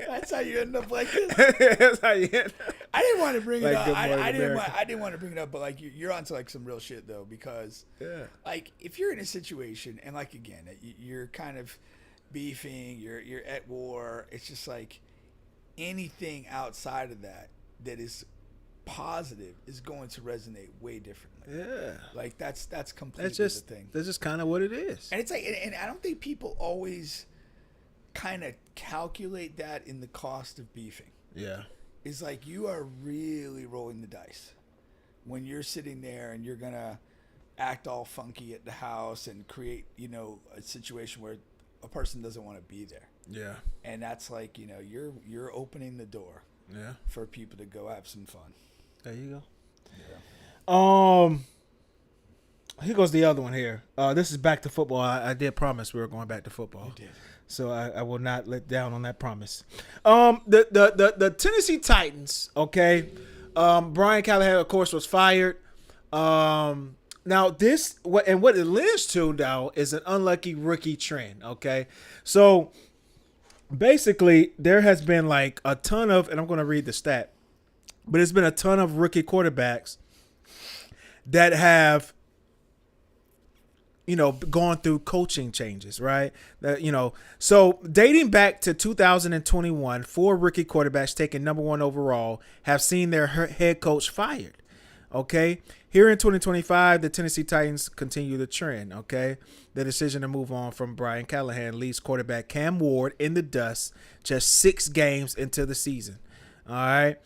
Speaker 1: That's how you end up like this.
Speaker 2: That's how you end up.
Speaker 1: I didn't want to bring it
Speaker 2: Like
Speaker 1: up.
Speaker 2: Good Morning
Speaker 1: I
Speaker 2: America.
Speaker 1: didn't want to bring it up, but like you're onto like some real shit though, because like if you're in a situation and like again you're kind of beefing, you're at war. It's just like anything outside of that is positive is going to resonate way differently.
Speaker 2: Yeah,
Speaker 1: Like that's completely
Speaker 2: that's
Speaker 1: the thing.
Speaker 2: just kind of what it is.
Speaker 1: And it's like, and I don't think people always kind of calculate that in the cost of beefing.
Speaker 2: Yeah,
Speaker 1: Is like you are really rolling the dice when you're sitting there and you're gonna act all funky at the house and create, you know, a situation where a person doesn't want to be there.
Speaker 2: yeah,
Speaker 1: And that's like, you know, you're opening the door
Speaker 2: yeah.
Speaker 1: for people to go have some fun.
Speaker 2: There you go.
Speaker 1: Yeah.
Speaker 2: Here goes the other one here. This is back to football. I did promise we were going back to football.
Speaker 1: You did.
Speaker 2: So I will not let down on that promise. The Tennessee Titans, okay. Brian Callahan, of course, was fired. Now what it leads to now is an unlucky rookie trend, okay. So basically there has been like a ton of, and I'm going to read the stat, but it's been a ton of rookie quarterbacks that have, you know, gone through coaching changes, right? That, you know, so dating back to 2021, 4 rookie quarterbacks taken number 1 overall have seen their head coach fired. Okay. Here in 2025, the Tennessee Titans continue the trend. Okay. The decision to move on from Brian Callahan leaves quarterback Cam Ward in the dust just 6 games into the season. All right.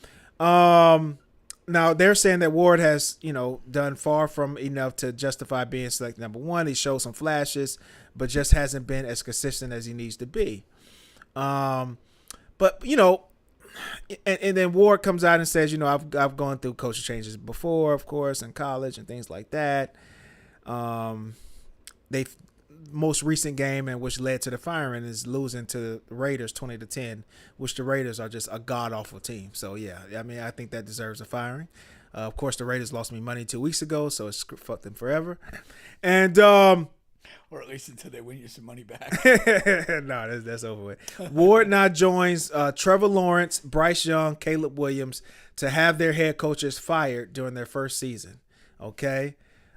Speaker 2: Now they're saying that Ward has, you know, done far from enough to justify being selected number 1. He showed some flashes, but just hasn't been as consistent as he needs to be. But you know, and then Ward comes out and says, you know, I've gone through coaching changes before, of course, in college and things like that. They most recent game and which led to the firing is losing to the Raiders 20-10, which the Raiders are just a god awful team. So yeah, I mean, I think that deserves a firing. Of course, the Raiders lost me money 2 weeks ago, so it's fucked them forever. And
Speaker 1: Or at least until they win you some money back.
Speaker 2: no, that's over with. Ward now joins Trevor Lawrence, Bryce Young, Caleb Williams to have their head coaches fired during their first season. Okay.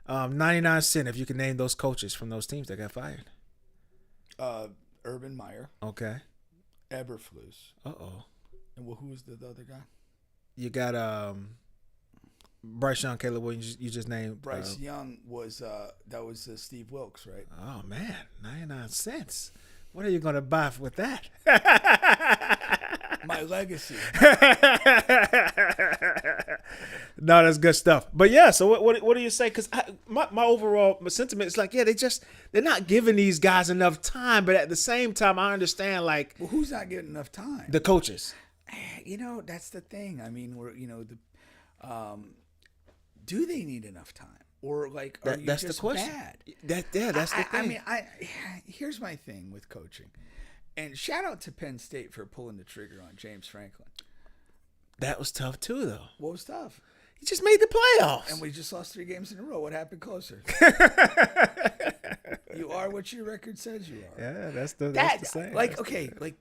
Speaker 2: 99 cent if you can name those coaches from those teams that got fired.
Speaker 1: Urban Meyer,
Speaker 2: Okay.
Speaker 1: Eberflus,
Speaker 2: Uh-oh.
Speaker 1: and who was the other guy?
Speaker 2: You got Bryce Young, Caleb Williams. You just named
Speaker 1: Bryce Young was that was Steve Wilkes, right?
Speaker 2: Oh man, 99 cents. What are you gonna buy with that?
Speaker 1: My legacy.
Speaker 2: No, that's good stuff. But yeah, so what do you say? Because my overall sentiment is like, yeah, they're not giving these guys enough time. But at the same time, I understand like
Speaker 1: Well, who's not getting enough time?
Speaker 2: the coaches.
Speaker 1: You know, that's the thing. I mean, do they need enough time, or like are you
Speaker 2: That's
Speaker 1: just
Speaker 2: the question.
Speaker 1: bad?
Speaker 2: That's the thing.
Speaker 1: I mean, here's my thing with coaching, And shout out to Penn State for pulling the trigger on James Franklin.
Speaker 2: That was tough too, though.
Speaker 1: What was tough?
Speaker 2: He just made the playoffs.
Speaker 1: And we just lost 3 games in a row. What happened closer? You are what your record says you are.
Speaker 2: Yeah, that's the same.
Speaker 1: Like, okay, like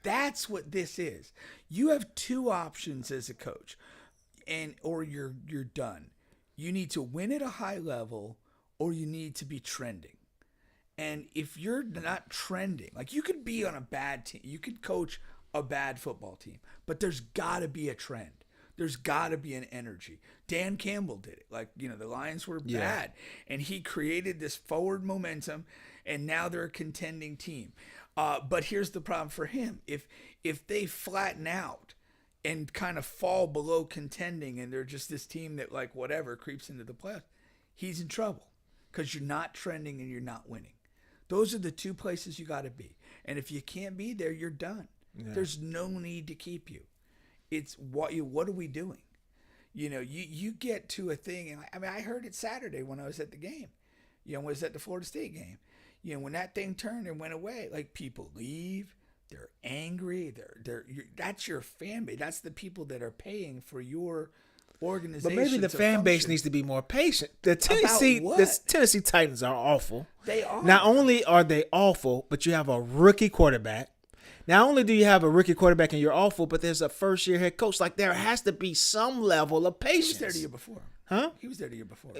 Speaker 1: that's what this is. You have 2 options as a coach, or you're done. You need to win at a high level, or you need to be trending. And if you're not trending, like you could be on a bad team, you could coach a bad football team, but there's got to be a trend. There's got to be an energy. Dan Campbell did it. Like, the Lions were bad, and he created this forward momentum, and now they're a contending team. But here's the problem for him. If they flatten out and kind of fall below contending, and they're just this team that, like, whatever, creeps into the playoffs, he's in trouble because you're not trending and you're not winning. Those are the 2 places you got to be. And if you can't be there, you're done. Yeah. There's no need to keep you. It's what are we doing? You get to a thing, and I mean, I heard it Saturday when I was at the game. Was at the Florida State game. When that thing turned and went away, like people leave, they're angry. That's your fan base. That's the people that are paying for your organization.
Speaker 2: But maybe the fan base needs to be more patient. The Tennessee Titans are awful.
Speaker 1: They are.
Speaker 2: Not only are they awful, but you have a rookie quarterback. Not only do you have a rookie quarterback and you're awful, but there's a first-year head coach. Like, there has to be some level of patience. He was
Speaker 1: there the year before.
Speaker 2: Huh?
Speaker 1: He was there the year before.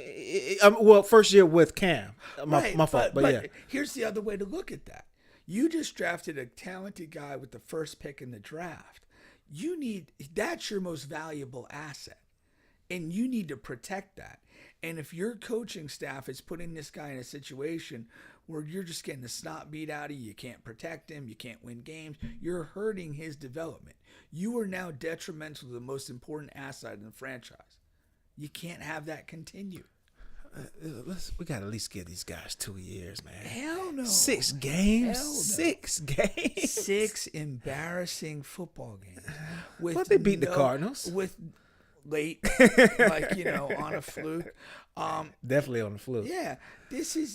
Speaker 2: Well, first year with Cam. My fault. But yeah.
Speaker 1: Here's the other way to look at that. You just drafted a talented guy with the first pick in the draft. That's your most valuable asset. And you need to protect that. And if your coaching staff is putting this guy in a situation where you're just getting the snot beat out of you, you can't protect him, you can't win games, you're hurting his development. You are now detrimental to the most important asset in the franchise. You can't have that continue.
Speaker 2: We got to at least give these guys 2 years, man.
Speaker 1: Hell no.
Speaker 2: 6 games.
Speaker 1: Hell no.
Speaker 2: 6 games.
Speaker 1: 6 embarrassing football games.
Speaker 2: But they beat the Cardinals.
Speaker 1: With late, on a fluke.
Speaker 2: Definitely on the fluke.
Speaker 1: Yeah,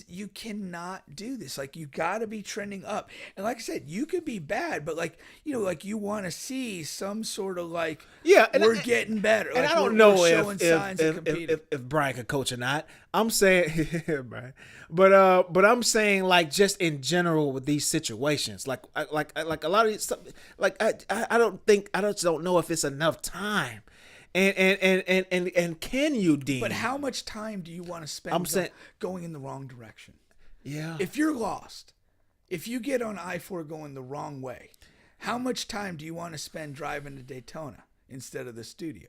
Speaker 1: you cannot do this. Like, you got to be trending up. And like I said, you could be bad, but you want to see some sort of we're getting better.
Speaker 2: And
Speaker 1: like,
Speaker 2: I don't know if Brian could coach or not. I'm saying, Brian, but I'm saying, like, just in general with these situations, like a lot of these stuff, I just don't know if it's enough time. And can you, Dean?
Speaker 1: But how much time do you want to spend going in the wrong direction?
Speaker 2: Yeah.
Speaker 1: If you're lost, if you get on I-4 going the wrong way, how much time do you want to spend driving to Daytona instead of the studio?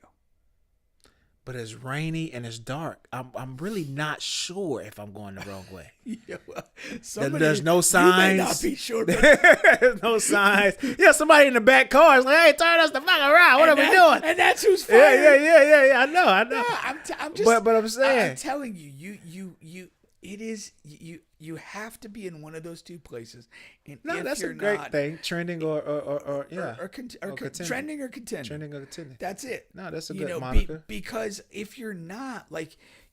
Speaker 2: But it's rainy and it's dark. I'm really not sure if I'm going the wrong way.
Speaker 1: Yeah, well,
Speaker 2: there's no signs.
Speaker 1: You may not be sure.
Speaker 2: There's no signs. Yeah, somebody in the back car is like, "Hey, turn us the fuck around. What are we doing?"
Speaker 1: And that's who's fired.
Speaker 2: Yeah. I know.
Speaker 1: No, I'm just.
Speaker 2: But I'm saying,
Speaker 1: I'm telling you, you have to be in one of those 2 places. And
Speaker 2: no, that's a great thing. Trending or contending.
Speaker 1: Trending or contending.
Speaker 2: Trending or contending.
Speaker 1: That's it.
Speaker 2: No, that's a good moniker.
Speaker 1: Because if you're not,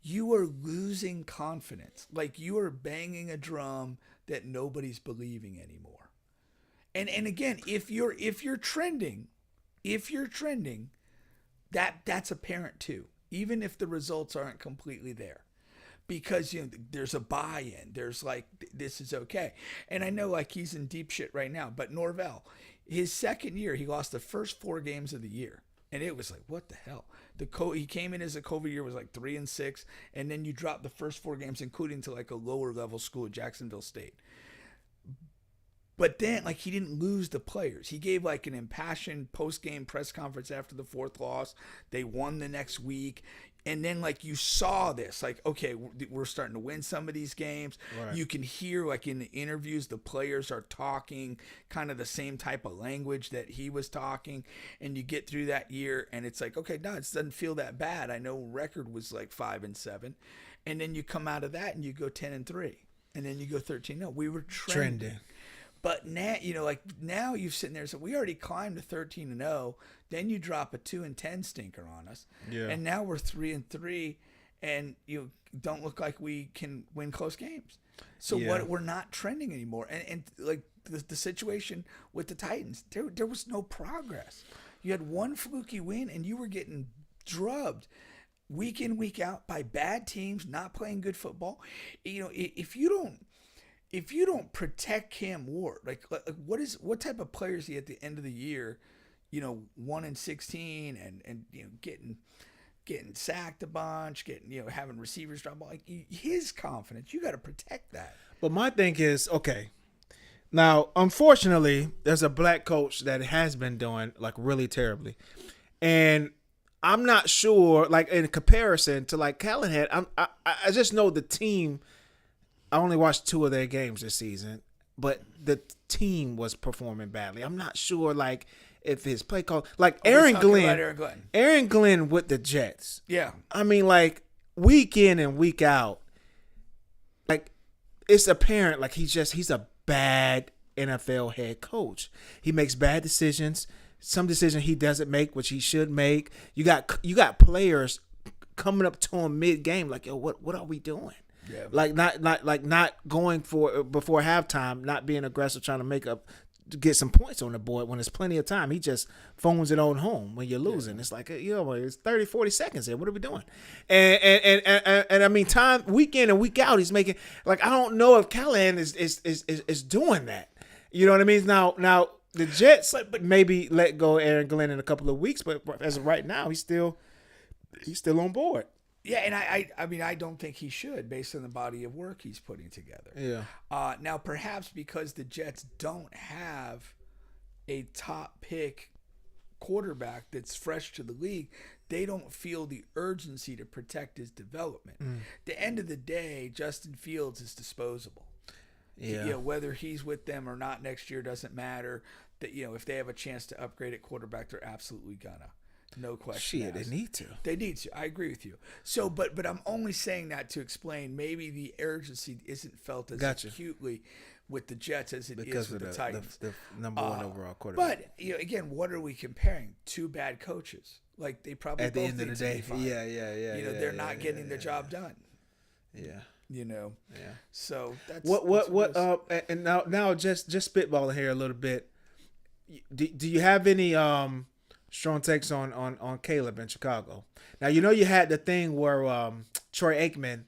Speaker 1: you are losing confidence. Like, you are banging a drum that nobody's believing anymore. And again, if you're trending, that's apparent too, even if the results aren't completely there. Because there's a buy-in. There's this is okay. And I know he's in deep shit right now. But Norvell, his second year, he lost the first 4 games of the year, and it was like, what the hell? He came in as a COVID year, was 3-6, and then you drop the first 4 games, including to a lower level school at Jacksonville State. But then, he didn't lose the players. He gave an impassioned post-game press conference after the 4th loss. They won the next week. And then, you saw this, okay, we're starting to win some of these games. Right. You can hear, in the interviews, the players are talking kind of the same type of language that he was talking. And you get through that year, and it's okay, no, it doesn't feel that bad. I know record was 5-7. And then you come out of that, and you go 10-3. And then you go 13. No, we were trending. But now, now you're sitting there, so we already climbed to 13-0. Then you drop a 2-10 stinker on us. Yeah. And now we're 3-3. and you don't look like we can win close games. So
Speaker 2: Yeah.
Speaker 1: we're not trending anymore. And like the situation with the Titans, there was no progress. You had one fluky win, and you were getting drubbed week in, week out by bad teams, not playing good football. You know, if you don't protect Cam Ward, like what type of player is he at the end of the year? You know, 1-16 and you know getting sacked a bunch, having receivers drop ball. Like his confidence, you got to protect that.
Speaker 2: But my thing is, okay, now unfortunately, there's a black coach that has been doing like really terribly, and I'm not sure, like in comparison to like Callahan, I just know the team. I only watched 2 of their games this season, but the team was performing badly. I'm not sure, like if his play call, like Aaron Glenn with the Jets.
Speaker 1: Yeah,
Speaker 2: I mean, like week in and week out, like it's apparent, like he's a bad NFL head coach. He makes bad decisions. Some decision he doesn't make, which he should make. You got players coming up to him mid game, like, yo, what are we doing?
Speaker 1: Yeah.
Speaker 2: Like not going for before halftime, not being aggressive, trying to get some points on the board when there's plenty of time. He just phones it on home when you're losing. Yeah. It's like, it's 30, 40 seconds here. What are we doing? And I mean, time week in and week out, he's making, like, I don't know if Callahan is doing that. You know what I mean? Now the Jets but maybe let go Aaron Glenn in a couple of weeks, but as of right now, he's still on board.
Speaker 1: Yeah, and I mean, I don't think he should, based on the body of work he's putting together.
Speaker 2: Yeah.
Speaker 1: Now, perhaps because the Jets don't have a top pick quarterback that's fresh to the league, they don't feel the urgency to protect his development. At the end of the day, Justin Fields is disposable.
Speaker 2: Yeah.
Speaker 1: You know, whether he's with them or not next year doesn't matter. That, you know, if they have a chance to upgrade at quarterback, they're absolutely gonna. No question.
Speaker 2: Shit, they need to.
Speaker 1: They need to. I agree with you. So, but I'm only saying that to explain maybe the urgency isn't felt as acutely with the Jets as it is with the Titans.
Speaker 2: The number one overall quarterback.
Speaker 1: But again, what are we comparing? 2 bad coaches. Like they probably
Speaker 2: at the
Speaker 1: both
Speaker 2: end of the
Speaker 1: need
Speaker 2: day.
Speaker 1: to be fired.
Speaker 2: Yeah.
Speaker 1: They're not getting the job done.
Speaker 2: Yeah.
Speaker 1: Yeah. So that's
Speaker 2: what and now just spitballing here a little bit. Do you have any strong takes on Caleb in Chicago? Now, you had the thing where Troy Aikman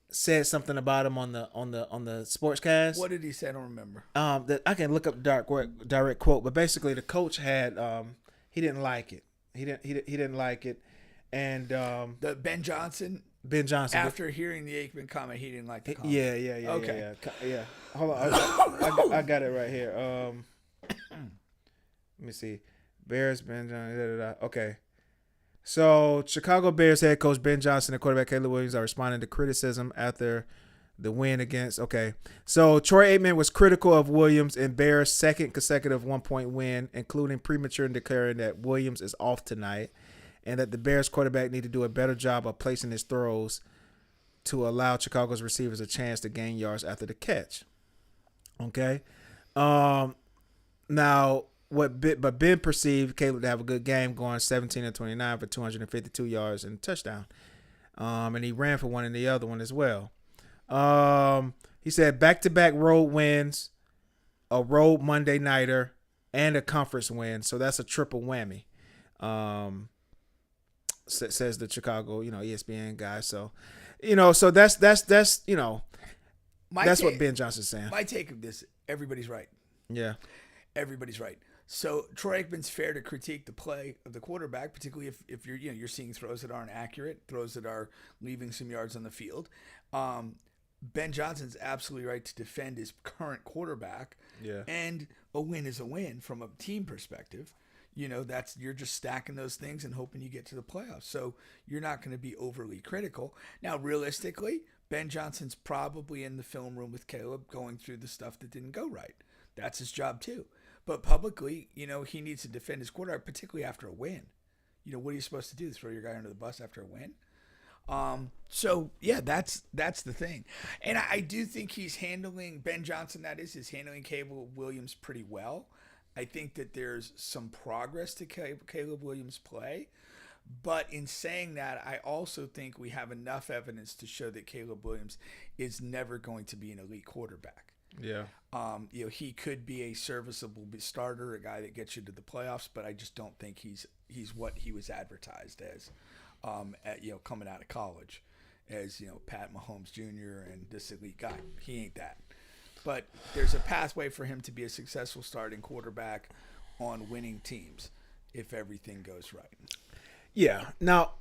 Speaker 2: said something about him on the sportscast.
Speaker 1: What did he say? I don't remember.
Speaker 2: That I can look up direct quote, but basically the coach had he didn't like it. He didn't like it, and
Speaker 1: the Ben Johnson. After hearing the Aikman comment, he didn't like the comment.
Speaker 2: Yeah.
Speaker 1: Okay.
Speaker 2: Yeah. Hold on, I got it right here. Let me see. Bears, Ben Johnson. Okay. So, Chicago Bears head coach Ben Johnson and quarterback Caleb Williams are responding to criticism after the win against. Okay. So, Troy Aikman was critical of Williams in Bears' second consecutive 1-point win, including premature and declaring that Williams is off tonight and that the Bears quarterback need to do a better job of placing his throws to allow Chicago's receivers a chance to gain yards after the catch. Okay. Now, but Ben perceived Caleb to have a good game, going 17-29 for 252 yards and a touchdown. And he ran for one in the other one as well. He said back-to-back road wins, a road Monday nighter, and a conference win. So that's a triple whammy. Says the Chicago, ESPN guy. So, so that's that's what Ben Johnson's saying.
Speaker 1: My take of this, everybody's right.
Speaker 2: Yeah.
Speaker 1: Everybody's right. So Troy Aikman's fair to critique the play of the quarterback, particularly if you're seeing throws that aren't accurate, throws that are leaving some yards on the field. Ben Johnson's absolutely right to defend his current quarterback.
Speaker 2: Yeah.
Speaker 1: And a win is a win from a team perspective. You're just stacking those things and hoping you get to the playoffs. So you're not going to be overly critical. Now, realistically, Ben Johnson's probably in the film room with Caleb going through the stuff that didn't go right. That's his job too. But publicly, he needs to defend his quarterback, particularly after a win. What are you supposed to do? Throw your guy under the bus after a win? So yeah, that's the thing. And I do think he's handling Ben Johnson, is handling Caleb Williams pretty well. I think that there's some progress to Caleb Williams' play, But in saying that, I also think we have enough evidence to show that Caleb Williams is never going to be an elite quarterback.
Speaker 2: Yeah.
Speaker 1: He could be a serviceable starter, a guy that gets you to the playoffs, but I just don't think he's what he was advertised as, coming out of college, as Pat Mahomes Jr. and this elite guy. He ain't that. But there's a pathway for him to be a successful starting quarterback on winning teams if everything goes right.
Speaker 2: Yeah. Now,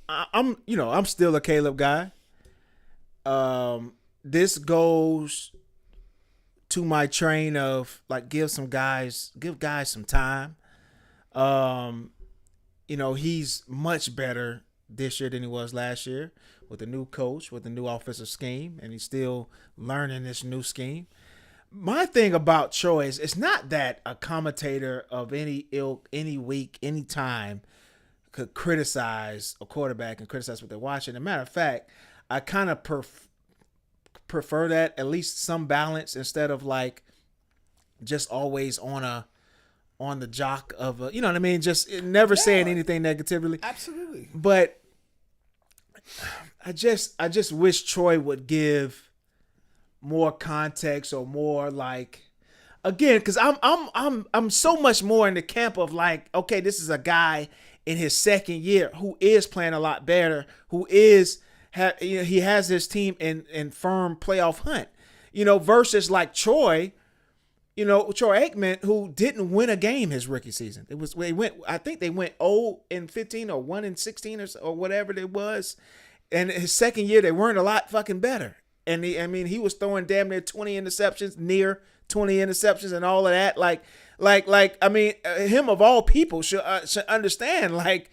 Speaker 2: I'm still a Caleb guy. This goes to my train of like give guys some time. He's much better this year than he was last year with a new coach, with a new offensive scheme, and he's still learning this new scheme. My thing about Troy is it's not that a commentator of any ilk, any week, any time could criticize a quarterback and criticize what they're watching. As a matter of fact, I kind of prefer that, at least some balance, instead of like just always on the jock of a, you know what I mean? Just never saying anything negatively.
Speaker 1: Absolutely.
Speaker 2: But I just wish Troy would give more context or more like, again, because I'm so much more in the camp of like, okay, this is a guy in his second year who is playing a lot better, who is he has his team in firm playoff hunt, versus like Troy Aikman, who didn't win a game his rookie season. I think they went 0-15 or 1-16 or whatever it was. And his second year, they weren't a lot fucking better. And he was throwing damn near 20 interceptions, near 20 interceptions and all of that. Him of all people should understand, like,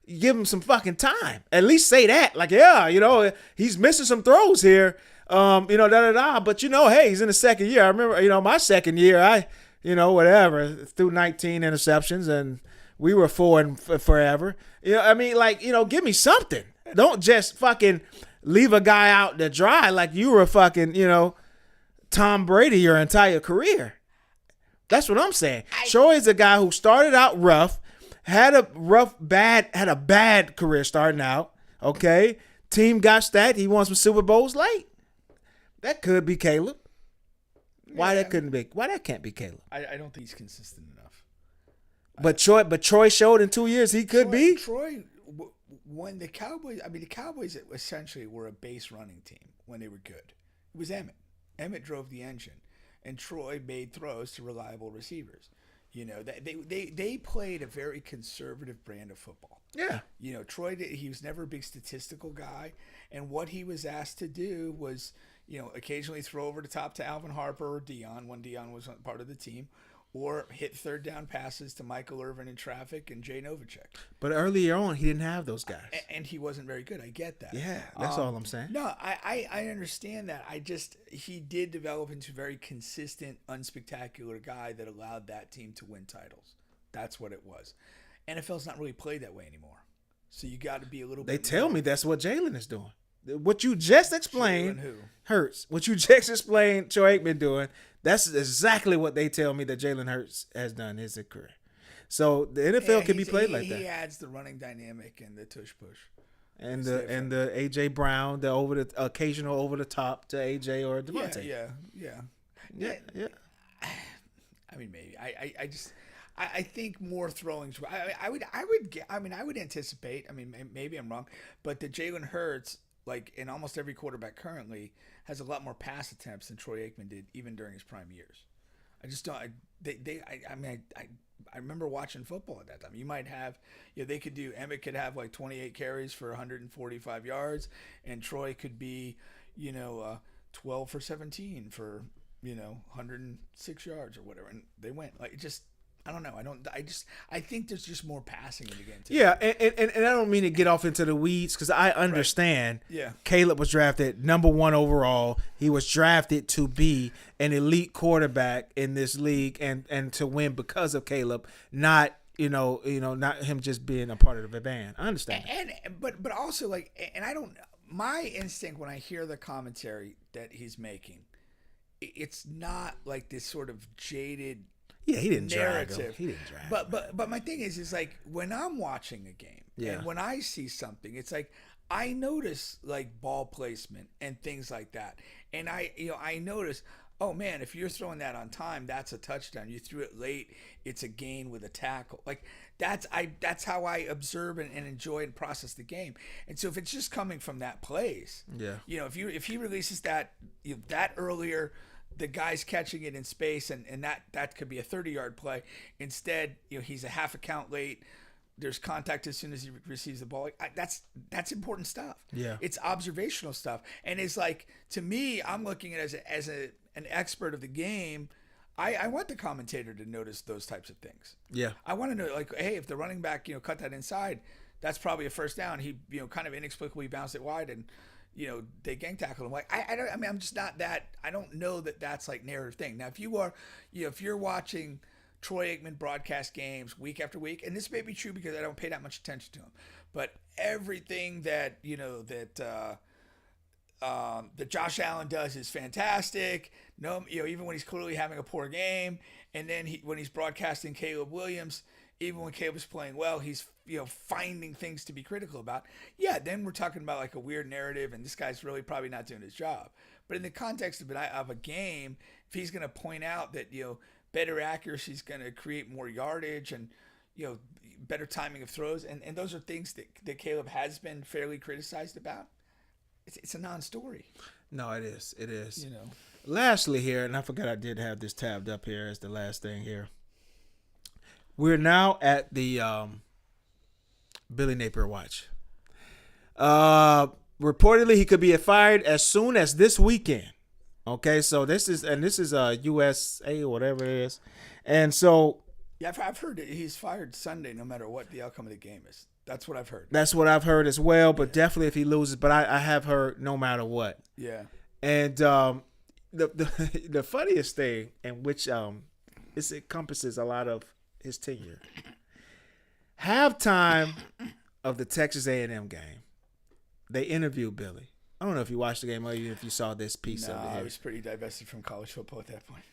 Speaker 2: give him some fucking time. At least say that. Like, yeah, he's missing some throws here. But hey, he's in the second year. I remember, my second year, I threw 19 interceptions and we were 4 and forever. Give me something. Don't just fucking leave a guy out to dry like you were fucking, Tom Brady your entire career. That's what I'm saying. Troy is a guy who started out rough, had a bad career starting out. Okay. Team got stacked. He won some Super Bowls late. That could be Caleb. Why that can't be Caleb?
Speaker 1: I don't think he's consistent enough.
Speaker 2: But Troy showed in 2 years he could be.
Speaker 1: Troy, when the Cowboys essentially were a base running team when they were good. It was Emmett. Emmett drove the engine, and Troy made throws to reliable receivers. They played a very conservative brand of football.
Speaker 2: Yeah.
Speaker 1: Troy, he was never a big statistical guy, and what he was asked to do was, occasionally throw over the top to Alvin Harper or Dion when Dion was part of the team, or hit third down passes to Michael Irvin in traffic and Jay Novacek.
Speaker 2: But earlier on, he didn't have those guys.
Speaker 1: And he wasn't very good. I get that.
Speaker 2: Yeah, that's all I'm saying.
Speaker 1: No, I understand that. He did develop into a very consistent, unspectacular guy that allowed that team to win titles. That's what it was. NFL's not really played that way anymore. So you got to be a little bit.
Speaker 2: They tell me that's what Jaylen is doing. What you just explained hurts. What you just explained Troy Aikman doing, that's exactly what they tell me that Jalen Hurts has done in his career. So the NFL can be played like that.
Speaker 1: He adds the running dynamic and the tush push.
Speaker 2: And the AJ Brown, the occasional over the top to AJ or Devontae.
Speaker 1: Yeah. I mean, maybe. I think more throwings. I would anticipate. I mean, maybe I'm wrong, but the Jalen Hurts, like in almost every quarterback currently, has a lot more pass attempts than Troy Aikman did, even during his prime years. I just don't. I remember watching football at that time. You might have, they could do. Emmett could have like 28 carries for 145 yards, and Troy could be, 12 for 17 for 106 yards or whatever, and they went like just. I don't know. I think there's just more passing in the game.
Speaker 2: Yeah, and I don't mean to get off into the weeds because I understand.
Speaker 1: Right. Yeah.
Speaker 2: Caleb was drafted number 1 overall. He was drafted to be an elite quarterback in this league and to win because of Caleb, not not him just being a part of the band. I understand.
Speaker 1: But also my instinct when I hear the commentary that he's making, it's not like this sort of jaded.
Speaker 2: Yeah, he didn't drag him.
Speaker 1: narrative.
Speaker 2: He didn't drag him.
Speaker 1: But my thing is like when I'm watching a game and when I see something, it's like I notice like ball placement and things like that, and I notice. Oh man, if you're throwing that on time, that's a touchdown. You threw it late, it's a gain with a tackle. Like that's how I observe and enjoy and process the game. And so if it's just coming from that place, if he releases that that earlier, the guy's catching it in space and that could be a 30-yard play. Instead, he's a half a count late. There's contact as soon as he receives the ball. That's important stuff.
Speaker 2: Yeah,
Speaker 1: it's observational stuff, and it's like to me, I'm looking at it as an expert of the game. I want the commentator to notice those types of things. Yeah, I want to know like, hey, if the running back cut that inside, that's probably a first down. He kind of inexplicably bounced it wide and they gang tackled him. Like I mean I'm just not that. I don't know that that's like narrative thing. Now if you are if you're watching Troy Aikman broadcast games week after week, and this may be true because I don't pay that much attention to him, but everything that that Josh Allen does is fantastic. No, even when he's clearly having a poor game, and then when he's broadcasting Caleb Williams, even when Caleb's playing well, he's finding things to be critical about. Yeah, then we're talking about like a weird narrative, and this guy's really probably not doing his job. But in the context of a game, if he's going to point out that better accuracy is going to create more yardage and better timing of throws, and those are things that Caleb has been fairly criticized about. It's a non-story.
Speaker 2: No, it is. It is. Lastly here, and I forgot I did have this tabbed up here as the last thing here. We're now at the Billy Napier watch. Reportedly, he could be fired as soon as this weekend. Okay, so this is USA or whatever it is, and so
Speaker 1: yeah, I've heard that he's fired Sunday no matter what the outcome of the game is. That's what I've heard.
Speaker 2: That's what I've heard as well, but definitely if he loses. But I have heard no matter what.
Speaker 1: Yeah.
Speaker 2: And the funniest thing, in which it encompasses a lot of his tenure. Halftime of the Texas A&M game, they interviewed Billy. I don't know if you watched the game or even if you saw this piece of it.
Speaker 1: I was pretty divested from college football at that point.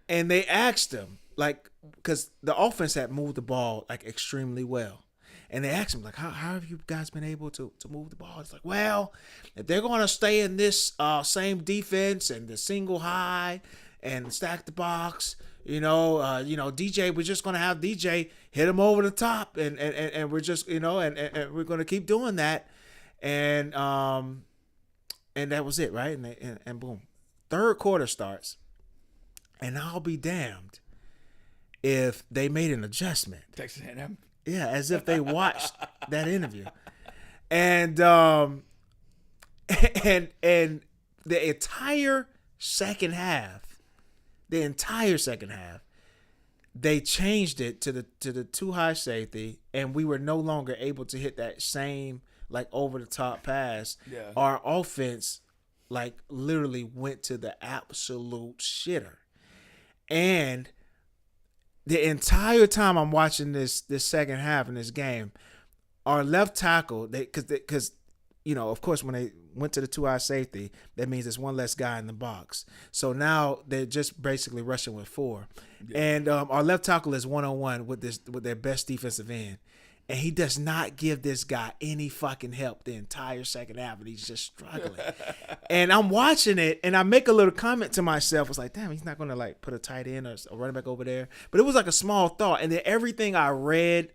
Speaker 2: And they asked him, like, because the offense had moved the ball like extremely well. And they asked him, like, how have you guys been able to move the ball? It's like, well, if they're going to stay in this same defense and the single high and stack the box, DJ, we're just going to have DJ hit him over the top. And we're just, and we're going to keep doing that. And that was it, right? And boom. Third quarter starts. And I'll be damned if they made an adjustment.
Speaker 1: Texas A&M?
Speaker 2: Yeah, as if they watched that interview. And and the entire second half, they changed it to the too high safety, and we were no longer able to hit that same like over the top pass.
Speaker 1: Yeah.
Speaker 2: Our offense like literally went to the absolute shitter. And the entire time I'm watching this second half in this game, our left tackle, because of course when they went to the too high safety, that means there's one less guy in the box. So now they're just basically rushing with four, and our left tackle is 1-on-1 with their best defensive end, and he does not give this guy any fucking help the entire second half, and he's just struggling. And I'm watching it, and I make a little comment to myself. It's like, damn, he's not going to like put a tight end or a running back over there. But it was like a small thought. And then everything I read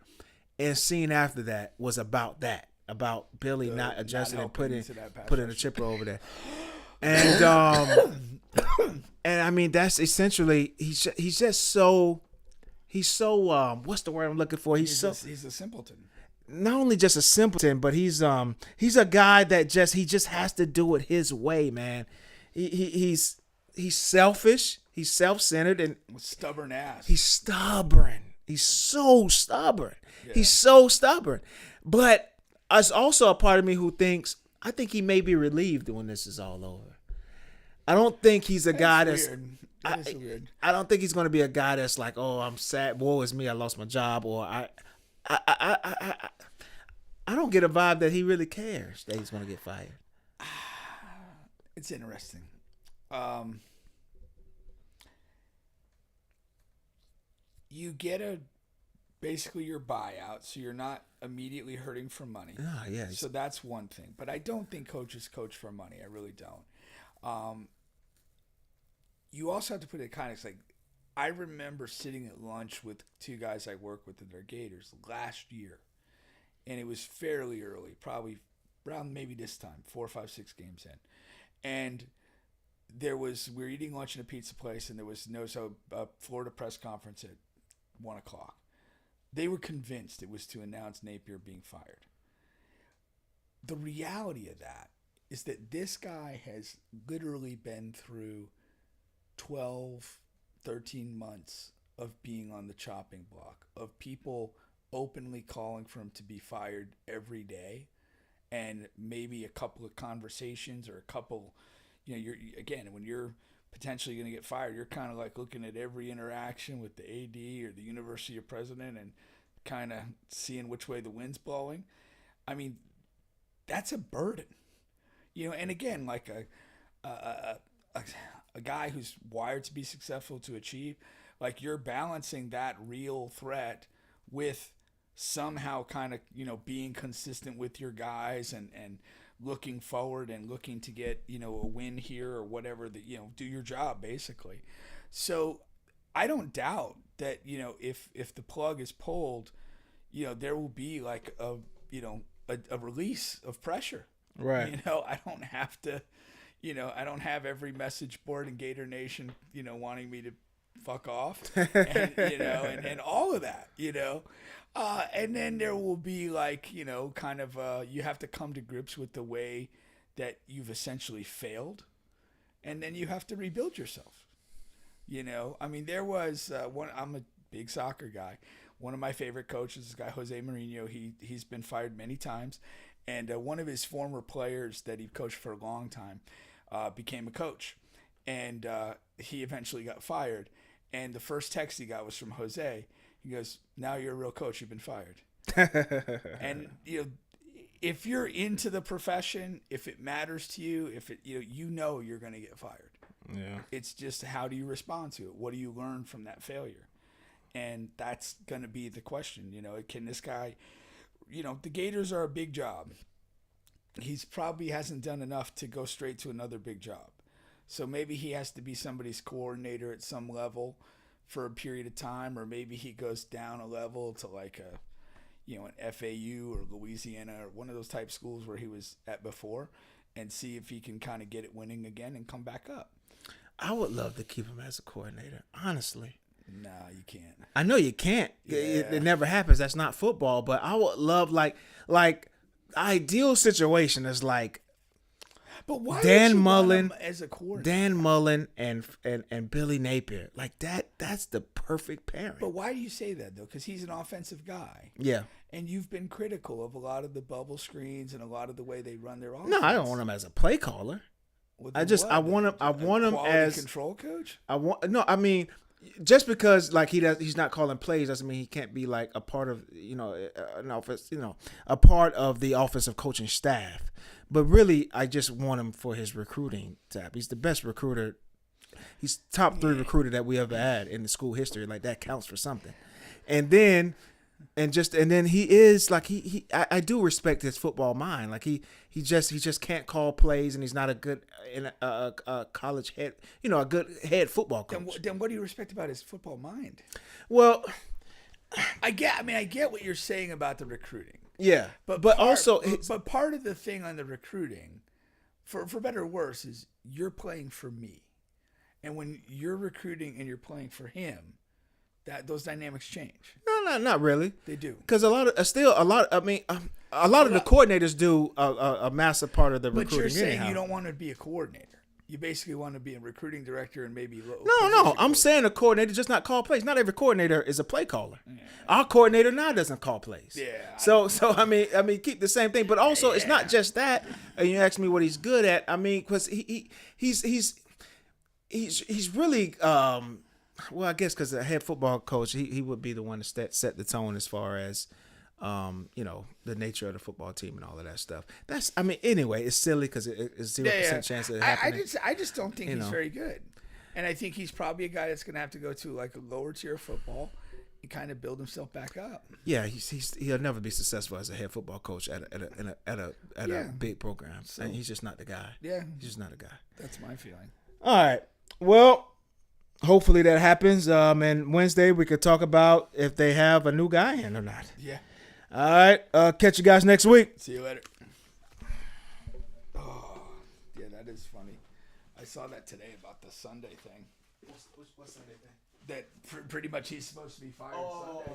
Speaker 2: and seen after that was about that, about Billy not adjusting and putting a chipper over there. And and I mean, that's essentially, he's just so, what's the word I'm looking for? He's
Speaker 1: a simpleton.
Speaker 2: Not only just a simpleton, but he's a guy that just has to do it his way, man. He's selfish, he's self-centered, and
Speaker 1: stubborn ass.
Speaker 2: He's stubborn. He's so stubborn. Yeah. He's so stubborn. But there's also a part of me who thinks I think he may be relieved when this is all over. I don't think he's a guy that's
Speaker 1: weird. That is weird.
Speaker 2: I don't think he's going to be a guy that's like, oh, I'm sad, woe is me, I lost my job, or I don't get a vibe that he really cares that he's going to get fired.
Speaker 1: It's interesting. you get basically your buyout, so you're not immediately hurting for money.
Speaker 2: Yeah.
Speaker 1: So that's one thing. But I don't think coaches coach for money. I really don't. You also have to put it in context. Like, I remember sitting at lunch with two guys I work with in their Gators last year, and it was fairly early, probably around maybe this time, 4, 5, 6 games in, and we were eating lunch in a pizza place, and there was a Florida press conference at 1:00. They were convinced it was to announce Napier being fired. The reality of that is that this guy has literally been through 12, 13 months of being on the chopping block, of people openly calling for him to be fired every day, and maybe a couple of conversations or a couple, when you're potentially going to get fired, you're kind of like looking at every interaction with the AD or the university president and kind of seeing which way the wind's blowing. I mean, that's a burden, and again, like a guy who's wired to be successful, to achieve, like, you're balancing that real threat with somehow kind of, being consistent with your guys and looking forward and looking to get, a win here or whatever, that, do your job basically. So I don't doubt that, if the plug is pulled, there will be like a release of pressure.
Speaker 2: Right.
Speaker 1: I don't have to, I don't have every message board in Gator Nation, wanting me to fuck off, and, and all of that, and then there will be like, kind of, you have to come to grips with the way that you've essentially failed, and then you have to rebuild yourself. I mean, there was I'm a big soccer guy. One of my favorite coaches, this guy Jose Mourinho. He's been fired many times, and one of his former players that he coached for a long time became a coach, and he eventually got fired. And the first text he got was from Jose. He goes, "Now you're a real coach. You've been fired." And if you're into the profession, if it matters to you, if it you're going to get fired.
Speaker 2: Yeah.
Speaker 1: It's just, how do you respond to it? What do you learn from that failure? And that's going to be the question. Can this guy, the Gators are a big job. He's probably hasn't done enough to go straight to another big job. So maybe he has to be somebody's coordinator at some level for a period of time, or maybe he goes down a level to like an FAU or Louisiana or one of those type schools where he was at before, and see if he can kind of get it winning again and come back up.
Speaker 2: I would love to keep him as a coordinator, honestly.
Speaker 1: No, you can't.
Speaker 2: I know you can't.
Speaker 1: Yeah.
Speaker 2: It never happens. That's not football. But I would love like ideal situation is like
Speaker 1: But why
Speaker 2: Dan
Speaker 1: would you
Speaker 2: Mullen
Speaker 1: want him as a coordinator?
Speaker 2: Dan Mullen and Billy Napier. Like that's the perfect pairing.
Speaker 1: But why do you say that though? Because he's an offensive guy.
Speaker 2: Yeah.
Speaker 1: And you've been critical of a lot of the bubble screens and a lot of the way they run their offense.
Speaker 2: No, I don't want him as a play caller.
Speaker 1: Well,
Speaker 2: I
Speaker 1: then
Speaker 2: want him
Speaker 1: quality
Speaker 2: as
Speaker 1: control coach.
Speaker 2: I mean, just because like he's not calling plays doesn't mean he can't be like a part of an office, a part of the offensive coaching staff. But really, I just want him for his recruiting tab. He's the best recruiter. He's top 3 recruiter that we ever had in the school history. Like, that counts for something. And then he is like I do respect his football mind. Like he just can't call plays, and he's not a good college head, a good head football coach.
Speaker 1: Then what do you respect about his football mind?
Speaker 2: Well,
Speaker 1: I get what you're saying about the recruiting.
Speaker 2: Yeah, but
Speaker 1: part of the thing on the recruiting, for better or worse, is you're playing for me, and when you're recruiting and you're playing for him, those dynamics change.
Speaker 2: No, not really.
Speaker 1: They do,
Speaker 2: because a lot of the coordinators do a massive part of the recruiting.
Speaker 1: But you're saying
Speaker 2: anyhow.
Speaker 1: You don't want to be a coordinator. You basically want to be a recruiting director and maybe
Speaker 2: No. I'm saying a coordinator just not call plays. Not every coordinator is a play caller. Yeah. Our coordinator now doesn't call plays.
Speaker 1: Yeah.
Speaker 2: So I mean, keep the same thing. But also, it's not just that. And you ask me what he's good at. I mean, because he's really well, I guess because the head football coach, he would be the one to set the tone as far as the nature of the football team and all of that stuff. Anyway, it's silly because it's 0% chance of it happening.
Speaker 1: I just don't think he's very good. And I think he's probably a guy that's going to have to go to like a lower tier football kind of build himself back up.
Speaker 2: Yeah, he'll never be successful as a head football coach at a big program.
Speaker 1: So,
Speaker 2: and he's just not the guy.
Speaker 1: Yeah,
Speaker 2: He's just not a guy.
Speaker 1: that's my feeling.
Speaker 2: All right. Well, hopefully that happens. And Wednesday we could talk about if they have a new guy in or not.
Speaker 1: Yeah.
Speaker 2: All right. Catch you guys next week.
Speaker 1: See you later. Oh, yeah, that is funny. I saw that today about the Sunday thing.
Speaker 2: What's Sunday thing?
Speaker 1: That pretty much he's supposed to be fired Sunday.